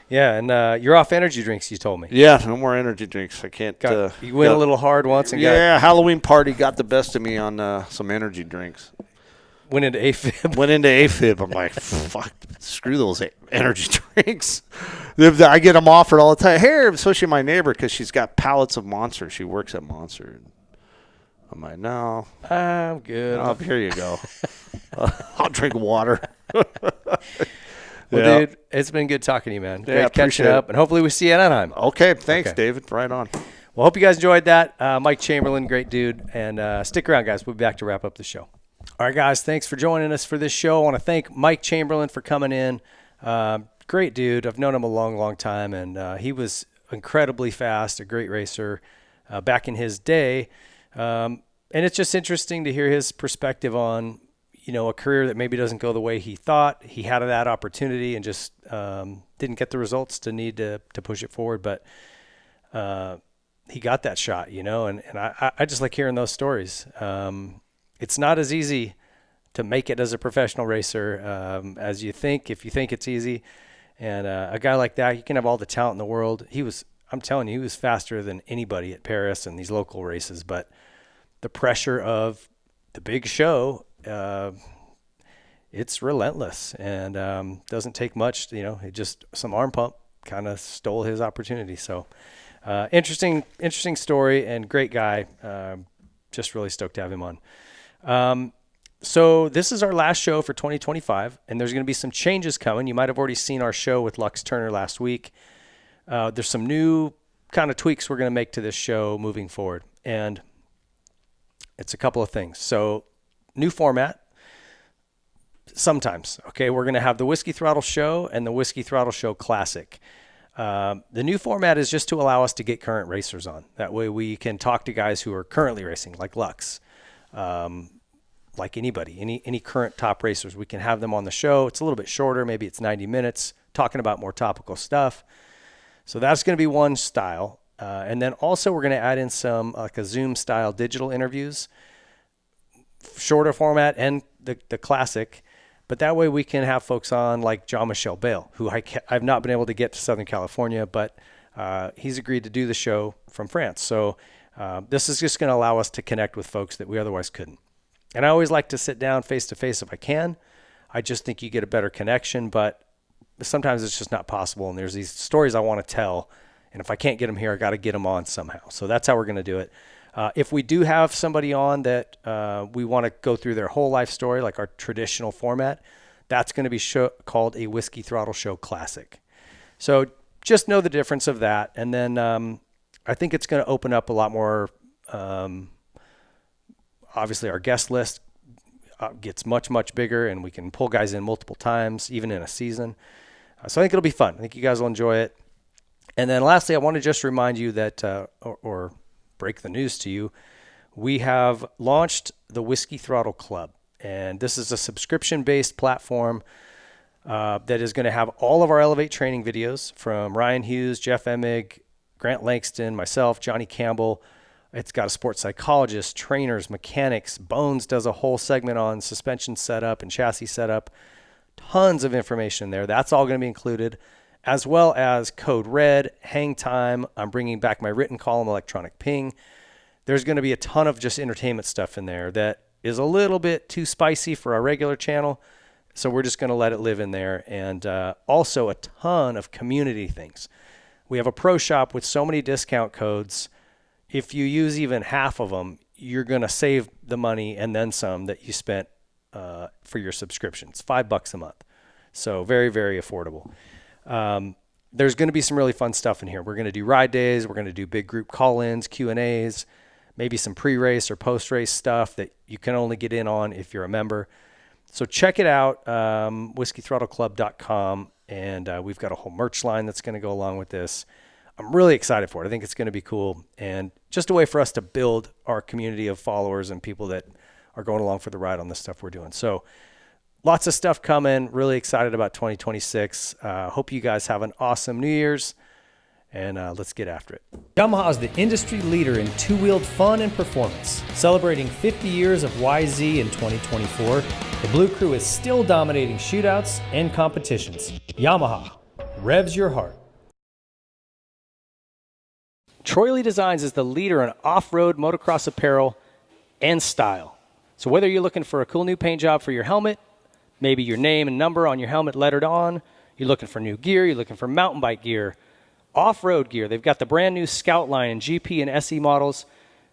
Yeah, and you're off energy drinks, you told me. Yeah, no more energy drinks. I can't. You went a little hard once. And Halloween party got the best of me on some energy drinks. Went into AFib. I'm like, fuck, screw those energy drinks. I get them offered all the time. Here, especially my neighbor, because she's got pallets of Monster. She works at Monster. I'm like, no. I'm good. Oh, here you go. I'll drink water. Dude, it's been good talking to you, man. Great catching up, and hopefully we see you at Anaheim. Okay, thanks, David. Right on. Well, hope you guys enjoyed that. Mike Chamberlain, great dude. And stick around, guys. We'll be back to wrap up the show. All right, guys, thanks for joining us for this show. I want to thank Mike Chamberlain for coming in. Great dude. I've known him a long, long time, and he was incredibly fast, a great racer back in his day. And it's just interesting to hear his perspective on, a career that maybe doesn't go the way he thought. He had that opportunity and just didn't get the results to need to push it forward. But he got that shot, and I just like hearing those stories. It's not as easy to make it as a professional racer as you think, if you think it's easy. And a guy like that, you can have all the talent in the world. I'm telling you, he was faster than anybody at Perris and these local races. But the pressure of the big show, it's relentless and doesn't take much. It just some arm pump kind of stole his opportunity. So interesting story and great guy. Just really stoked to have him on. So this is our last show for 2025, and there's going to be some changes coming. You might have already seen our show with Lux Turner last week. there's some new kind of tweaks we're going to make to this show moving forward. And it's a couple of things. So new format. Sometimes, okay, we're going to have the Whiskey Throttle Show and the Whiskey Throttle Show Classic. The new format is just to allow us to get current racers on. That way we can talk to guys who are currently racing, like Lux, like anybody, any current top racers. We can have them on the show. It's a little bit shorter. Maybe it's 90 minutes, talking about more topical stuff. So that's going to be one style. And then also we're going to add in some like a Zoom-style digital interviews, shorter format and the classic. But that way we can have folks on like Jean-Michel Bale, who I've not been able to get to Southern California, but he's agreed to do the show from France. So this is just going to allow us to connect with folks that we otherwise couldn't. And I always like to sit down face-to-face if I can. I just think you get a better connection, but sometimes it's just not possible. And there's these stories I want to tell, and if I can't get them here, I got to get them on somehow. So that's how we're going to do it. If we do have somebody on that we want to go through their whole life story, like our traditional format, that's going to be called a Whiskey Throttle Show Classic. So just know the difference of that. And then I think it's going to open up a lot more. Obviously, our guest list gets much, much bigger, and we can pull guys in multiple times, even in a season. So I think it'll be fun. I think you guys will enjoy it. And then lastly, I want to just remind you that, or break the news to you, we have launched the Whiskey Throttle Club, and this is a subscription-based platform that is going to have all of our Elevate training videos from Ryan Hughes, Jeff Emig, Grant Langston, myself, Johnny Campbell. It's got a sports psychologist, trainers, mechanics. Bones does a whole segment on suspension setup and chassis setup. Tons of information there. That's all going to be included, as well as Code Red, Hang Time. I'm bringing back my written column, Electronic Ping. There's going to be a ton of just entertainment stuff in there that is a little bit too spicy for our regular channel, so we're just going to let it live in there. And also a ton of community things. We have a pro shop with so many discount codes. If you use even half of them, you're going to save the money and then some that you spent for your subscriptions. $5 a month. So very, very affordable. There's going to be some really fun stuff in here. We're going to do ride days. We're going to do big group call-ins, Q&As, maybe some pre-race or post-race stuff that you can only get in on if you're a member. So check it out, whiskeythrottleclub.com, and we've got a whole merch line that's going to go along with this. I'm really excited for it. I think it's going to be cool, and just a way for us to build our community of followers and people that are going along for the ride on this stuff we're doing. So lots of stuff coming. Really excited about 2026. Hope you guys have an awesome New Year's, and let's get after it. Yamaha is the industry leader in two-wheeled fun and performance. Celebrating 50 years of YZ in 2024, the Blue Crew is still dominating shootouts and competitions. Yamaha, revs your heart. Troy Lee Designs is the leader in off-road motocross apparel and style. So whether you're looking for a cool new paint job for your helmet, maybe your name and number on your helmet lettered on, you're looking for new gear, you're looking for mountain bike gear, off-road gear. They've got the brand new Scout line and GP and SE models.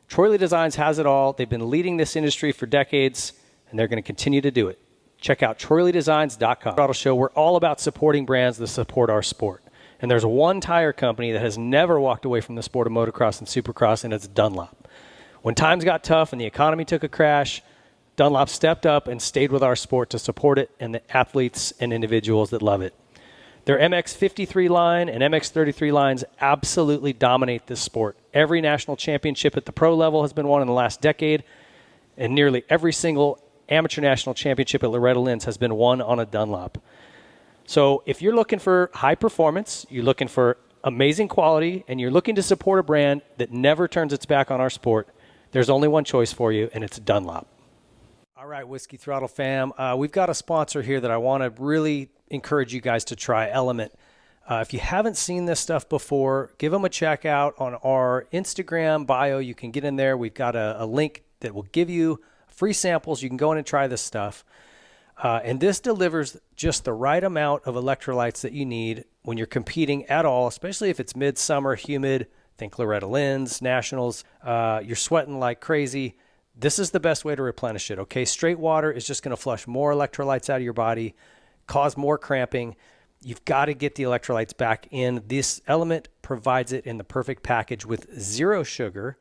Troy Lee Designs has it all. They've been leading this industry for decades, and they're going to continue to do it. Check out TroyLeeDesigns.com. Throttle Show, we're all about supporting brands that support our sport. And there's one tire company that has never walked away from the sport of motocross and supercross, and it's Dunlop. When times got tough and the economy took a crash, Dunlop stepped up and stayed with our sport to support it and the athletes and individuals that love it. Their MX53 line and MX33 lines absolutely dominate this sport. Every national championship at the pro level has been won in the last decade, and nearly every single amateur national championship at Loretta Lynn's has been won on a Dunlop. So if you're looking for high performance, you're looking for amazing quality, and you're looking to support a brand that never turns its back on our sport, there's only one choice for you, and it's Dunlop. All right, Whiskey Throttle fam, we've got a sponsor here that I want to really encourage you guys to try, Element. If you haven't seen this stuff before, give them a check out on our Instagram bio. You can get in there. We've got a link that will give you free samples. You can go in and try this stuff. And this delivers just the right amount of electrolytes that you need when you're competing at all, especially if it's midsummer, humid. Think Loretta Lynn's, Nationals. You're sweating like crazy. This is the best way to replenish it, okay? Straight water is just going to flush more electrolytes out of your body, cause more cramping. You've got to get the electrolytes back in. This Element provides it in the perfect package with 0 sugar.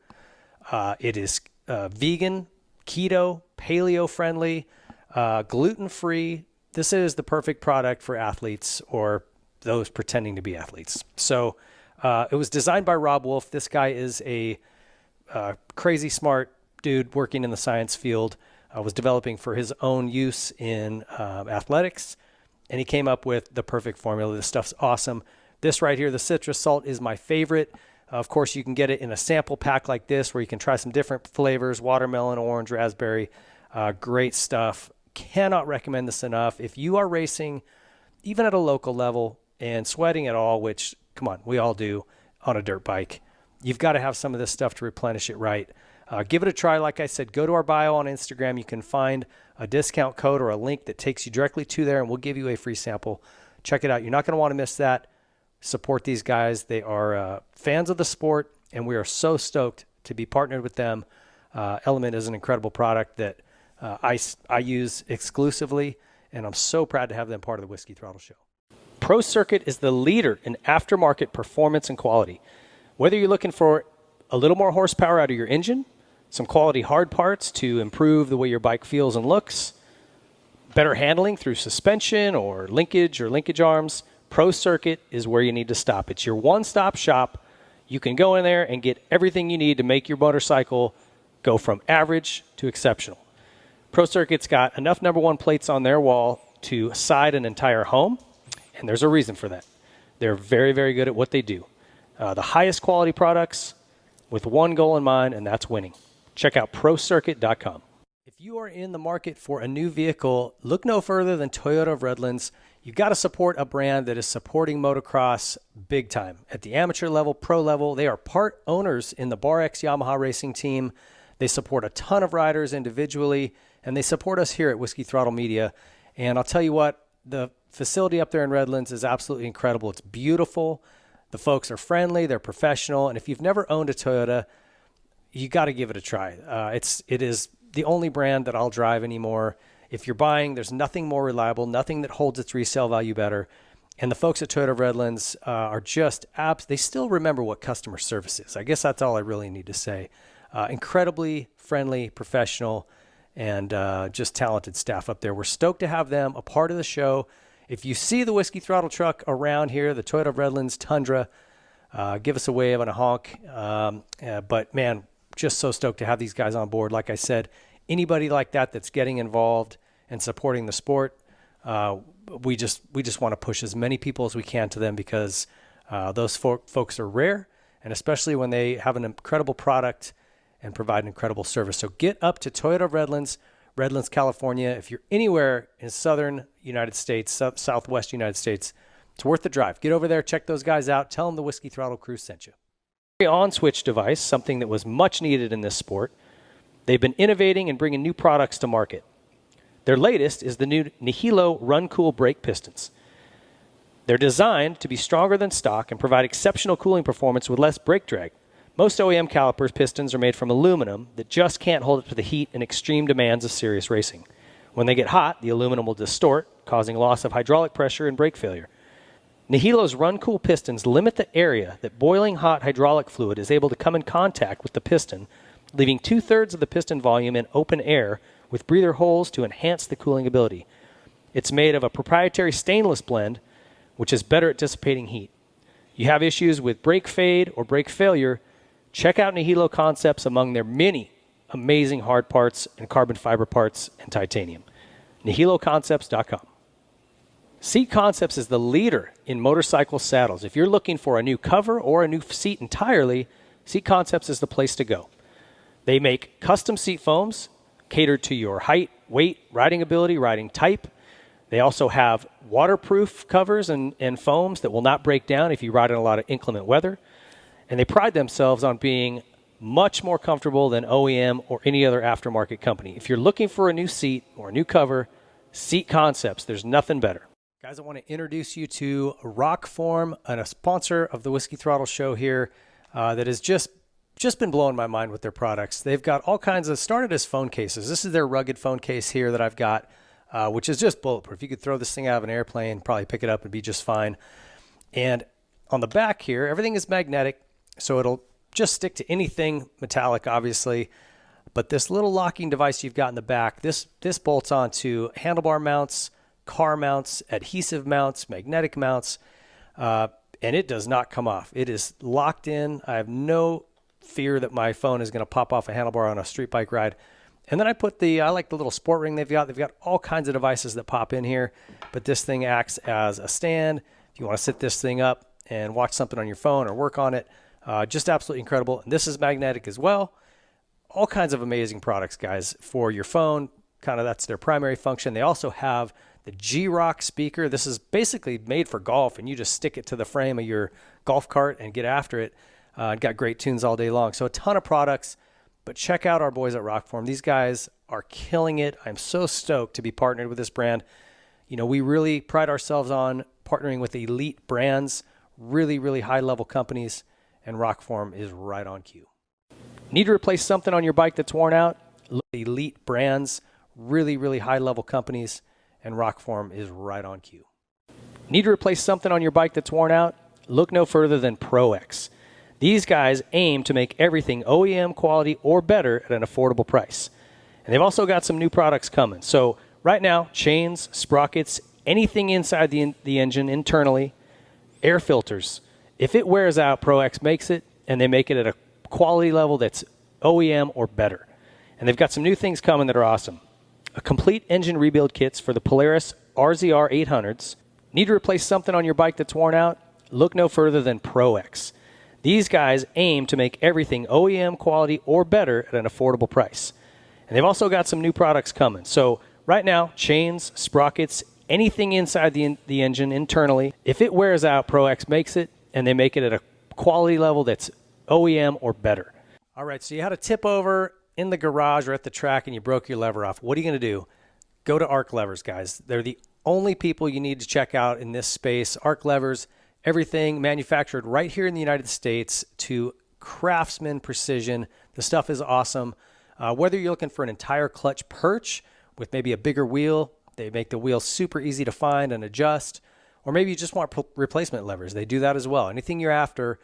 It is vegan, keto, paleo-friendly, gluten-free. This is the perfect product for athletes or those pretending to be athletes. So it was designed by Rob Wolf. This guy is a crazy smart dude working in the science field. Was developing for his own use in athletics, and he came up with the perfect formula. This stuff's awesome. This right here, the citrus salt, is my favorite. Of course, you can get it in a sample pack like this where you can try some different flavors, watermelon, orange, raspberry. Great stuff. Cannot recommend this enough. If you are racing, even at a local level, and sweating at all, which, come on, we all do on a dirt bike, you've got to have some of this stuff to replenish it right. Give it a try. Like I said, go to our bio on Instagram. You can find a discount code or a link that takes you directly to there, and we'll give you a free sample. Check it out. You're not going to want to miss that. Support these guys. They are fans of the sport, and we are so stoked to be partnered with them. Element is an incredible product that I use exclusively, and I'm so proud to have them part of the Whiskey Throttle Show. Pro Circuit is the leader in aftermarket performance and quality. Whether you're looking for a little more horsepower out of your engine, some quality hard parts to improve the way your bike feels and looks, better handling through suspension or linkage arms, Pro Circuit is where you need to stop. It's your one-stop shop. You can go in there and get everything you need to make your motorcycle go from average to exceptional. Pro Circuit's got enough number 1 plates on their wall to side an entire home, and there's a reason for that. They're very, very good at what they do. The highest quality products with one goal in mind, and that's winning. Check out ProCircuit.com. If you are in the market for a new vehicle, look no further than Toyota of Redlands. You've got to support a brand that is supporting motocross big time. At the amateur level, pro level, they are part owners in the Bar X Yamaha racing team. They support a ton of riders individually, and they support us here at Whiskey Throttle Media. And I'll tell you what, the facility up there in Redlands is absolutely incredible. It's beautiful. The folks are friendly. They're professional. And if you've never owned a Toyota, you got to give it a try. It is the only brand that I'll drive anymore. If you're buying, there's nothing more reliable, nothing that holds its resale value better. And the folks at Toyota of Redlands are just they still remember what customer service is. I guess that's all I really need to say. Incredibly friendly, professional, and just talented staff up there. We're stoked to have them a part of the show. If you see the Whiskey Throttle truck around here, the Toyota of Redlands Tundra, give us a wave and a honk. But man, just so stoked to have these guys on board. Like I said, anybody like that that's getting involved and supporting the sport, we just want to push as many people as we can to them because those folks are rare, and especially when they have an incredible product and provide an incredible service. So get up to Toyota of Redlands, California. If you're anywhere in southern United States, southwest United States, it's worth the drive. Get over there, check those guys out. Tell them the Whiskey Throttle Crew sent you. On-switch device, something that was much needed in this sport. They've been innovating and bringing new products to market. Their latest is the new Nihilo Run Cool brake pistons. They're designed to be stronger than stock and provide exceptional cooling performance with less brake drag. Most OEM calipers pistons are made from aluminum that just can't hold up to the heat and extreme demands of serious racing. When they get hot, the aluminum will distort, causing loss of hydraulic pressure and brake failure. Nihilo's Run Cool pistons limit the area that boiling hot hydraulic fluid is able to come in contact with the piston, leaving 2/3 of the piston volume in open air with breather holes to enhance the cooling ability. It's made of a proprietary stainless blend, which is better at dissipating heat. You have issues with brake fade or brake failure, check out Nihilo Concepts among their many amazing hard parts and carbon fiber parts and titanium. NihiloConcepts.com. Seat Concepts is the leader in motorcycle saddles. If you're looking for a new cover or a new seat entirely, Seat Concepts is the place to go. They make custom seat foams catered to your height, weight, riding ability, riding type. They also have waterproof covers and foams that will not break down if you ride in a lot of inclement weather. And they pride themselves on being much more comfortable than OEM or any other aftermarket company. If you're looking for a new seat or a new cover, Seat Concepts, there's nothing better. Guys, I want to introduce you to Rockform, and a sponsor of the Whiskey Throttle Show here that has just been blowing my mind with their products. They've got all kinds of, started as phone cases. This is their rugged phone case here that I've got. which is just bulletproof. You could throw this thing out of an airplane, probably pick it up and be just fine. And on the back here, everything is magnetic, so it'll just stick to anything metallic, obviously. But this little locking device you've got in the back, this bolts onto handlebar mounts, car mounts, adhesive mounts, magnetic mounts, and it does not come off. It is locked in. I have no fear that my phone is going to pop off a handlebar on a street bike ride. And then I like the little sport ring they've got. They've got all kinds of devices that pop in here, but this thing acts as a stand. If you want to sit this thing up and watch something on your phone or work on it, just absolutely incredible. And this is magnetic as well. All kinds of amazing products, guys, for your phone. Kind of that's their primary function. They also have the G-Rock speaker. This is basically made for golf, and you just stick it to the frame of your golf cart and get after it. Got great tunes all day long. So a ton of products, but check out our boys at Rockform. These guys are killing it. I'm so stoked to be partnered with this brand. You know, we really pride ourselves on partnering with elite brands, really, really high-level companies, and Rockform is right on cue. Need to replace something on your bike that's worn out? Look at elite brands, really, really high-level companies, and Rockform is right on cue. Need to replace something on your bike that's worn out? Look no further than ProX. These guys aim to make everything OEM quality or better at an affordable price. And they've also got some new products coming. So right now, chains, sprockets, anything inside the engine internally, air filters. If it wears out, ProX makes it, and they make it at a quality level that's OEM or better. And they've got some new things coming that are awesome. A complete engine rebuild kits for the Polaris RZR 800s. Need to replace something on your bike that's worn out? Look no further than ProX. These guys aim to make everything OEM quality or better at an affordable price. And they've also got some new products coming. So right now, chains, sprockets, anything inside the engine internally. If it wears out, ProX makes it, and they make it at a quality level that's OEM or better. All right, so you had a tip over in the garage or at the track and you broke your lever off. What are you going to do? Go to Arc Levers, guys. They're the only people you need to check out in this space. Arc Levers, everything manufactured right here in the United States to craftsman precision. The stuff is awesome. Whether you're looking for an entire clutch perch with maybe a bigger wheel, they make the wheel super easy to find and adjust. Or maybe you just want replacement levers. They do that as well. Anything you're after,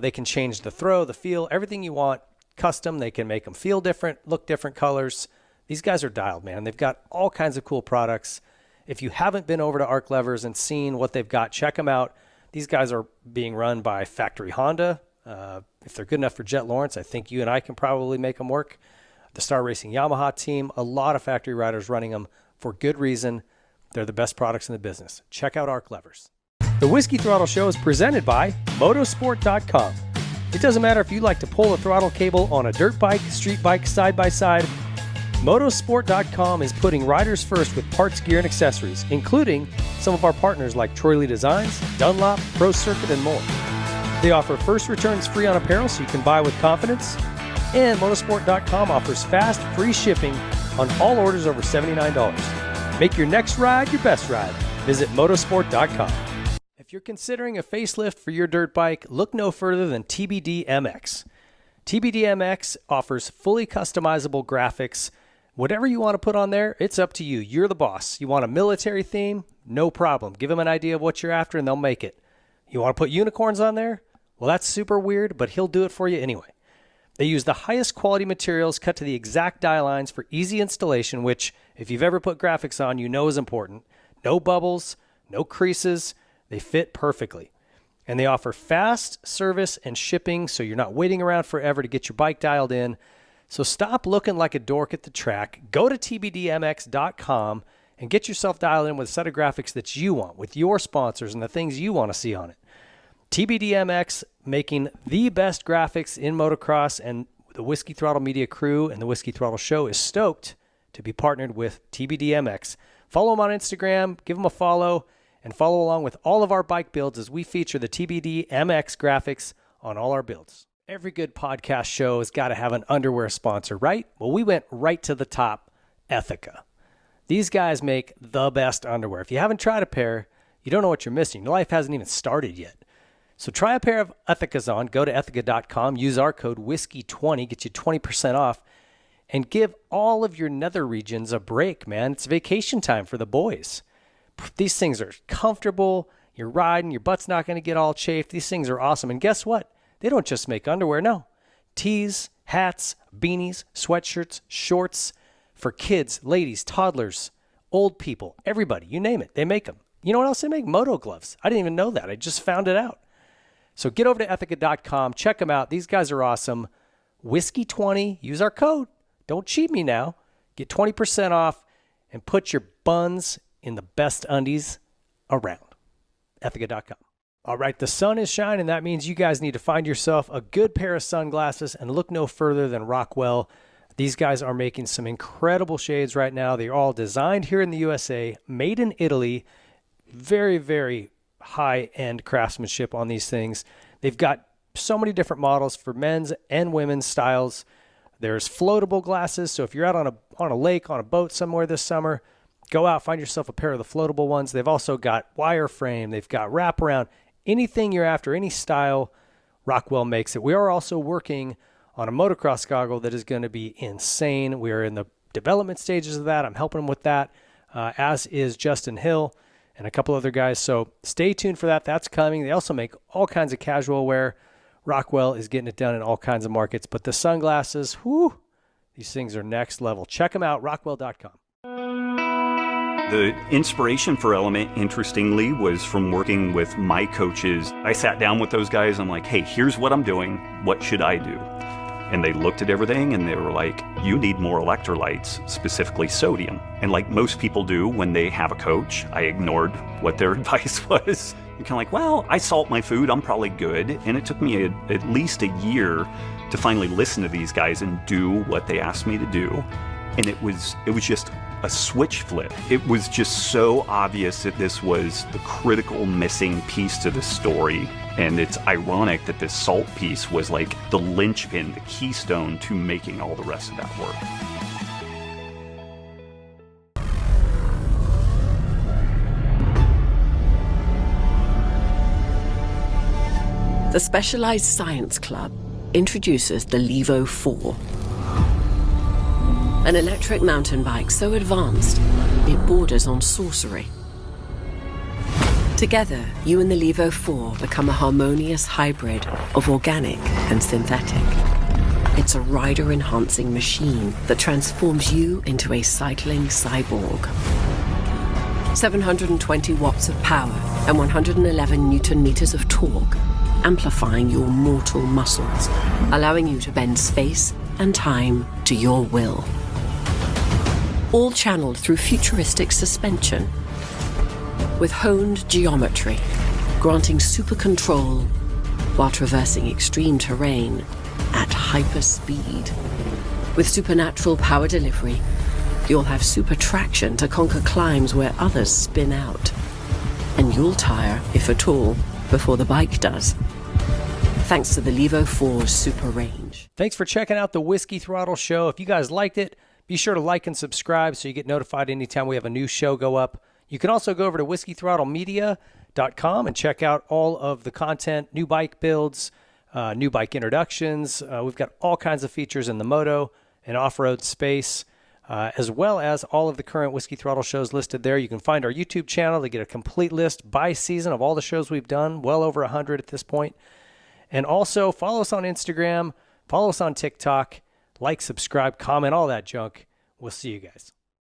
they can change the throw, the feel, everything you want, custom. They can make them feel different, look different colors. These guys are dialed, man. They've got all kinds of cool products. If you haven't been over to Arc Levers and seen what they've got, check them out. These guys are being run by factory Honda. If they're good enough for Jet Lawrence, I think you and I can probably make them work. The Star Racing Yamaha team, a lot of factory riders running them for good reason. They're the best products in the business. Check out Arc Levers. The Whiskey Throttle Show is presented by Motorsport.com. It doesn't matter if you like to pull a throttle cable on a dirt bike, street bike, side-by-side. Motorsport.com is putting riders first with parts, gear, and accessories, including some of our partners like Troy Lee Designs, Dunlop, Pro Circuit, and more. They offer first returns free on apparel so you can buy with confidence. And Motorsport.com offers fast, free shipping on all orders over $79. Make your next ride your best ride. Visit Motorsport.com. If you're considering a facelift for your dirt bike, look no further than TBD MX. TBD MX offers fully customizable graphics. Whatever you want to put on there, it's up to you. You're the boss. You want a military theme? No problem. Give them an idea of what you're after and they'll make it. You want to put unicorns on there? Well, that's super weird, but he'll do it for you anyway. They use the highest quality materials cut to the exact die lines for easy installation, which, if you've ever put graphics on, you know is important. No bubbles, no creases. They fit perfectly. And they offer fast service and shipping, so you're not waiting around forever to get your bike dialed in. So stop looking like a dork at the track. Go to tbdmx.com and get yourself dialed in with a set of graphics that you want, with your sponsors and the things you want to see on it. TBDMX, making the best graphics in motocross, and the Whiskey Throttle Media Crew and the Whiskey Throttle Show is stoked to be partnered with TBDMX. Follow them on Instagram, give them a follow, and follow along with all of our bike builds as we feature the TBDMX graphics on all our builds. Every good podcast show has got to have an underwear sponsor, right? Well, we went right to the top, Ethica. These guys make the best underwear. If you haven't tried a pair, you don't know what you're missing. Your life hasn't even started yet. So try a pair of Ethicas on. Go to Ethica.com. Use our code Whiskey20. Get you 20% off. and give all of your nether regions a break, man. It's vacation time for the boys. These things are comfortable. You're riding. Your butt's not going to get all chafed. These things are awesome. And guess what? They don't just make underwear. No. Tees, hats, beanies, sweatshirts, shorts for kids, ladies, toddlers, old people, everybody. You name it. They make them. You know what else they make? Moto gloves. I didn't even know that. I just found it out. So get over to Ethica.com. Check them out. These guys are awesome. Whiskey20. Use our code. Don't cheat me now. Get 20% off and put your buns in the best undies around. Ethica.com. All right, the sun is shining. That means you guys need to find yourself a good pair of sunglasses and look no further than Rockwell. These guys are making some incredible shades right now. They're all designed here in the USA, made in Italy. Very, very high-end craftsmanship on these things. They've got so many different models for men's and women's styles. There's floatable glasses, so if you're out on a lake, on a boat somewhere this summer, go out, find yourself a pair of the floatable ones. They've also got wireframe. They've got wraparound. Anything you're after, any style, Rockwell makes it. We are also working on a motocross goggle that is going to be insane. We are in the development stages of that. I'm helping them with that, as is Justin Hill and a couple other guys. So stay tuned for that. That's coming. They also make all kinds of casual wear. Rockwell is getting it done in all kinds of markets. But the sunglasses, whoo, these things are next level. Check them out, rockwell.com. The inspiration for Element, interestingly, was from working with my coaches. I sat down with those guys. I'm like, hey, here's what I'm doing. What should I do? And they looked at everything and they were like, you need more electrolytes, specifically sodium. And like most people do when they have a coach, I ignored what their advice was. You're kind of like, well, I salt my food, I'm probably good. And it took me at least a year to finally listen to these guys and do what they asked me to do. And it was just a switch flip. It was just so obvious that this was the critical missing piece to the story. And it's ironic that this salt piece was like the linchpin, the keystone to making all the rest of that work. The Specialized Science Club introduces the Levo 4. An electric mountain bike so advanced, it borders on sorcery. Together, you and the Levo 4 become a harmonious hybrid of organic and synthetic. It's a rider-enhancing machine that transforms you into a cycling cyborg. 720 watts of power and 111 Newton meters of torque, amplifying your mortal muscles, allowing you to bend space and time to your will. All channeled through futuristic suspension, with honed geometry, granting super control while traversing extreme terrain at hyper speed. With supernatural power delivery, you'll have super traction to conquer climbs where others spin out. And you'll tire, if at all, before the bike does. Thanks to the Levo 4's super range. Thanks for checking out the Whiskey Throttle Show. If you guys liked it, be sure to like and subscribe so you get notified anytime we have a new show go up. You can also go over to whiskeythrottlemedia.com and check out all of the content, new bike builds, new bike introductions. We've got all kinds of features in the moto and off-road space, as well as all of the current Whiskey Throttle shows listed there. You can find our YouTube channel to get a complete list by season of all the shows we've done, well over 100 at this point. And also follow us on Instagram, follow us on TikTok, like, subscribe, comment, all that junk. We'll see you guys.